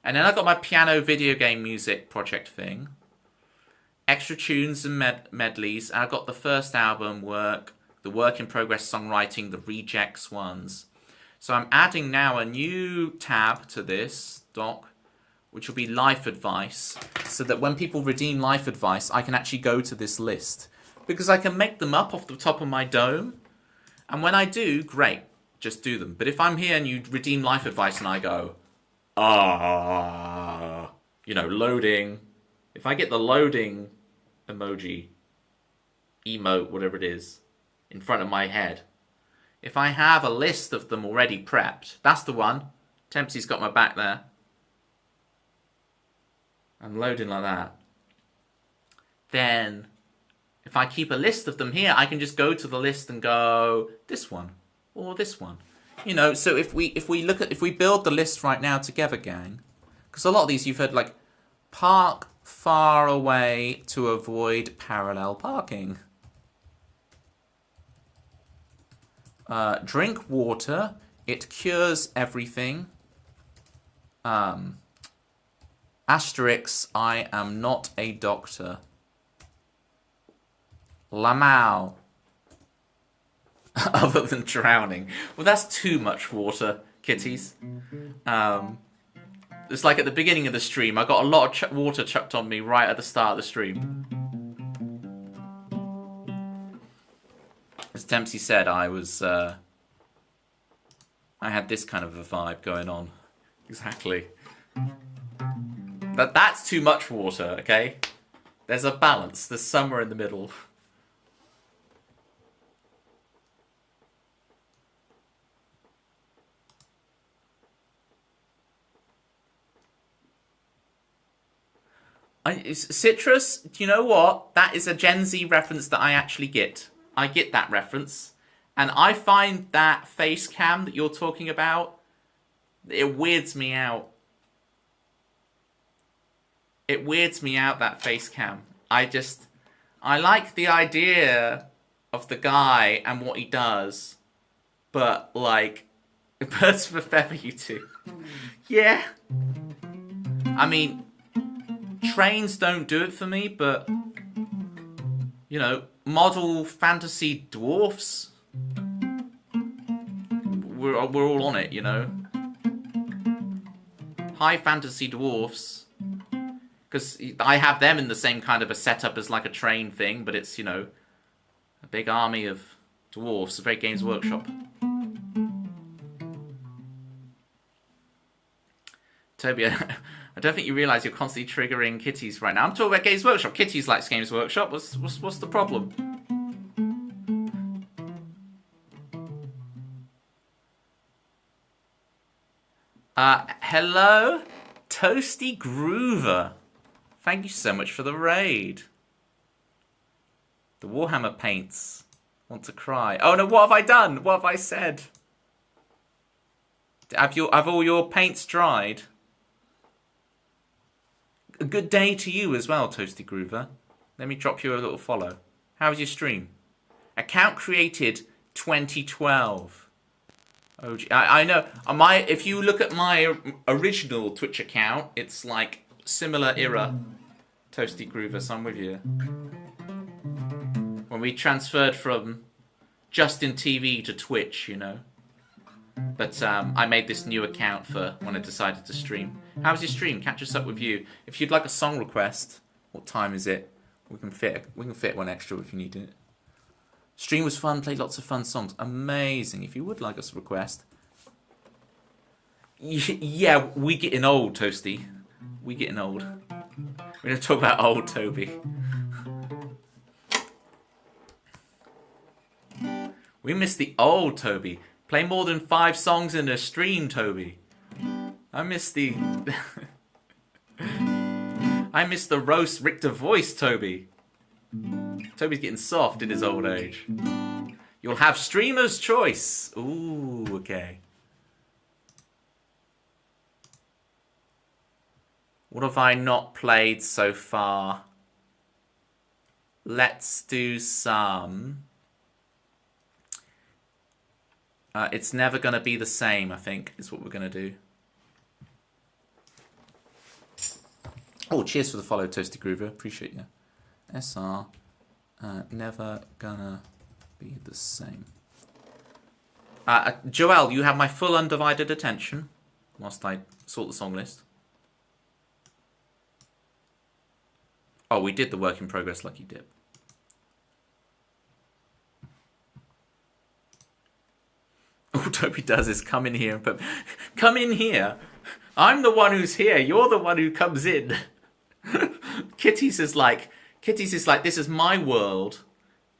And then I've got my piano video game music project thing. Extra tunes and medleys. And I've got the first album work, the work in progress songwriting, the rejects ones. So I'm adding now a new tab to this doc, which will be life advice, so that when people redeem life advice, I can actually go to this list. Because I can make them up off the top of my dome, and when I do, great, just do them. But if I'm here and you redeem life advice and I go, you know, loading, if I get the loading emoji, emote, whatever it is, in front of my head. If I have a list of them already prepped, that's the one. Tempsy's got my back there. I'm loading like that. Then, if I keep a list of them here, I can just go to the list and go this one or this one. You know, so if we build the list right now together, gang, because a lot of these you've heard like park far away to avoid parallel parking. Drink water. It cures everything. Asterix, I am not a doctor. Lamau. Other than drowning. Well, that's too much water, kitties. It's like at the beginning of the stream, I got a lot of water chucked on me right at the start of the stream. As Dempsey said, I had this kind of a vibe going on. Exactly. That's too much water, okay? There's a balance. There's somewhere in the middle. Citrus, do you know what? That is a Gen Z reference that I actually get. I get that reference. And I find that face cam that you're talking about, it weirds me out. It weirds me out, that face cam. I like the idea of the guy and what he does. But, like, birds of a feather, you two. Yeah. I mean, trains don't do it for me, but, you know, model fantasy dwarfs, we're all on it, you know. High fantasy dwarfs, because I have them in the same kind of a setup as like a train thing, but it's, you know, a big army of dwarfs, a very Games Workshop. Toby, I don't think you realise you're constantly triggering kitties right now. I'm talking about Games Workshop. Kitties likes Games Workshop. What's the problem? Hello, Toasty Groover. Thank you so much for the raid. The Warhammer paints. Want to cry. Oh no, what have I done? What have I said? Have all your paints dried? A good day to you as well, Toasty Groover. Let me drop you a little follow. How was your stream? Account created 2012. Oh, I know. If you look at my original Twitch account, it's like similar era, Toasty Groover, so I'm with you. When we transferred from Justin TV to Twitch, you know. But I made this new account for when I decided to stream. How was your stream? Catch us up with you. If you'd like a song request, what time is it? We can fit one extra if you need it. Stream was fun, played lots of fun songs. Amazing. If you would like us a request. Yeah, we getting old, Toasty. We getting old. We're going to talk about old Toby. We miss the old Toby. Play more than 5 songs in a stream, Toby. I miss the... I miss the roast Richter voice, Toby. Toby's getting soft in his old age. You'll have streamer's choice. Ooh, okay. What have I not played so far? Let's do some... It's never going to be the same, I think, is what we're going to do. Oh, cheers for the follow, Toasty Groover. Appreciate you. SR. Never gonna be the same. Joel, you have my full undivided attention whilst I sort the song list. Oh, we did the work in progress, Lucky Dip. All Toby does is come in here and put... Come in here. I'm the one who's here. You're the one who comes in. Kitty's is like, this is my world.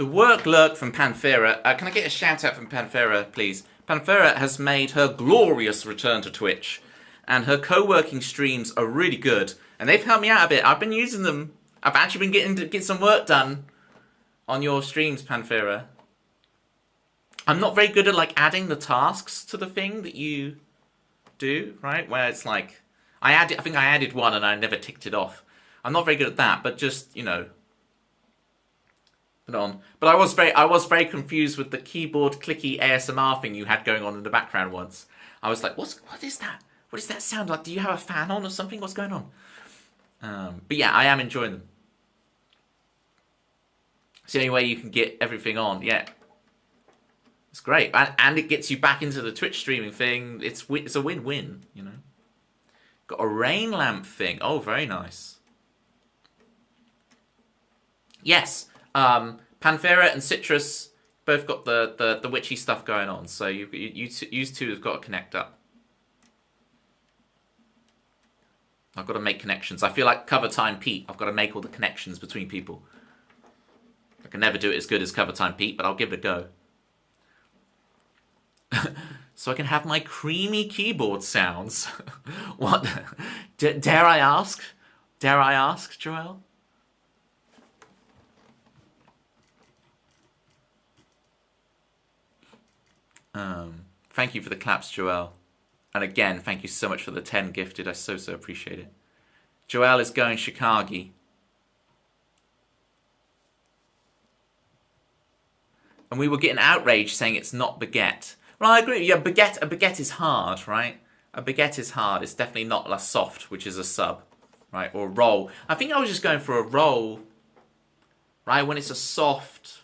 The work lurk from Panthera. Can I get a shout out from Panthera, please? Panthera has made her glorious return to Twitch, and her co-working streams are really good, and they've helped me out a bit. I've been using them. I've actually been getting to get some work done on your streams, Panthera. I'm not very good at like adding the tasks to the thing that you do, right? Where it's like I think I added one and I never ticked it off. I'm not very good at that, but just, you know, put on. But I was very confused with the keyboard clicky ASMR thing you had going on in the background once. I was like, what is that? What does that sound like? Do you have a fan on or something? What's going on? But yeah, I am enjoying them. It's the only way you can get everything on. Yeah, it's great, and it gets you back into the Twitch streaming thing. It's a win-win, you know. Got a rain lamp thing. Oh, very nice. Yes, Panthera and Citrus both got the witchy stuff going on. So you two have got to connect up. I've got to make connections. I feel like Cover Time Pete. I've got to make all the connections between people. I can never do it as good as Cover Time Pete, but I'll give it a go. So I can have my creamy keyboard sounds. What? Dare I ask? Dare I ask, Joel? Thank you for the claps, Joel. And again, thank you so much for the 10 gifted. I so appreciate it. Joel is going Chicago. And we were getting outraged saying it's not baguette. Well, I agree. Yeah, a baguette is hard, right? A baguette is hard. It's definitely not a soft, which is a sub, right? Or a roll. I think I was just going for a roll, right? When it's a soft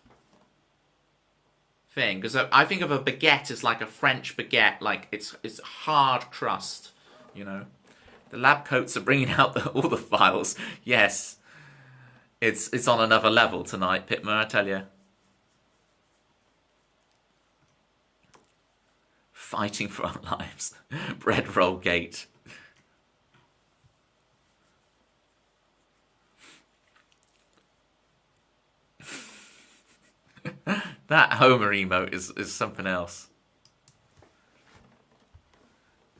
thing, because I think of a baguette as like a French baguette, like it's hard crust, you know. The lab coats are bringing out all the files. Yes, it's on another level tonight, Pitmer, I tell you. Fighting for our lives. Bread roll gate. That Homer emote is something else.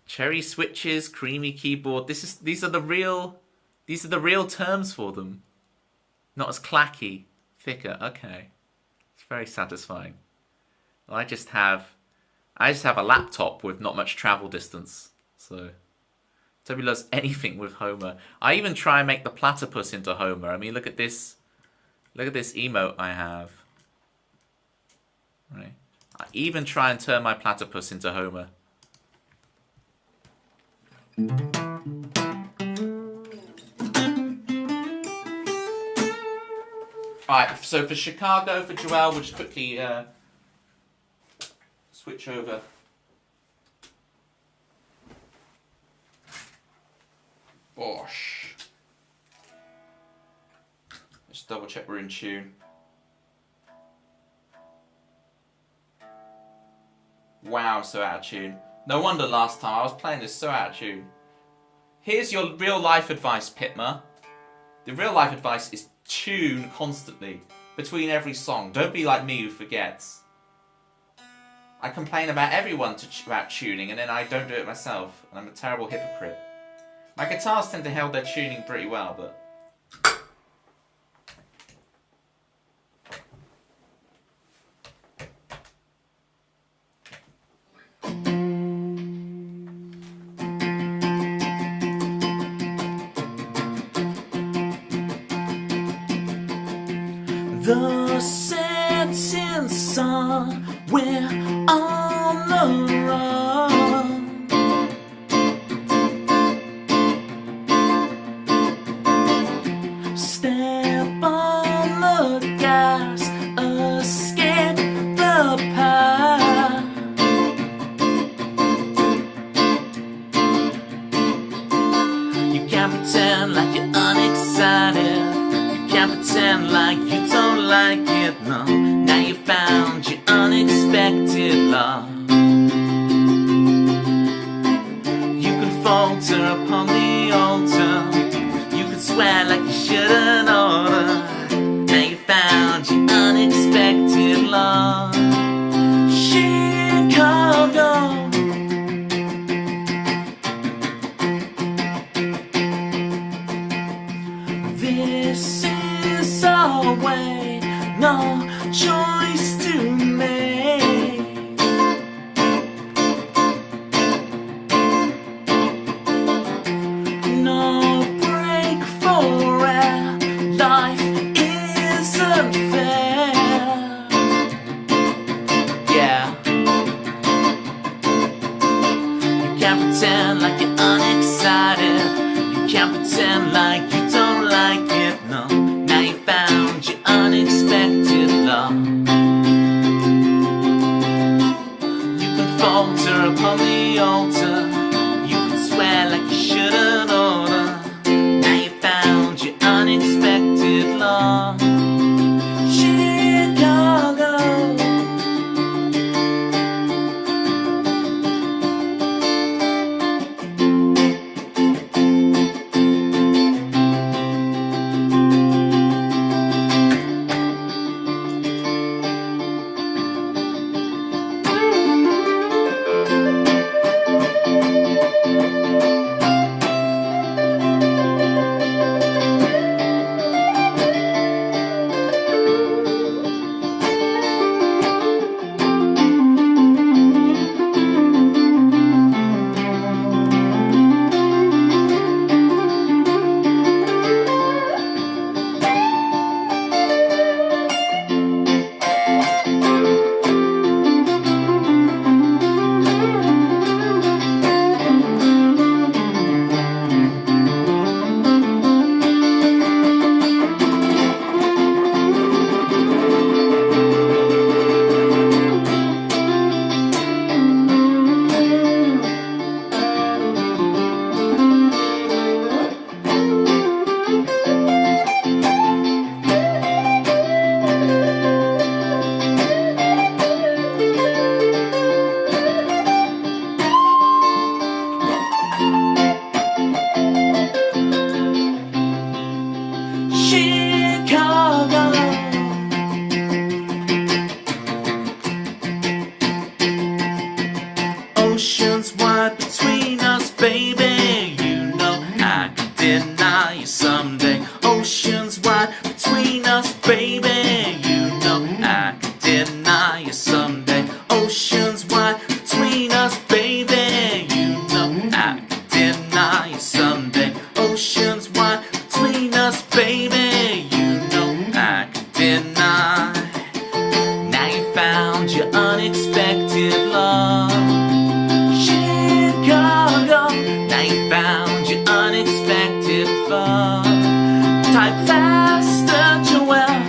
Cherry switches, creamy keyboard. These are the real terms for them. Not as clacky, thicker. Okay, it's very satisfying. I just have a laptop with not much travel distance, so Toby loves anything with Homer. I even try and make the platypus into Homer. I mean, look at this emote I have. Right. I even try and turn my platypus into Homer. Alright, so for Chicago, for Joel, we'll just quickly switch over. Bosh. Just double check we're in tune. Wow, so out of tune. No wonder last time I was playing this so out of tune. Here's your real life advice, Pitmer. The real life advice is tune constantly between every song. Don't be like me who forgets. I complain about everyone about tuning and then I don't do it myself. And I'm a terrible hypocrite. My guitars tend to hold their tuning pretty well, but... The setting sun, we're on the run. Step on the gas, escape the path. You can't pretend like you're unexcited. You can't pretend like you don't like it, no. Now you found your unexpected love. You can falter upon the altar. You can swear like you shouldn't order. Now you found your unexpected This is our way, no choice to make. No break for air, life isn't fair. Yeah. You can't pretend like you're unexcited. You can't pretend like you don't like it, no. Now you found your unexpected love. You can falter upon the altar. You can swear like you shouldn't order. Now you found your unexpected love. Chicago. Chicago. Oceans wide between us, baby. You know I could deny you someday. Oceans wide between us, baby. You know I could deny you someday. Oceans wide between us, baby. You know I could deny you someday. Oceans wide between us, baby. You know I could deny. Now you found your unexpected love. Chicago. Now you found your unexpected fun. Type faster, Joel.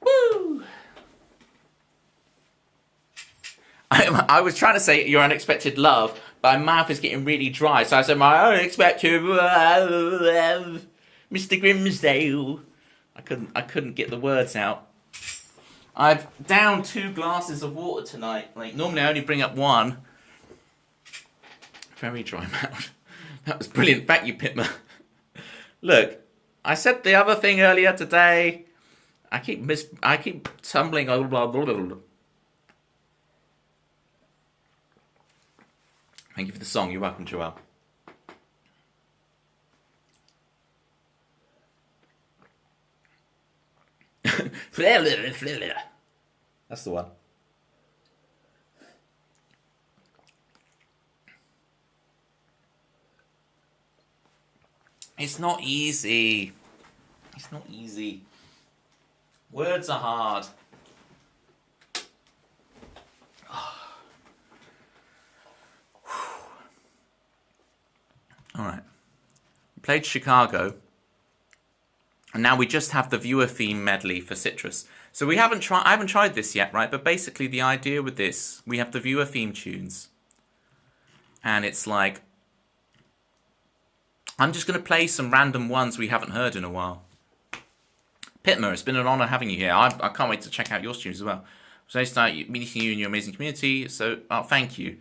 Woo! I was trying to say your unexpected love, but my mouth is getting really dry, so I said my unexpected love, Mr. Grimsdale. I couldn't get the words out. I've downed 2 glasses of water tonight. Like normally I only bring up 1. Very dry mouth. That was brilliant. Thank you, Pitmer. Look, I said the other thing earlier today. I keep tumbling. Thank you for the song. You're welcome, Joel. That's the one. It's not easy. It's not easy. Words are hard. All right. We played Chicago. And now we just have the viewer theme medley for Citrus. So I haven't tried this yet, right? But basically the idea with this, we have the viewer theme tunes. And it's like, I'm just going to play some random ones we haven't heard in a while. Pitmer, it's been an honour having you here. I can't wait to check out your streams as well. So I start meeting you in your amazing community. So, thank you.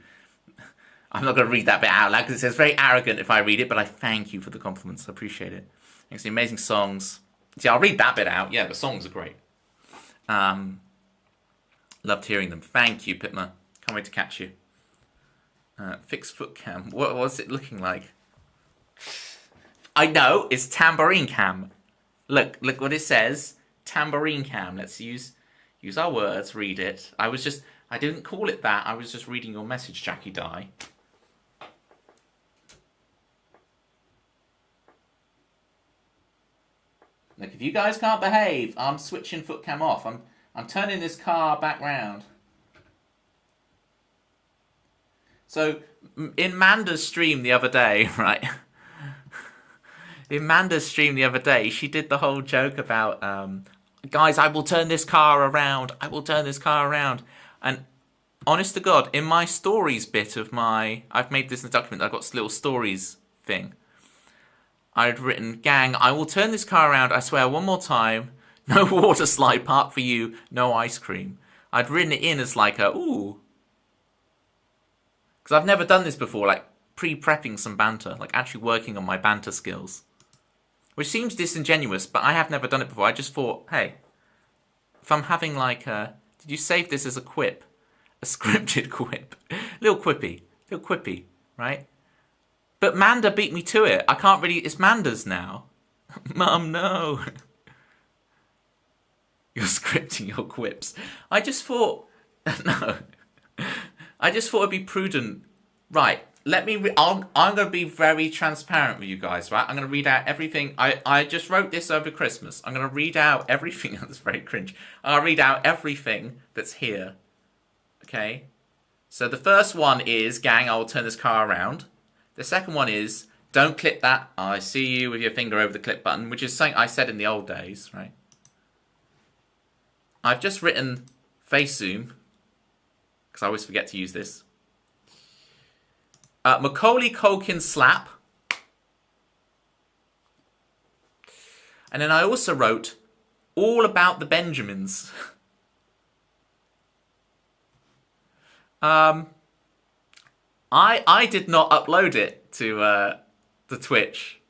I'm not going to read that bit out loud because it says very arrogant if I read it, but I thank you for the compliments. I appreciate it. Thanks for the amazing songs. See, I'll read that bit out. Yeah, the songs are great. Loved hearing them. Thank you, Pitma. Can't wait to catch you. Fixed foot cam. What was it looking like? I know, it's tambourine cam. Look what it says. Tambourine cam. Let's use our words, read it. I didn't call it that. I was just reading your message, Jackie Dye. Look, if you guys can't behave, I'm switching foot cam off. I'm turning this car back round. So, in Manda's stream the other day, right? In Manda's stream the other day, she did the whole joke about, guys, I will turn this car around. I will turn this car around. And honest to God, in my stories bit of I've made this in the document, I've got this little stories thing. I'd written, gang, I will turn this car around, I swear, one more time. No water slide park for you, no ice cream. I'd written it in as like a, ooh. Because I've never done this before, like pre-prepping some banter, like actually working on my banter skills. Which seems disingenuous, but I have never done it before. I just thought, hey, if I'm having like a... Did you save this as a quip? A scripted quip. Little quippy, right? But Manda beat me to it. I can't really... It's Manda's now. Mum, no. You're scripting your quips. I just thought... No. I just thought it'd be prudent. Right. Let me... I'm going to be very transparent with you guys, right? I'm going to read out everything. I just wrote this over Christmas. I'm going to read out everything. That's very cringe. I'll read out everything that's here. Okay? So the first one is, gang, I will turn this car around. The second one is, don't clip that. I see you with your finger over the clip button, which is something I said in the old days, right? I've just written face zoom, because I always forget to use this. Macaulay Culkin slap. And then I also wrote, all about the Benjamins. I did not upload it to the Twitch.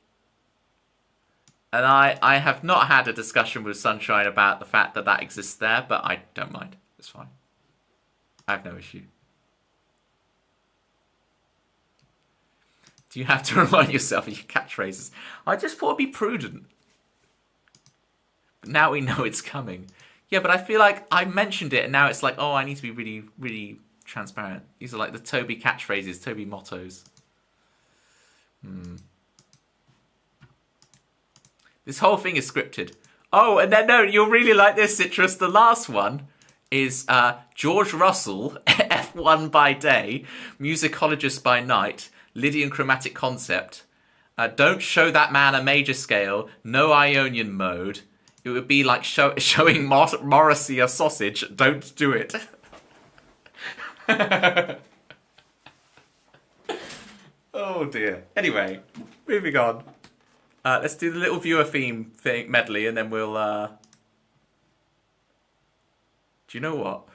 And I have not had a discussion with Sunshine about the fact that that exists there, but I don't mind. It's fine. I have no issue. Do you have to remind yourself of your catchphrases? I just thought it'd be prudent. But now we know it's coming. Yeah, but I feel like I mentioned it and now it's like, oh, I need to be really, really transparent. These are like the Toby catchphrases, Toby mottos. This whole thing is scripted. Oh, and then no, you'll really like this, Citrus. The last one is George Russell, F1 by day, musicologist by night, Lydian chromatic concept. Don't show that man a major scale, no Ionian mode. It would be like showing Morrissey a sausage. Don't do it. Oh dear. Anyway, moving on. Let's do the little viewer theme thing medley and then we'll... Do you know what?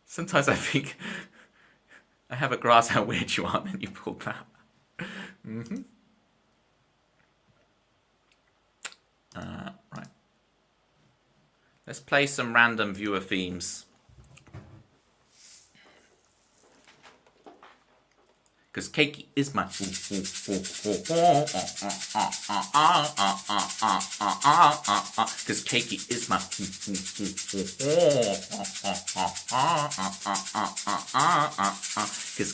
Sometimes I think I have a grasp how weird you are and then you pulled that. Right. Let's play some random viewer themes. Cause cakey is my cause cakey is my cause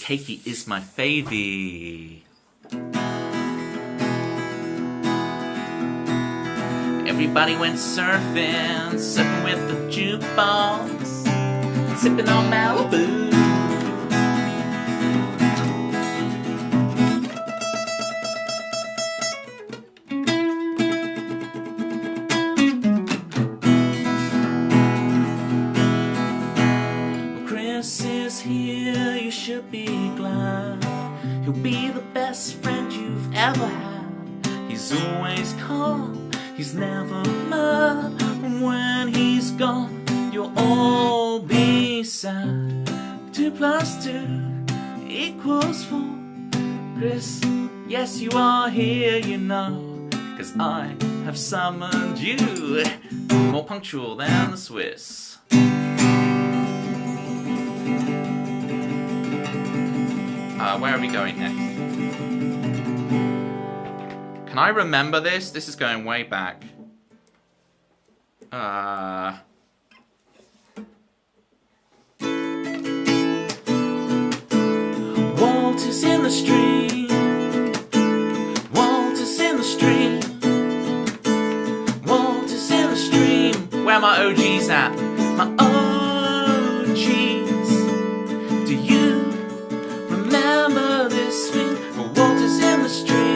cakey is my favy. Everybody went surfing with the jukebox, sipping on Malibu. Be glad he'll be the best friend you've ever had. He's always calm, he's never mad. And when he's gone, you'll all be sad. 2 + 2 = 4. Chris, yes, you are here, you know, 'cause I have summoned you, more punctual than the Swiss. Where are we going next? Can I remember this? This is going way back. Walters in the stream. Walters in the stream. Walters in the stream. Where are my OGs at? My OGs. Do you remember this thing? Walters in the stream.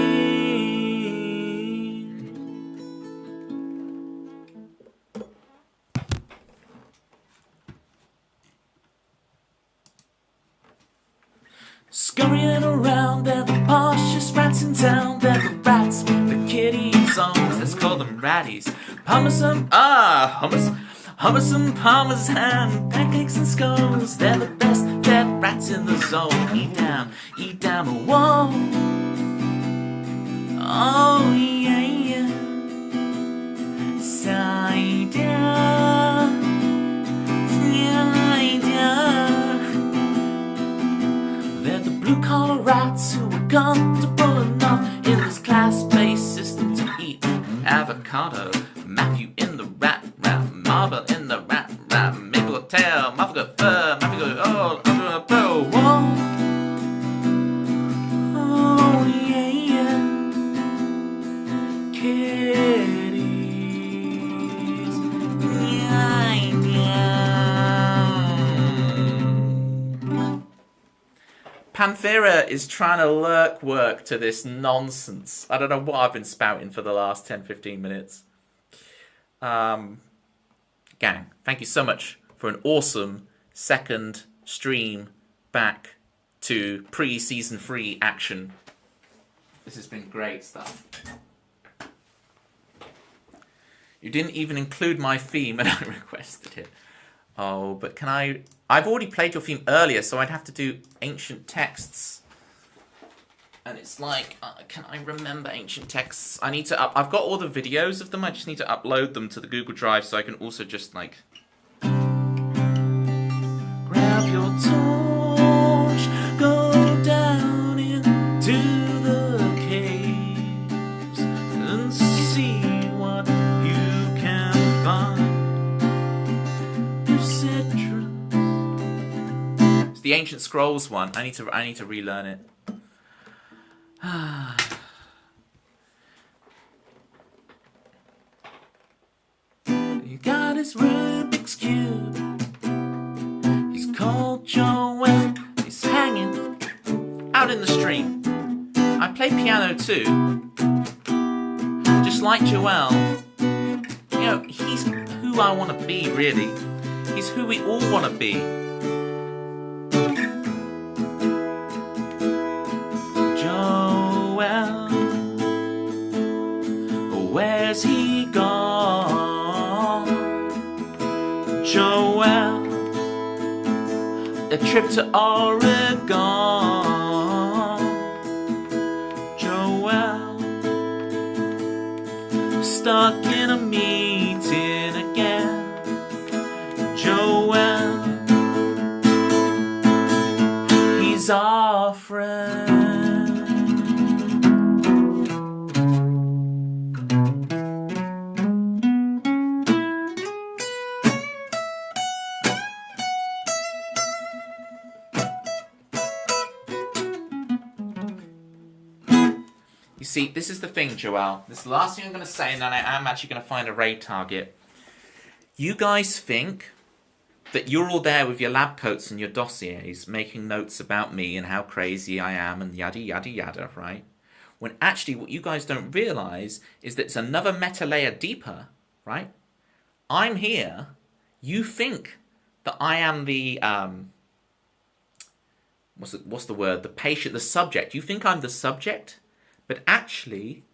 Scurrying around, they're the poshest rats in town. They're the rats, the kitty songs, let's call them ratties. Parmesan, hummus and parmesan, pancakes and scones. They're the best fed rats in the zone. Eat down, whoa. Oh yeah, yeah. Side down, side down. They're the blue-collar rats who are comfortable enough in this class-based system to eat avocado. Matthew in the rat, marble in the rat, maple tail, muffle got fur, muffle got all under a bow. Whoa. Oh yeah, yeah. Kitties. Yeah, yeah. Panthera is trying to lurk work to this nonsense. I don't know what I've been spouting for the last 10-15 minutes. Gang, thank you so much for an awesome second stream back to pre-season 3 action. This has been great stuff. You didn't even include my theme and I requested it. Oh, but can I... I've already played your theme earlier, so I'd have to do ancient texts. And it's like, can I remember ancient texts? I need to I've got all the videos of them, I just need to upload them to the Google Drive so I can also just like... Grab your torch, go down into the caves and see what you can find. You citrus. It's the Ancient Scrolls one. I need to relearn it. He got his Rubik's Cube. He's called Joel. He's hanging Out in the street. I play piano too. Just like Joel. You know, he's who I want to be, really. He's who we all want to be. Joel, where's he gone? Joel, a trip to Oregon. Joel, stuck in a meeting again. Joel, he's our friend. You see, this is the thing, Joel. This is the last thing I'm going to say, and then I am actually going to find a raid target. You guys think that you're all there with your lab coats and your dossiers making notes about me and how crazy I am and yada yada yada, right? When actually what you guys don't realise is that it's another meta layer deeper, right? I'm here. You think that I am the, what's the word? The patient, the subject. You think I'm the subject? But actually,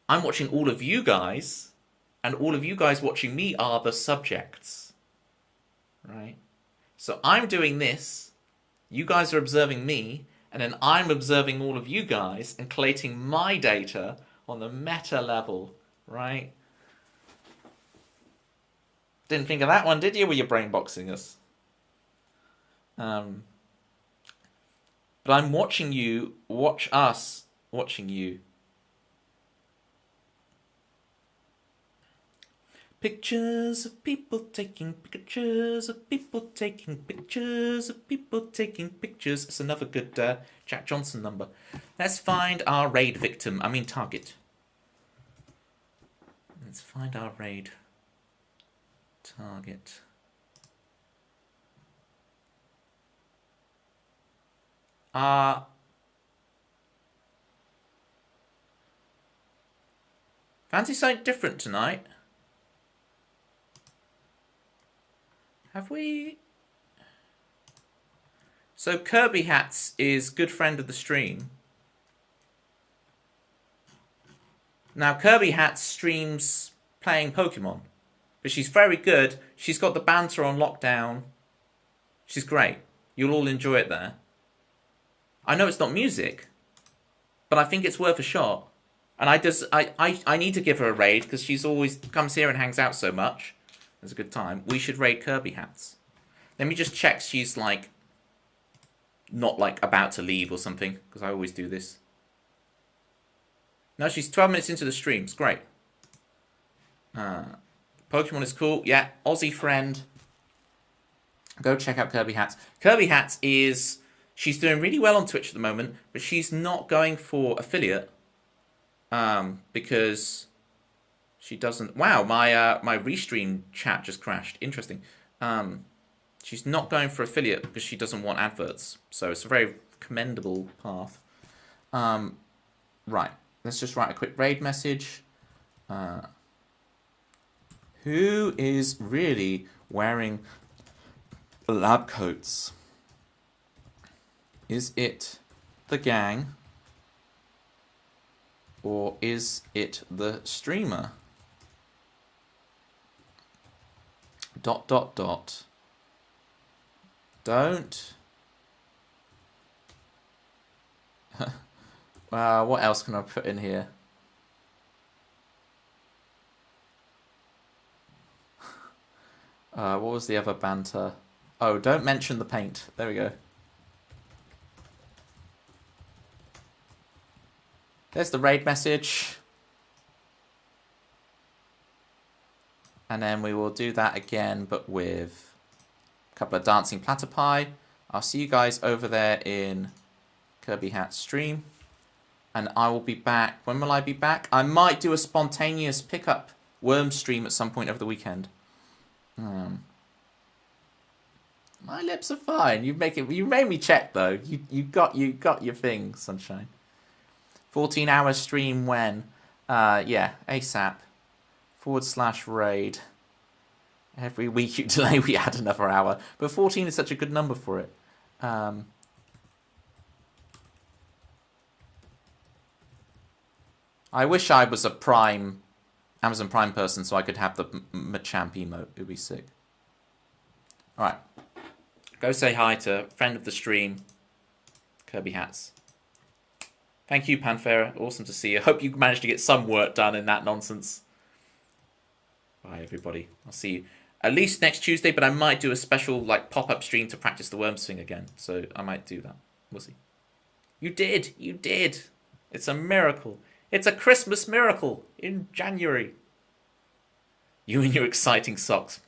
I'm watching all of you guys, and all of you guys watching me are the subjects. Right? So I'm doing this, you guys are observing me, and then I'm observing all of you guys and collating my data on the meta level, right? Didn't think of that one, did you, with your brain boxing us? But I'm watching you watch us watching you. Pictures of people taking pictures of people taking pictures of people taking pictures. It's another good Jack Johnson number. Let's find our raid victim. I mean target. Let's find our raid target. Fancy something different tonight? Have we? So Kirby Hats is good friend of the stream. Now Kirby Hats streams playing Pokemon, but she's very good. She's got the banter on lockdown. She's great. You'll all enjoy it there. I know it's not music, but I think it's worth a shot. And I need to give her a raid because she's always comes here and hangs out so much. It's a good time. We should raid Kirby Hats. Let me just check she's like not like about to leave or something, because I always do this. No, she's 12 minutes into the stream. It's great. Pokemon is cool. Yeah, Aussie friend. Go check out Kirby Hats. Kirby Hats is... She's doing really well on Twitch at the moment, but she's not going for affiliate. Because she doesn't... Wow, my restream chat just crashed. Interesting. She's not going for affiliate because she doesn't want adverts. So it's a very commendable path. Right. Let's just write a quick raid message. Who is really wearing lab coats? Is it the gang? Or is it the streamer? ... Don't. What else can I put in here? What was the other banter? Oh, don't mention the paint. There we go. There's the raid message. And then we will do that again, but with a couple of dancing platypi. I'll see you guys over there in Kirby Hat stream. And I will be back. When will I be back? I might do a spontaneous pickup worm stream at some point over the weekend. My lips are fine. You made me check though. You got your thing, sunshine. 14-hour stream when? Yeah, ASAP. /raid. Every week you delay, we add another hour. But 14 is such a good number for it. I wish I was a Prime, Amazon Prime person so I could have the Machamp emote. It would be sick. Alright. Go say hi to friend of the stream, Kirby Hats. Thank you, Panfera. Awesome to see you. Hope you managed to get some work done in that nonsense. Bye, everybody. I'll see you at least next Tuesday, but I might do a special like pop-up stream to practice the worms thing again. So I might do that. We'll see. You did. You did. It's a miracle. It's a Christmas miracle in January. You and your exciting socks.